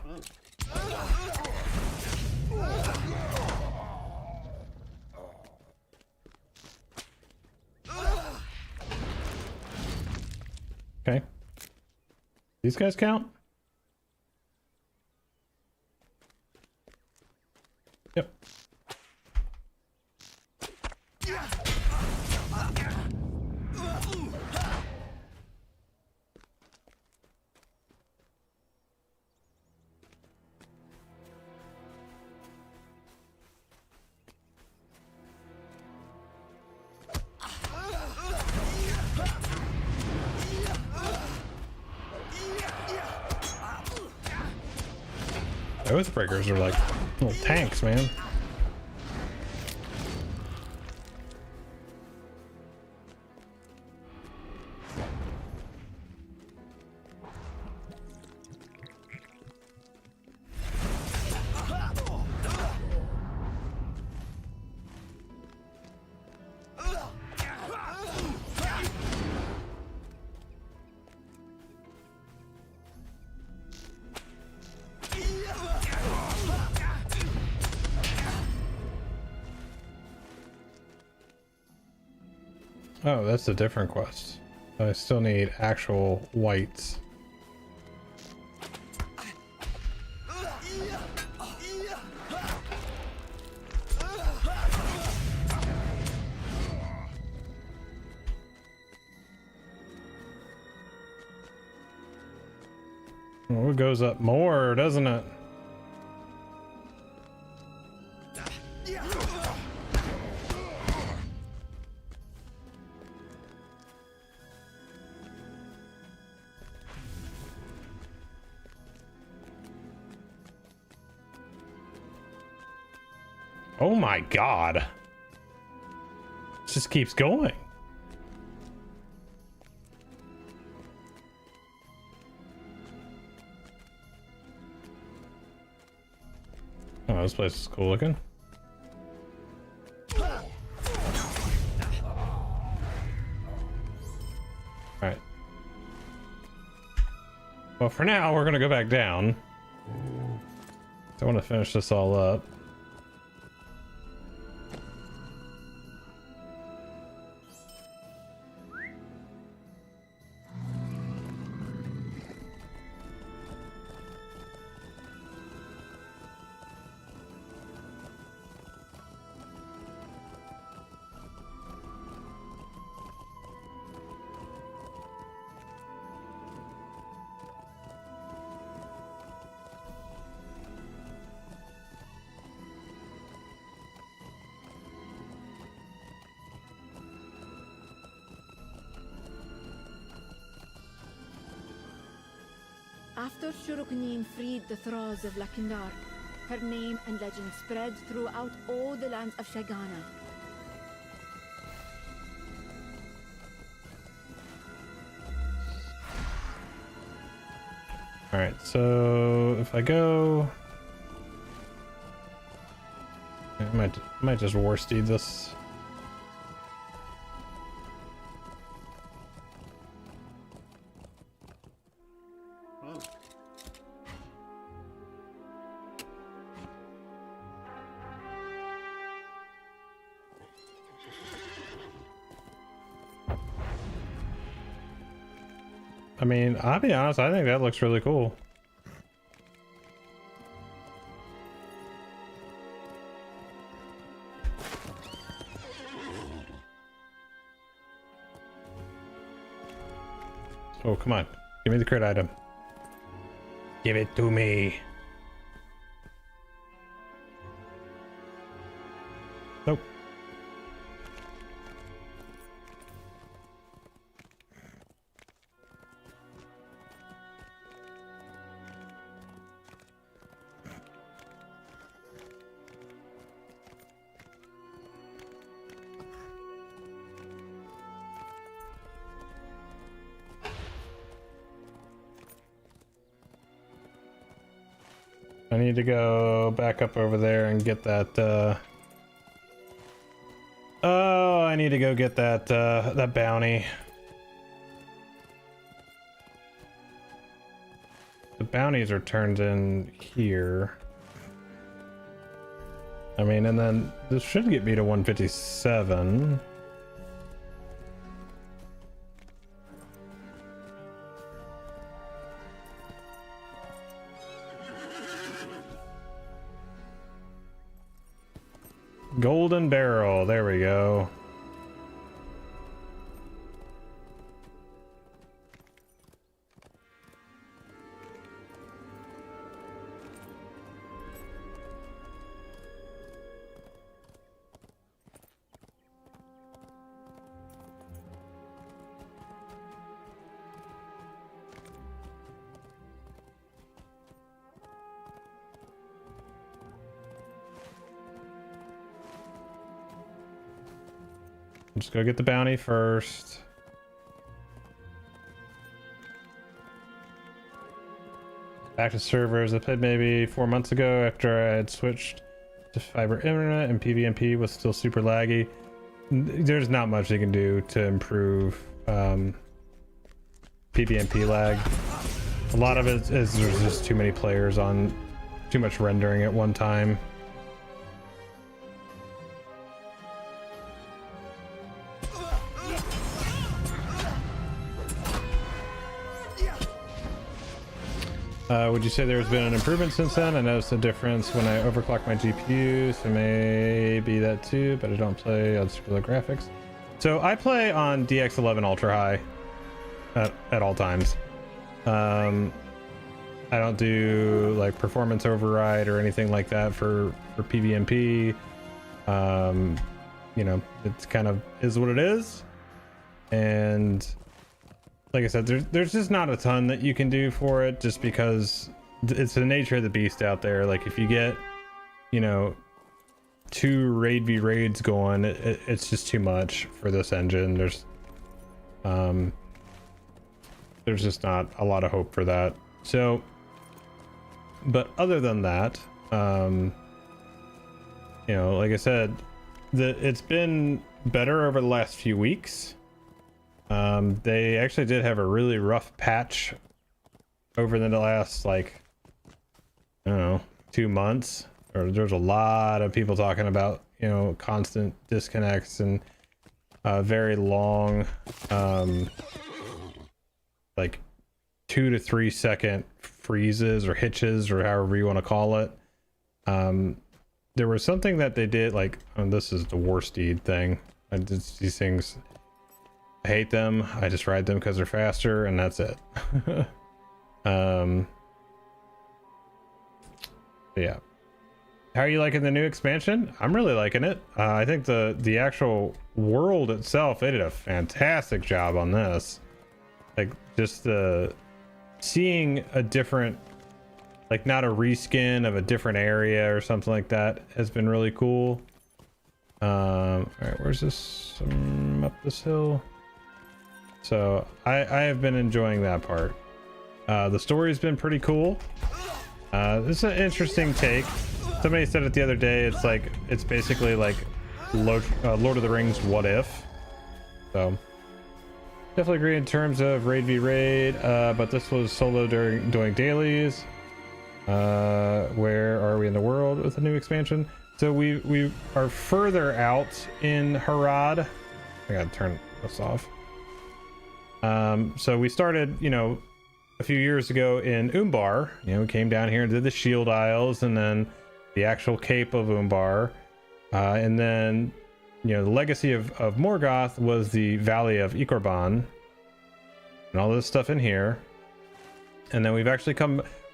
Okay. These guys count? Yep. Those breakers are like little tanks, man. Oh, that's a different quest. I still need actual whites. Oh, it goes up more, doesn't it? Oh my god. It just keeps going. Oh, this place is cool looking. Alright. Well, for now, we're gonna go back down. I want to finish this all up. After Shurukunin freed the thralls of Lakindar, her name and legend spread throughout all the lands of Shagana. Alright, so if I go... I might just war steed this. I mean, I'll be honest, I think that looks really cool. Oh, come on. Give me the crit item. Give it to me. Nope. I need to go back up over there and get that, oh, I need to go get that, that bounty. The bounties are turned in here. I mean, and then this should get me to 157. Golden barrel, there we go. Just go get the bounty first. Back to servers. I played maybe 4 months ago after I had switched to fiber internet and PvMP was still super laggy. There's not much you can do to improve PvMP lag. A lot of it is there's just too many players on, too much rendering at one time. Would you say there's been an improvement since then? I noticed a difference when I overclock my GPU, so maybe that too, but I don't play on super low graphics. So I play on DX11 ultra high at all times. I don't do like performance override or anything like that for PvMP. You know, it's kind of is what it is. And like I said, there's just not a ton that you can do for it, just because it's the nature of the beast out there. Like if you get, you know, 2 raid v raids going, it's just too much for this engine. There's just not a lot of hope for that. So, but other than that, you know, like I said, it's been better over the last few weeks. They actually did have a really rough patch over the last, like, I don't know, 2 months. Or there's a lot of people talking about, you know, constant disconnects and very long, like 2 to 3 second freezes or hitches or however you want to call it. There was something that they did, like, oh, this is the worst deed thing. These things, I hate them. I just ride them because they're faster, and that's it. Yeah. How are you liking the new expansion? I'm really liking it. I think the actual world itself, they did a fantastic job on this. Like, just seeing a different, like, not a reskin of a different area or something like that has been really cool. All right, where's this? Up this hill. So I have been enjoying that part. The story's been pretty cool. This is an interesting take. Somebody said it the other day. It's like, it's basically like Lord of the Rings What If. So definitely agree in terms of raid v raid, but this was solo doing dailies. Where are we in the world with the new expansion? So we are further out in Harad. I gotta turn this off. So we started, you know, a few years ago in Umbar. You know, we came down here and did the Shield Isles, and then the actual Cape of Umbar, and then, you know, the legacy of Morgoth was the Valley of Ikorban, and all this stuff in here. And then we've actually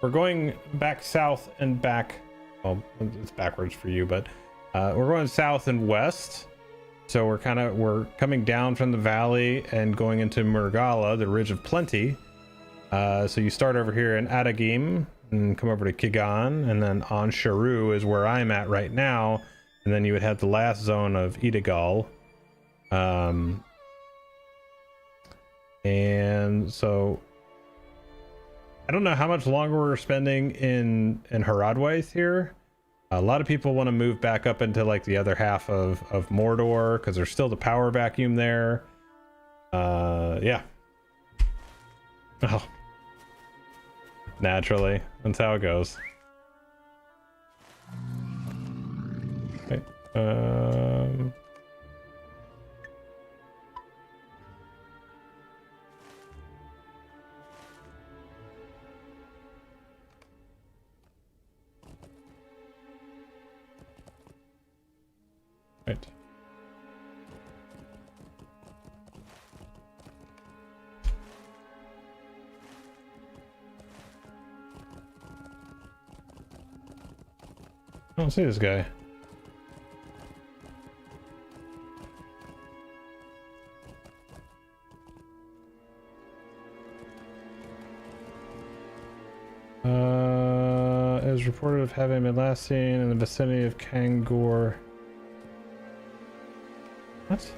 we're going back south and back. Well, it's backwards for you, but we're going south and west. So we're coming down from the valley and going into Murgala, the Ridge of Plenty. So you start over here in Adagim and come over to Kigan, and then on Sharu is where I'm at right now. And then you would have the last zone of Idagal. And so I don't know how much longer we're spending in Haradwaith here. A lot of people want to move back up into like the other half of Mordor because there's still the power vacuum there. Yeah. Oh. Naturally, that's how it goes. Okay. Right. I don't see this guy. Is reported of having been last seen in the vicinity of Kangor. What?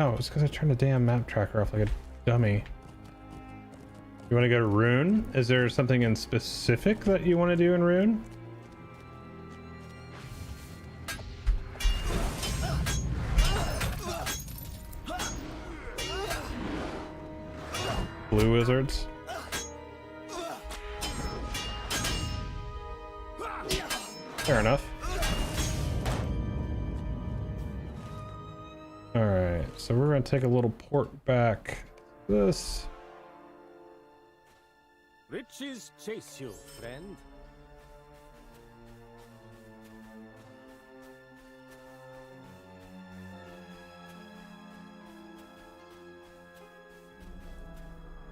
Oh, it's because I turned the damn map tracker off like a dummy. You want to go to Rune? Is there something in specific that you want to do in Rune? Blue wizards? Fair enough. Alright, so we're going to take a little port back. This. Riches chase you, friend.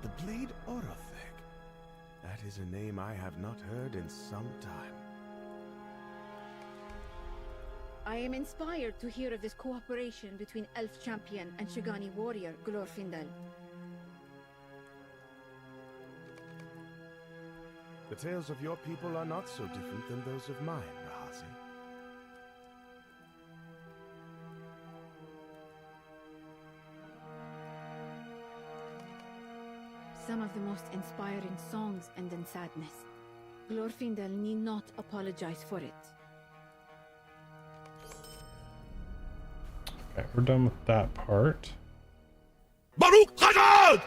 The Blade Orofeg. That is a name I have not heard in some time. I am inspired to hear of this cooperation between Elf Champion and Shigani warrior Glorfindel. The tales of your people are not so different than those of mine, Rahazi. Some of the most inspiring songs end in sadness. Glorfindel need not apologize for it. Okay, we're done with that part. Baruch Hadad!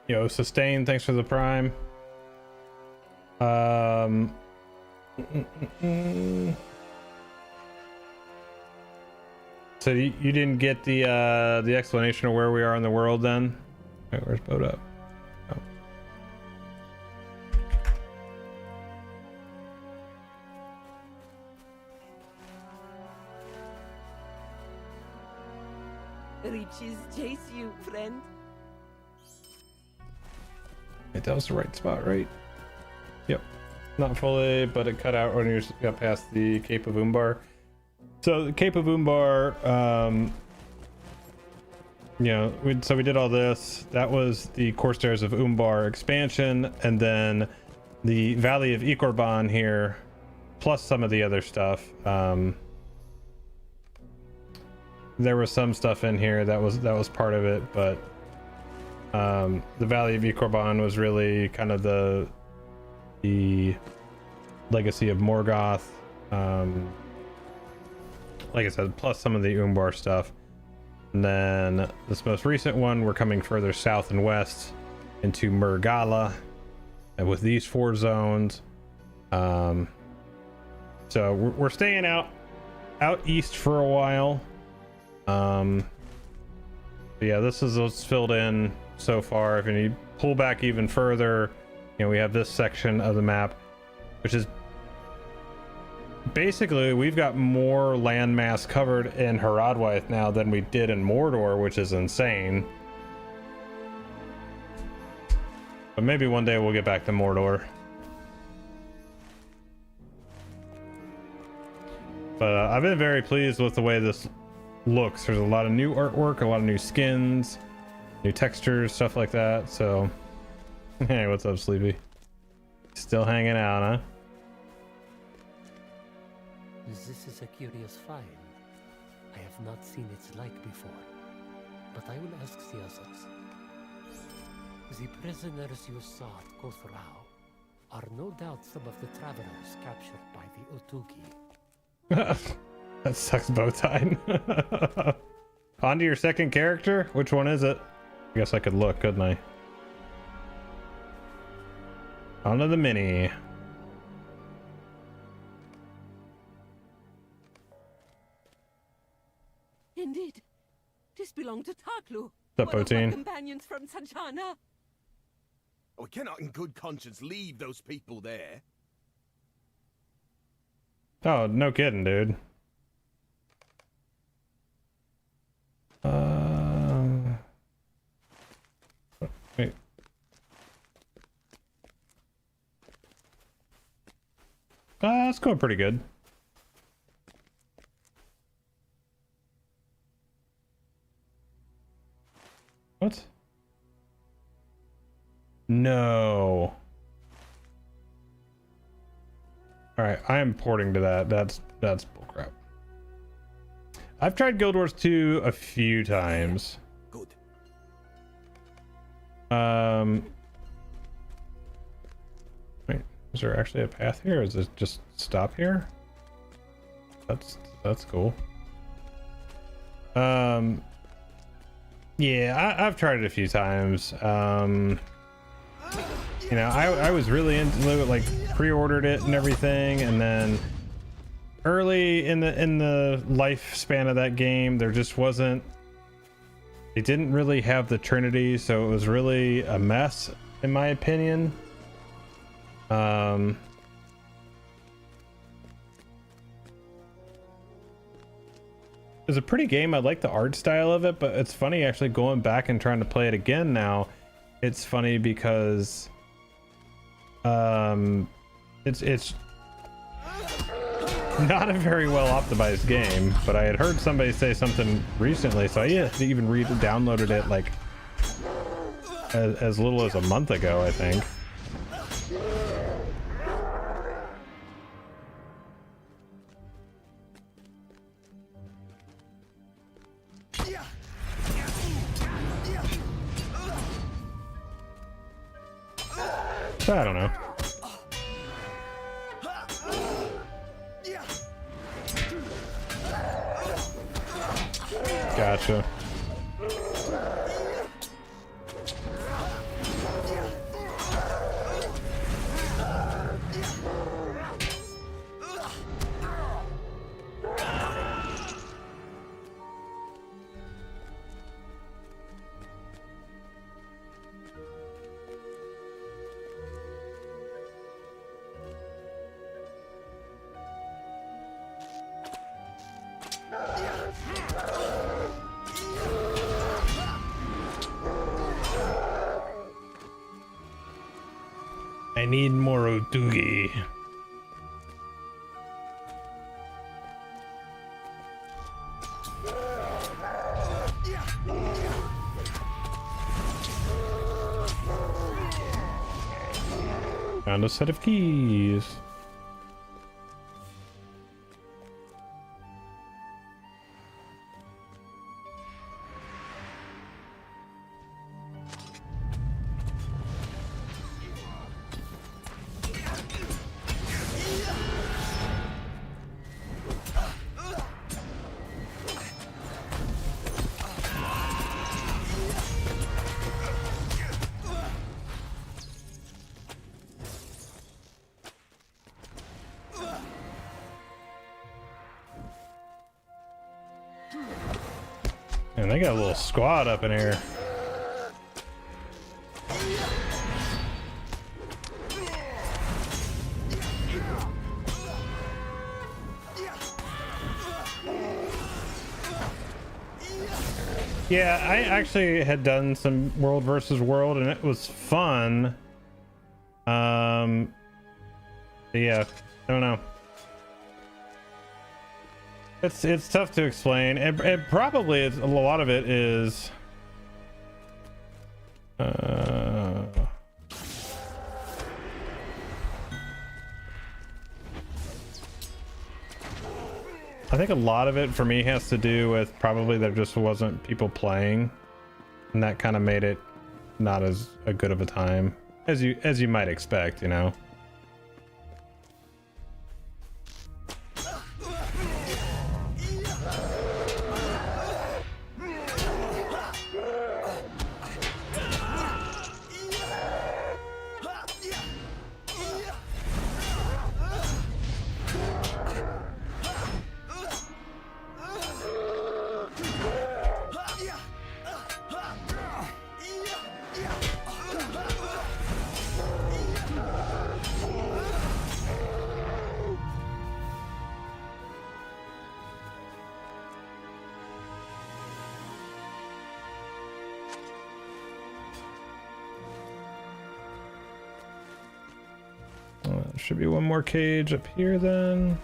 Yo, Sustain, thanks for the prime. So you didn't get the explanation of where we are in the world then? Wait, where's Boat Up? Oh. Riches chase you, friend. Wait, that was the right spot, right? Yep. Not fully, but it cut out when you got past the Cape of Umbar. So the Cape of Umbar, you know, we did all this. That was the Corsairs of Umbar expansion, and then the Valley of Ikorban here, plus some of the other stuff. There was some stuff in here that was part of it, but the Valley of Ikorban was really kind of the legacy of Morgoth. Like I said, plus some of the Umbar stuff. And then this most recent one, we're coming further south and west into Murgala, and with these 4 zones. So So we're staying out east for a while. Yeah, this is what's filled in so far. If you pull back even further, you know, we have this section of the map, which is basically, we've got more landmass covered in Harad now than we did in Mordor, which is insane. But maybe one day we'll get back to Mordor. But I've been very pleased with the way this looks. There's a lot of new artwork, a lot of new skins, new textures, stuff like that. So, hey, what's up, Sleepy? Still hanging out, huh? This is a curious find. I have not seen its like before, but I will ask the others. The prisoners you saw at Kothrau are no doubt some of the travelers captured by the Otugi. That sucks, Bowtie. On to your second character? Which one is it? I guess I could look, couldn't I? On to the mini. Indeed. This belonged to Tarklu, The one of my Poteen. companions from Sanjana. We cannot in good conscience leave those people there. Oh, no kidding, dude. Wait. That's going pretty good. What? No. All right, I am porting to that. That's bullcrap. I've tried Guild Wars 2 a few times. Good. Wait, is there actually a path here? Or is it just stop here? That's cool. Yeah, I've tried it a few times. You know, I was really into it, like pre-ordered it and everything, and then early in the lifespan of that game, there just wasn't. It didn't really have the Trinity, so it was really a mess, in my opinion. It's a pretty game. I like the art style of it, but it's funny actually going back and trying to play it again now. It's funny because it's not a very well optimized game, but I had heard somebody say something recently, so I even downloaded it like as little as a month ago, I think. I don't know. Gotcha. I need more Otugi. Found a set of keys. And they got a little squad up in here. Yeah, I actually had done some World versus World and it was fun. Yeah, I don't know. It's tough to explain. It probably is, a lot of it is I think a lot of it for me has to do with probably there just wasn't people playing, and that kind of made it not as a good of a time as you might expect, you know. Should be one more cage up here then.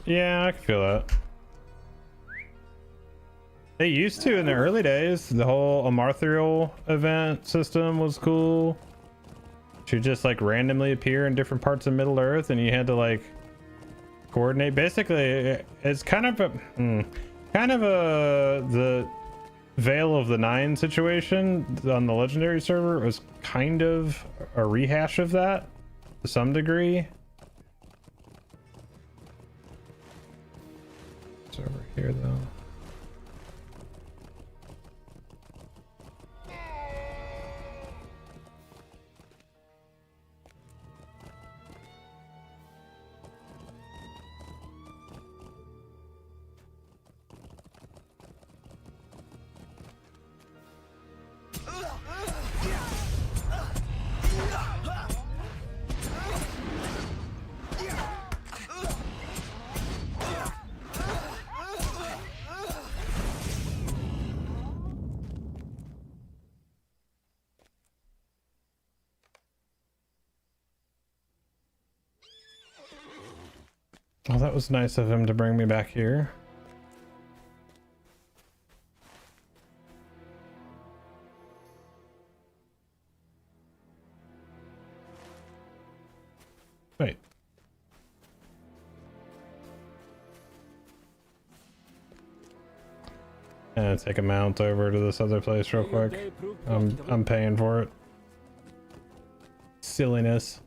Yeah, I can feel that. They used to in the early days. The whole Amarthrial event system was cool. She'd just like randomly appear in different parts of Middle Earth, and you had to like coordinate. Basically, it's kind of the Veil of the Nine situation on the Legendary server was kind of a rehash of that to some degree. It's over here though. Oh, that was nice of him to bring me back here. Wait. And take a mount over to this other place real quick. I'm paying for it. Silliness.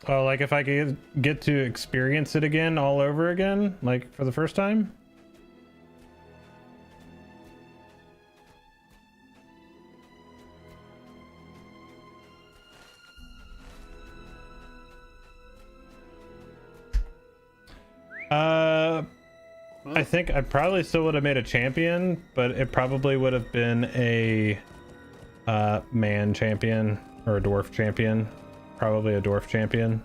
Oh, like if I could get to experience it again all over again, like for the first time? I think I probably still would have made a champion, but it probably would have been a man champion or a dwarf champion. Probably a dwarf champion.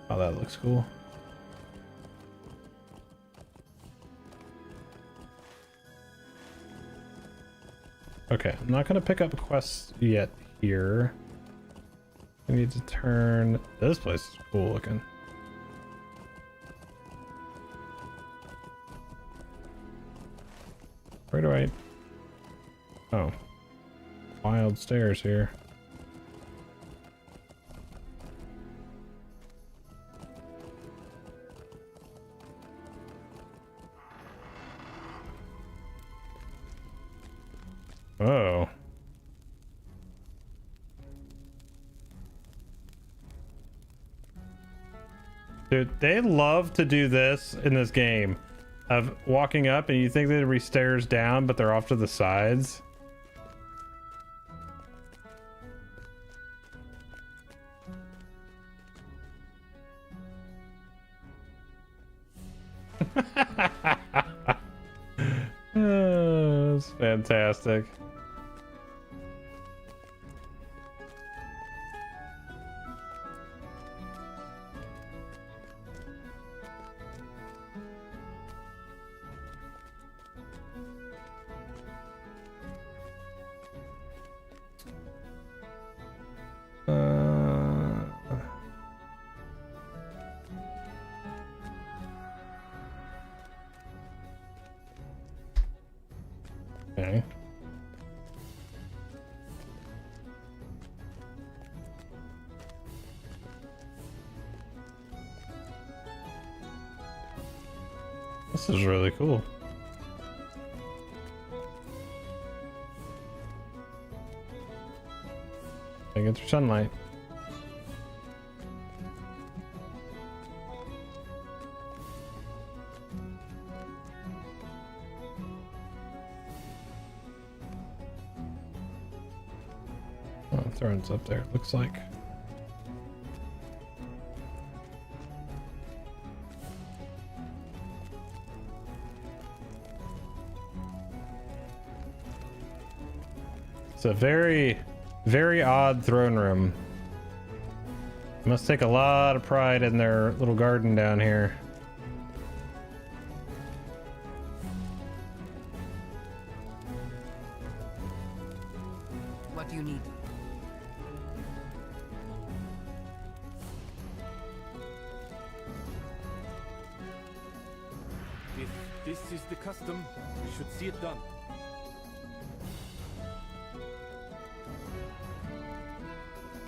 Oh, that looks cool. Okay, I'm not gonna pick up quests yet here. We need to turn. This place is cool looking. Where do I? Oh, wild stairs here. Oh. Dude, they love to do this in this game of walking up and you think there'd be stairs down, but they're off to the sides. Oh, that's fantastic. Okay. This is really cool. I get your sunlight. Oh, throne's up there, it looks like. It's a very, very odd throne room. Must take a lot of pride in their little garden down here. What do you need? If this is the custom, we should see it done.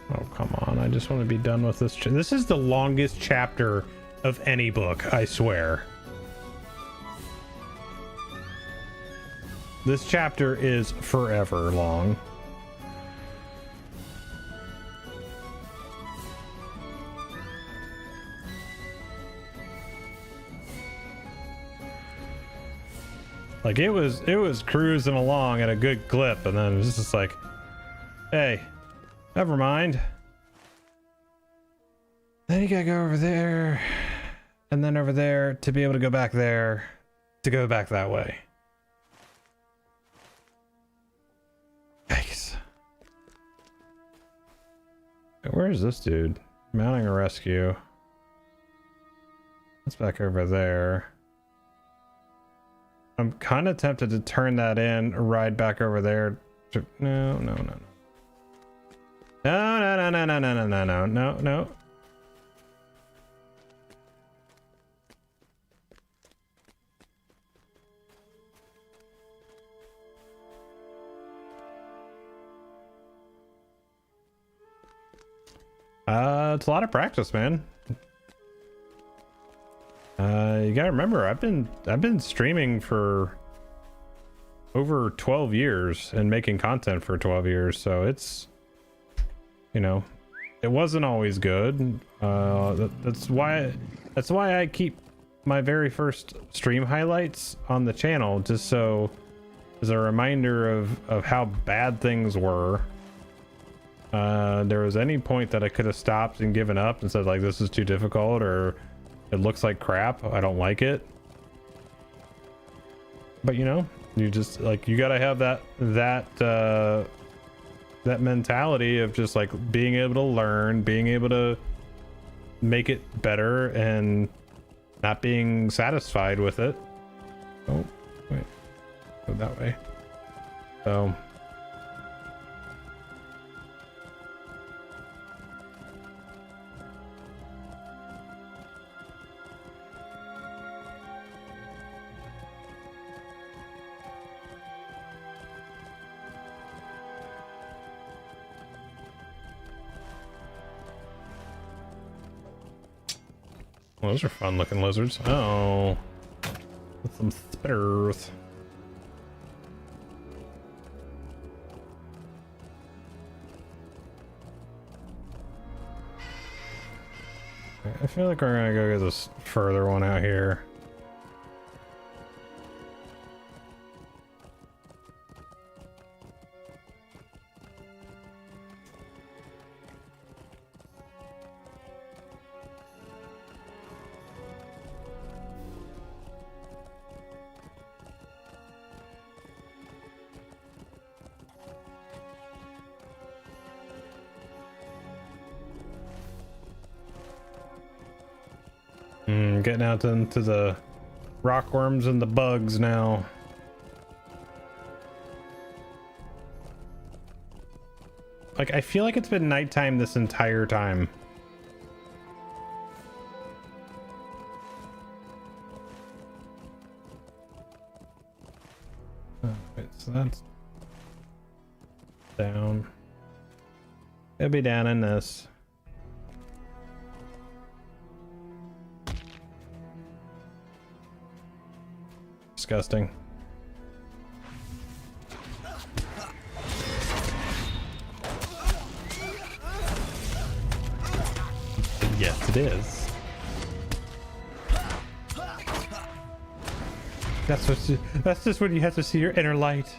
Oh, come on. I just want to be done with this. This is the longest chapter of any book, I swear. This chapter is forever long. Like it was cruising along at a good clip, and then it was just like, hey, never mind. Then you gotta go over there, and then over there to be able to go back there, to go back that way. Yikes. Where is this dude? Mounting a rescue. That's back over there. I'm kind of tempted to turn that in, ride back over there. No, no, no, no. No, no, no, no, no, no, no, no, no, no. It's a lot of practice, man. You gotta remember, I've been streaming for over 12 years and making content for 12 years, so it's, you know, it wasn't always good. That's why I keep my very first stream highlights on the channel, just so as a reminder of how bad things were. There was any point that I could have stopped and given up and said like, this is too difficult, or it looks like crap, I don't like it. But you know, you just like, you gotta have that mentality of just like being able to learn, being able to make it better, and not being satisfied with it. Oh wait, go that way. So Well, those are fun looking lizards. Oh, with some spitters. I feel like we're gonna go get this further one out here. Getting out into the rockworms and the bugs now. Like, I feel like it's been nighttime this entire time. Wait, so that's down. It'll be down in this. Disgusting. Yes, it is. That's just when you have to see your inner light.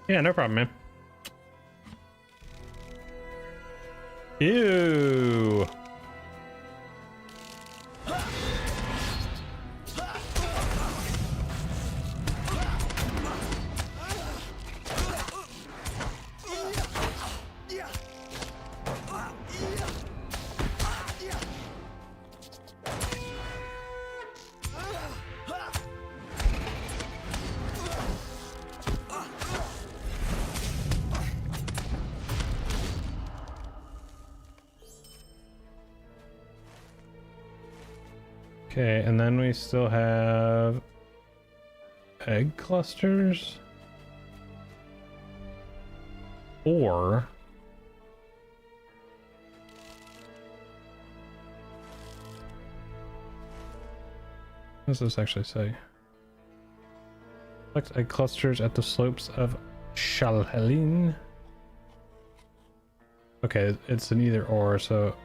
Yeah, no problem, man. Ew. Okay, and then we still have egg clusters, or what does this actually say? Collect egg clusters at the slopes of Shalhelin. Okay, it's an either or, so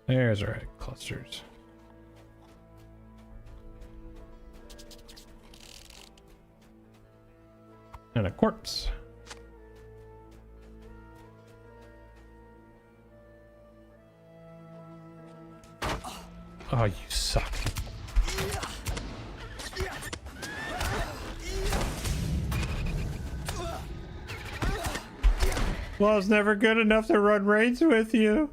there's our egg clusters. And a corpse. Oh, you suck. Well, it's never good enough to run raids with you.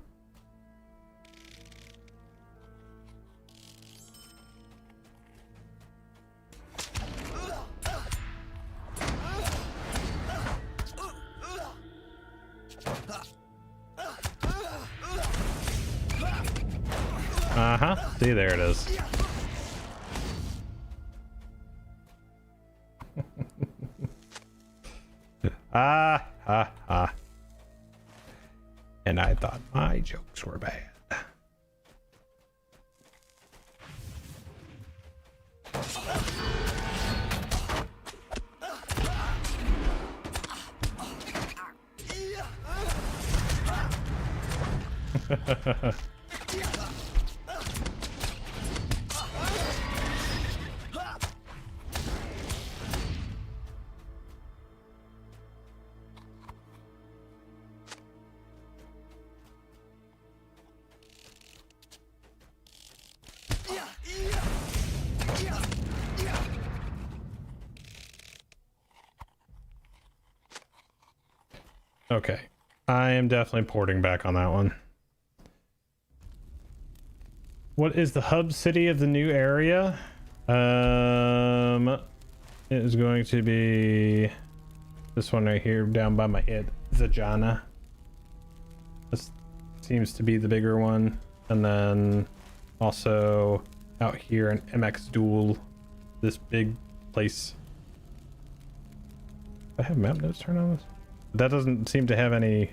See, there it is. And I thought my jokes were bad. Okay. I am definitely porting back on that one. What is the hub city of the new area? It is going to be this one right here down by my head, Zajana. This seems to be the bigger one. And then also out here in MX Duel, this big place. Do I have map notes turned on this? That doesn't seem to have any.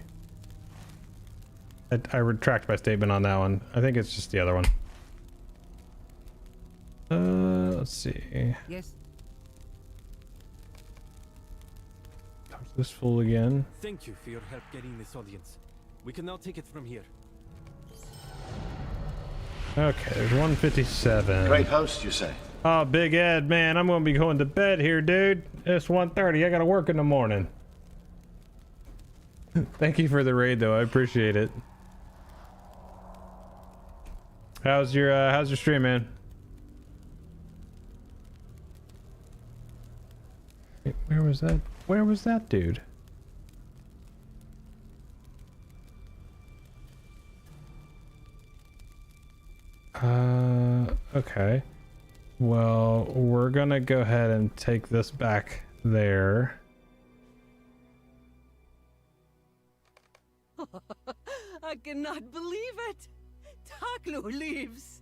I retract my statement on that one. I think it's just the other one. Let's see. Yes. Talk to this fool again. Thank you for your help getting this audience. We can now take it from here. Okay, there's 157. Great host, you say? Oh, Big Ed, man, I'm gonna be going to bed here, dude. It's 1:30. I gotta work in the morning. Thank you for the raid, though. I appreciate it. How's your stream, man? Wait, where was that? Where was that dude? Okay. Well, we're gonna go ahead and take this back there. I cannot believe it. Taklu leaves.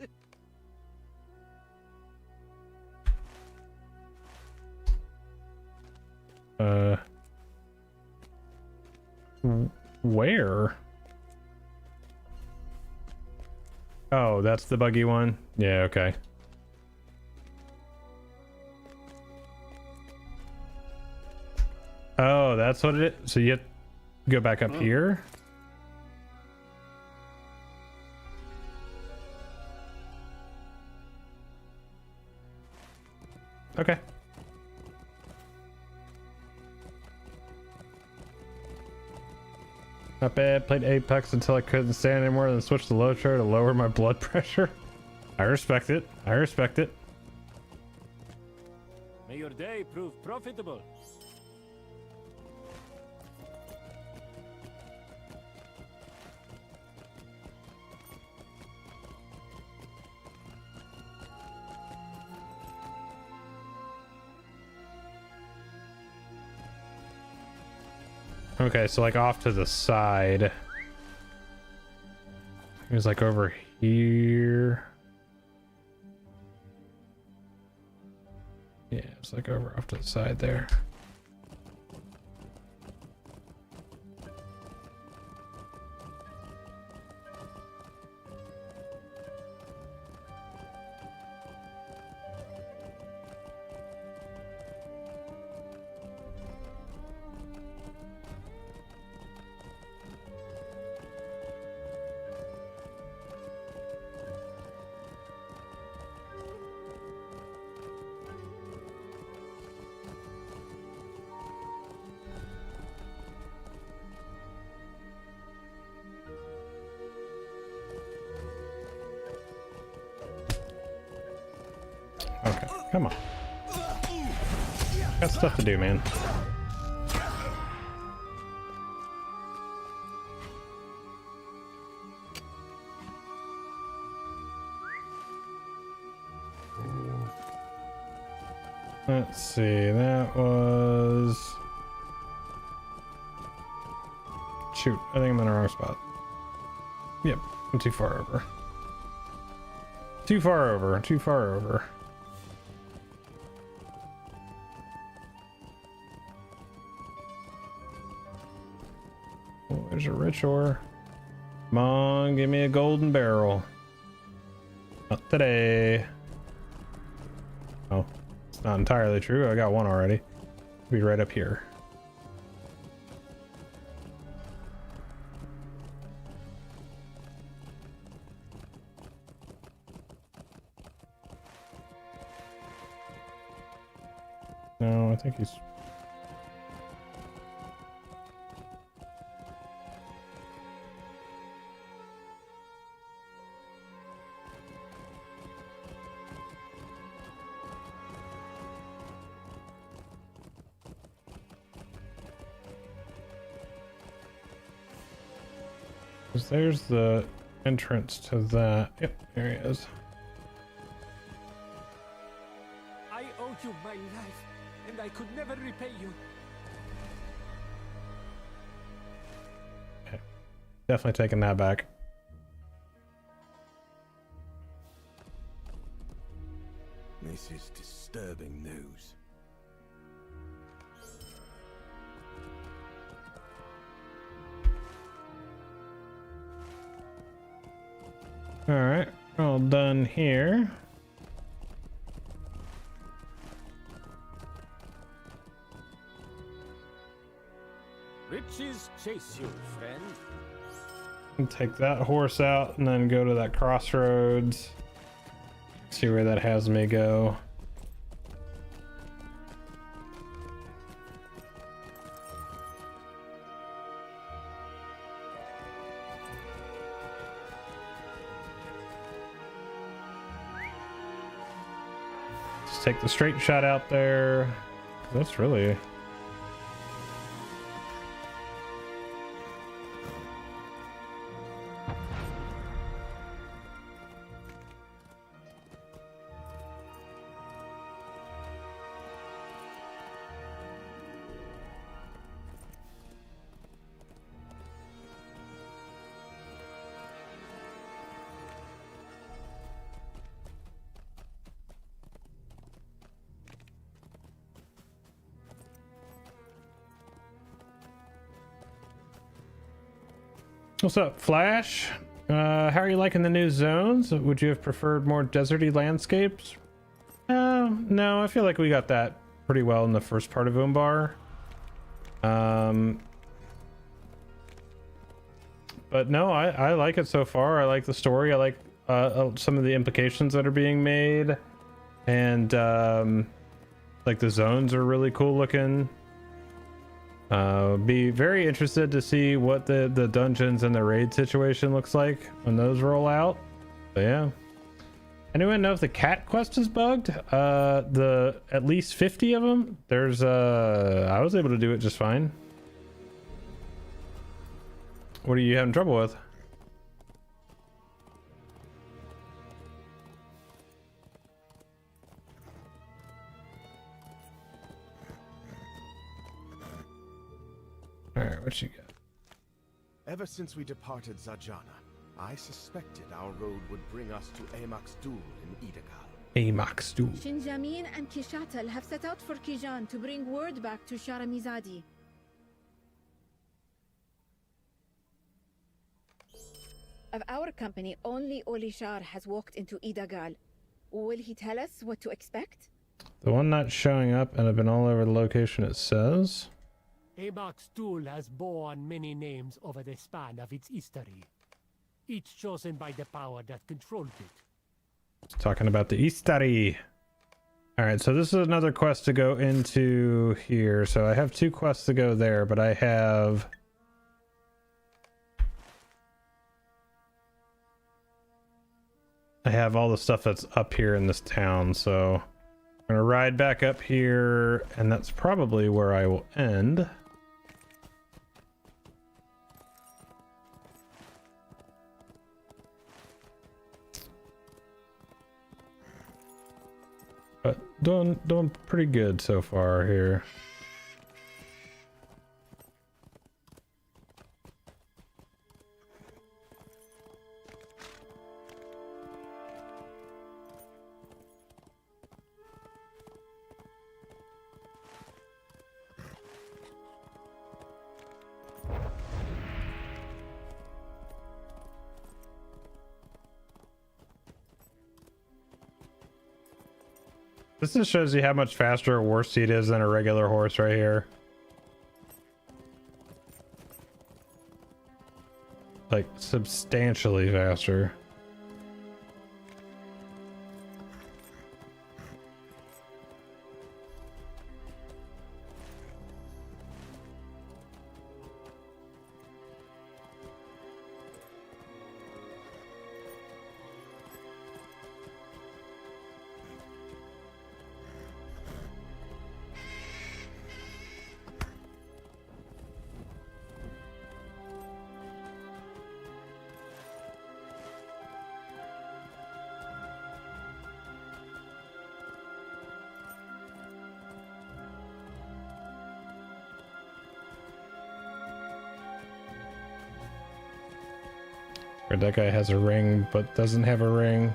Where? Oh, that's the buggy one? Yeah, okay. Oh, that's what it is? So you have to go back up here? Okay. Not bad. Played Apex until I couldn't stand anymore, then switched to LOTRO to lower my blood pressure. I respect it. I respect it. May your day prove profitable. Okay, so like off to the side. It was like over here. Yeah, it's like over off to the side there. Okay, come on. Got stuff to do, man. Let's see, that was... Shoot, I think I'm in the wrong spot. Yep, I'm too far over. Too far over, too far over. Oh, there's a rich ore. Come on, give me a golden barrel. Not today. Oh, it's not entirely true. I got one already. Be right up here. No, I think he's... Because there's the entrance to that. Yep, there he is. I owe you my life, and I could never repay you. Okay. Definitely taking that back. This is disturbing news. All right, all done here. Riches chase you, friend. And take that horse out and then go to that crossroads. See where that has me go. Just take the straight shot out there. That's really... What's up, Flash? How are you liking the new zones? Would you have preferred more deserty landscapes? No, I feel like we got that pretty well in the first part of Umbar. But no, I like it so far. I like the story. I like some of the implications that are being made, and like the zones are really cool looking. Be very interested to see what the dungeons and the raid situation looks like when those roll out. But yeah. Anyone know if the cat quest is bugged? The at least 50 of them. There's I was able to do it just fine. What are you having trouble with? All right, what you got? Ever since we departed Zajana, I suspected our road would bring us to Amax Dul in Idagal. Amax Dul. Shinjamin and Kishatel have set out for Kijan to bring word back to Sharamizadi. Of our company, only Olishar has walked into Idagal. Will he tell us what to expect? The one not showing up and have been all over the location it says. Amax Dul has borne many names over the span of its history, each chosen by the power that controlled it. It's talking about the Istari. All right, so this is another quest to go into here. So I have 2 quests to go there, but I have... all the stuff that's up here in this town, so I'm gonna ride back up here, and that's probably where I will end. But doing pretty good so far here. This just shows you how much faster a war steed is than a regular horse right here. Like, substantially faster. Or that guy has a ring but doesn't have a ring.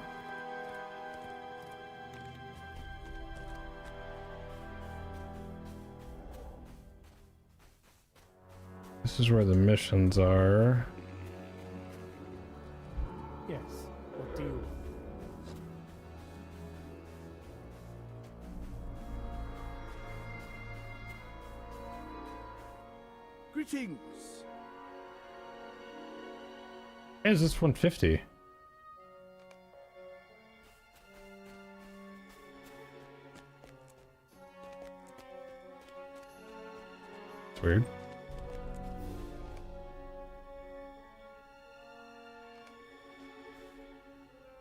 This is where the missions are. Yes, what do you want? Greetings. Why is this 150? It's weird.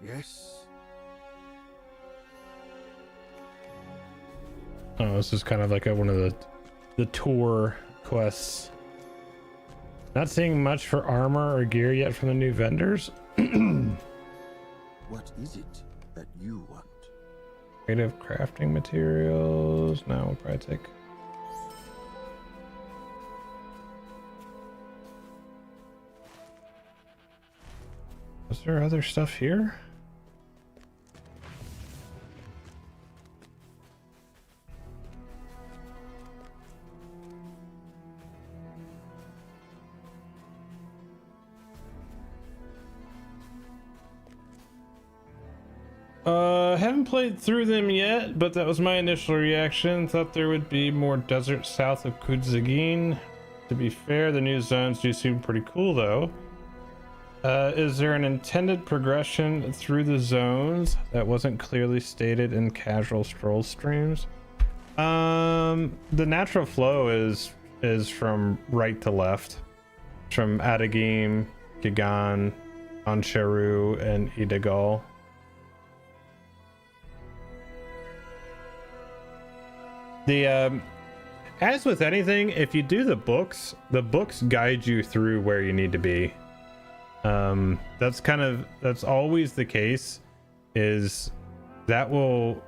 Yes. Oh, this is kind of like one of the tour quests. Not seeing much for armor or gear yet from the new vendors. What is it that you want? Creative crafting materials. No, we'll probably take. Was there other stuff here? Haven't played through them yet, but that was my initial reaction. Thought there would be more desert south of Kudzagin. To be fair, the new zones do seem pretty cool though. Is there an intended progression through the zones that wasn't clearly stated in casual stroll streams? The natural flow is from right to left. From Adagim, Gigan, Ansheru, and Idagal. As with anything, if you do the books guide you through where you need to be. That's always the case, is that will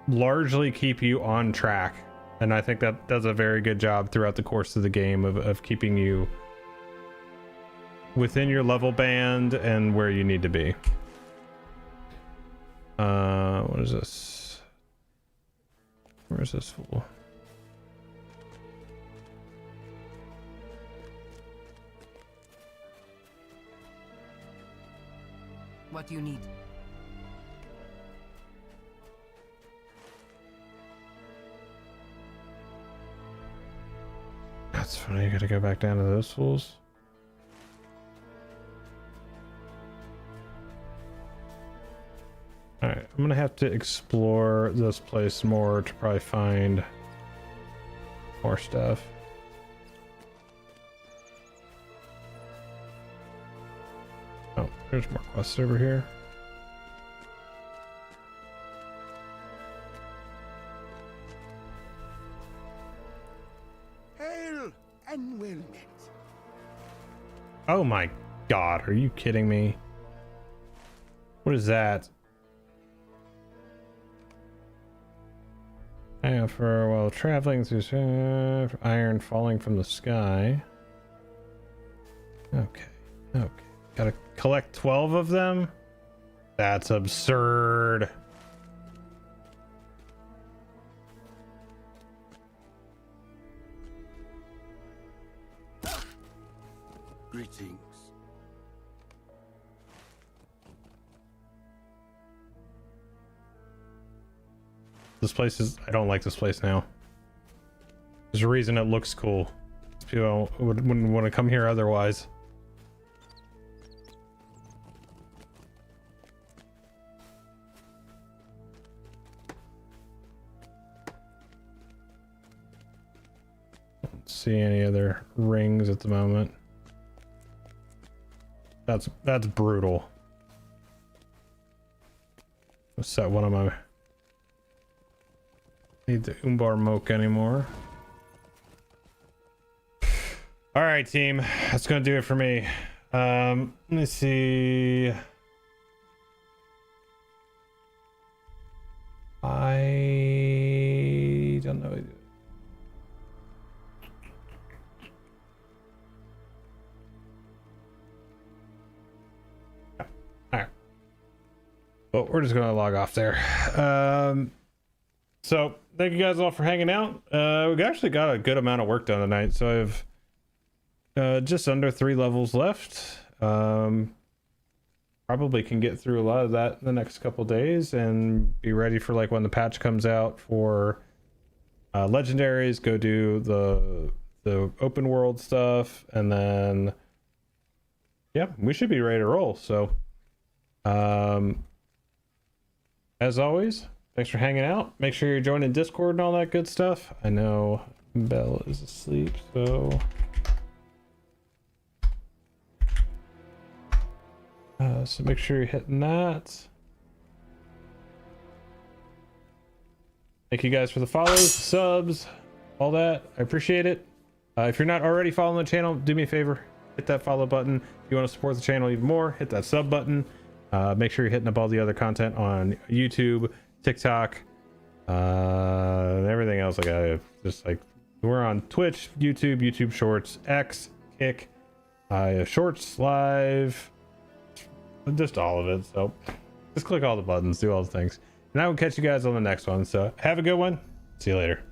largely keep you on track. And I think that does a very good job throughout the course of the game of keeping you within your level band and where you need to be. What is this? Where is this fool? What do you need? That's funny, you gotta go back down to those fools. Alright, I'm gonna have to explore this place more to probably find more stuff. Oh, there's more quests over here. Hail and well met. Oh my god, are you kidding me? What is that? Yeah, for while traveling through iron falling from the sky. Okay. Gotta collect 12 of them? That's absurd. Greetings. This place is... I don't like this place now. There's a reason it looks cool. People wouldn't want to come here otherwise. Don't see any other rings at the moment. That's brutal. Let's set one of my... Need the Umbar Moke anymore. All right, team. That's gonna do it for me. Let me see. I don't know. But we're just gonna log off there. So thank you guys all for hanging out. We actually got a good amount of work done tonight, so I have just under 3 levels left. Probably can get through a lot of that in the next couple days and be ready for like when the patch comes out for legendaries. Go do the open world stuff, and then yeah, we should be ready to roll. So as always, thanks for hanging out. Make sure you're joining Discord and all that good stuff. I know Belle is asleep, so so make sure you're hitting that. Thank you guys for the follows, subs, all that. I appreciate it. If you're not already following the channel, do me a favor, hit that follow button. If you want to support the channel even more, hit that sub button. Make sure you're hitting up all the other content on YouTube, TikTok, and everything else. Like I just like we're on Twitch, YouTube Shorts, X, Kick, Shorts Live, just all of it. So just click all the buttons, do all the things, and I will catch you guys on the next one. So have a good one. See you later.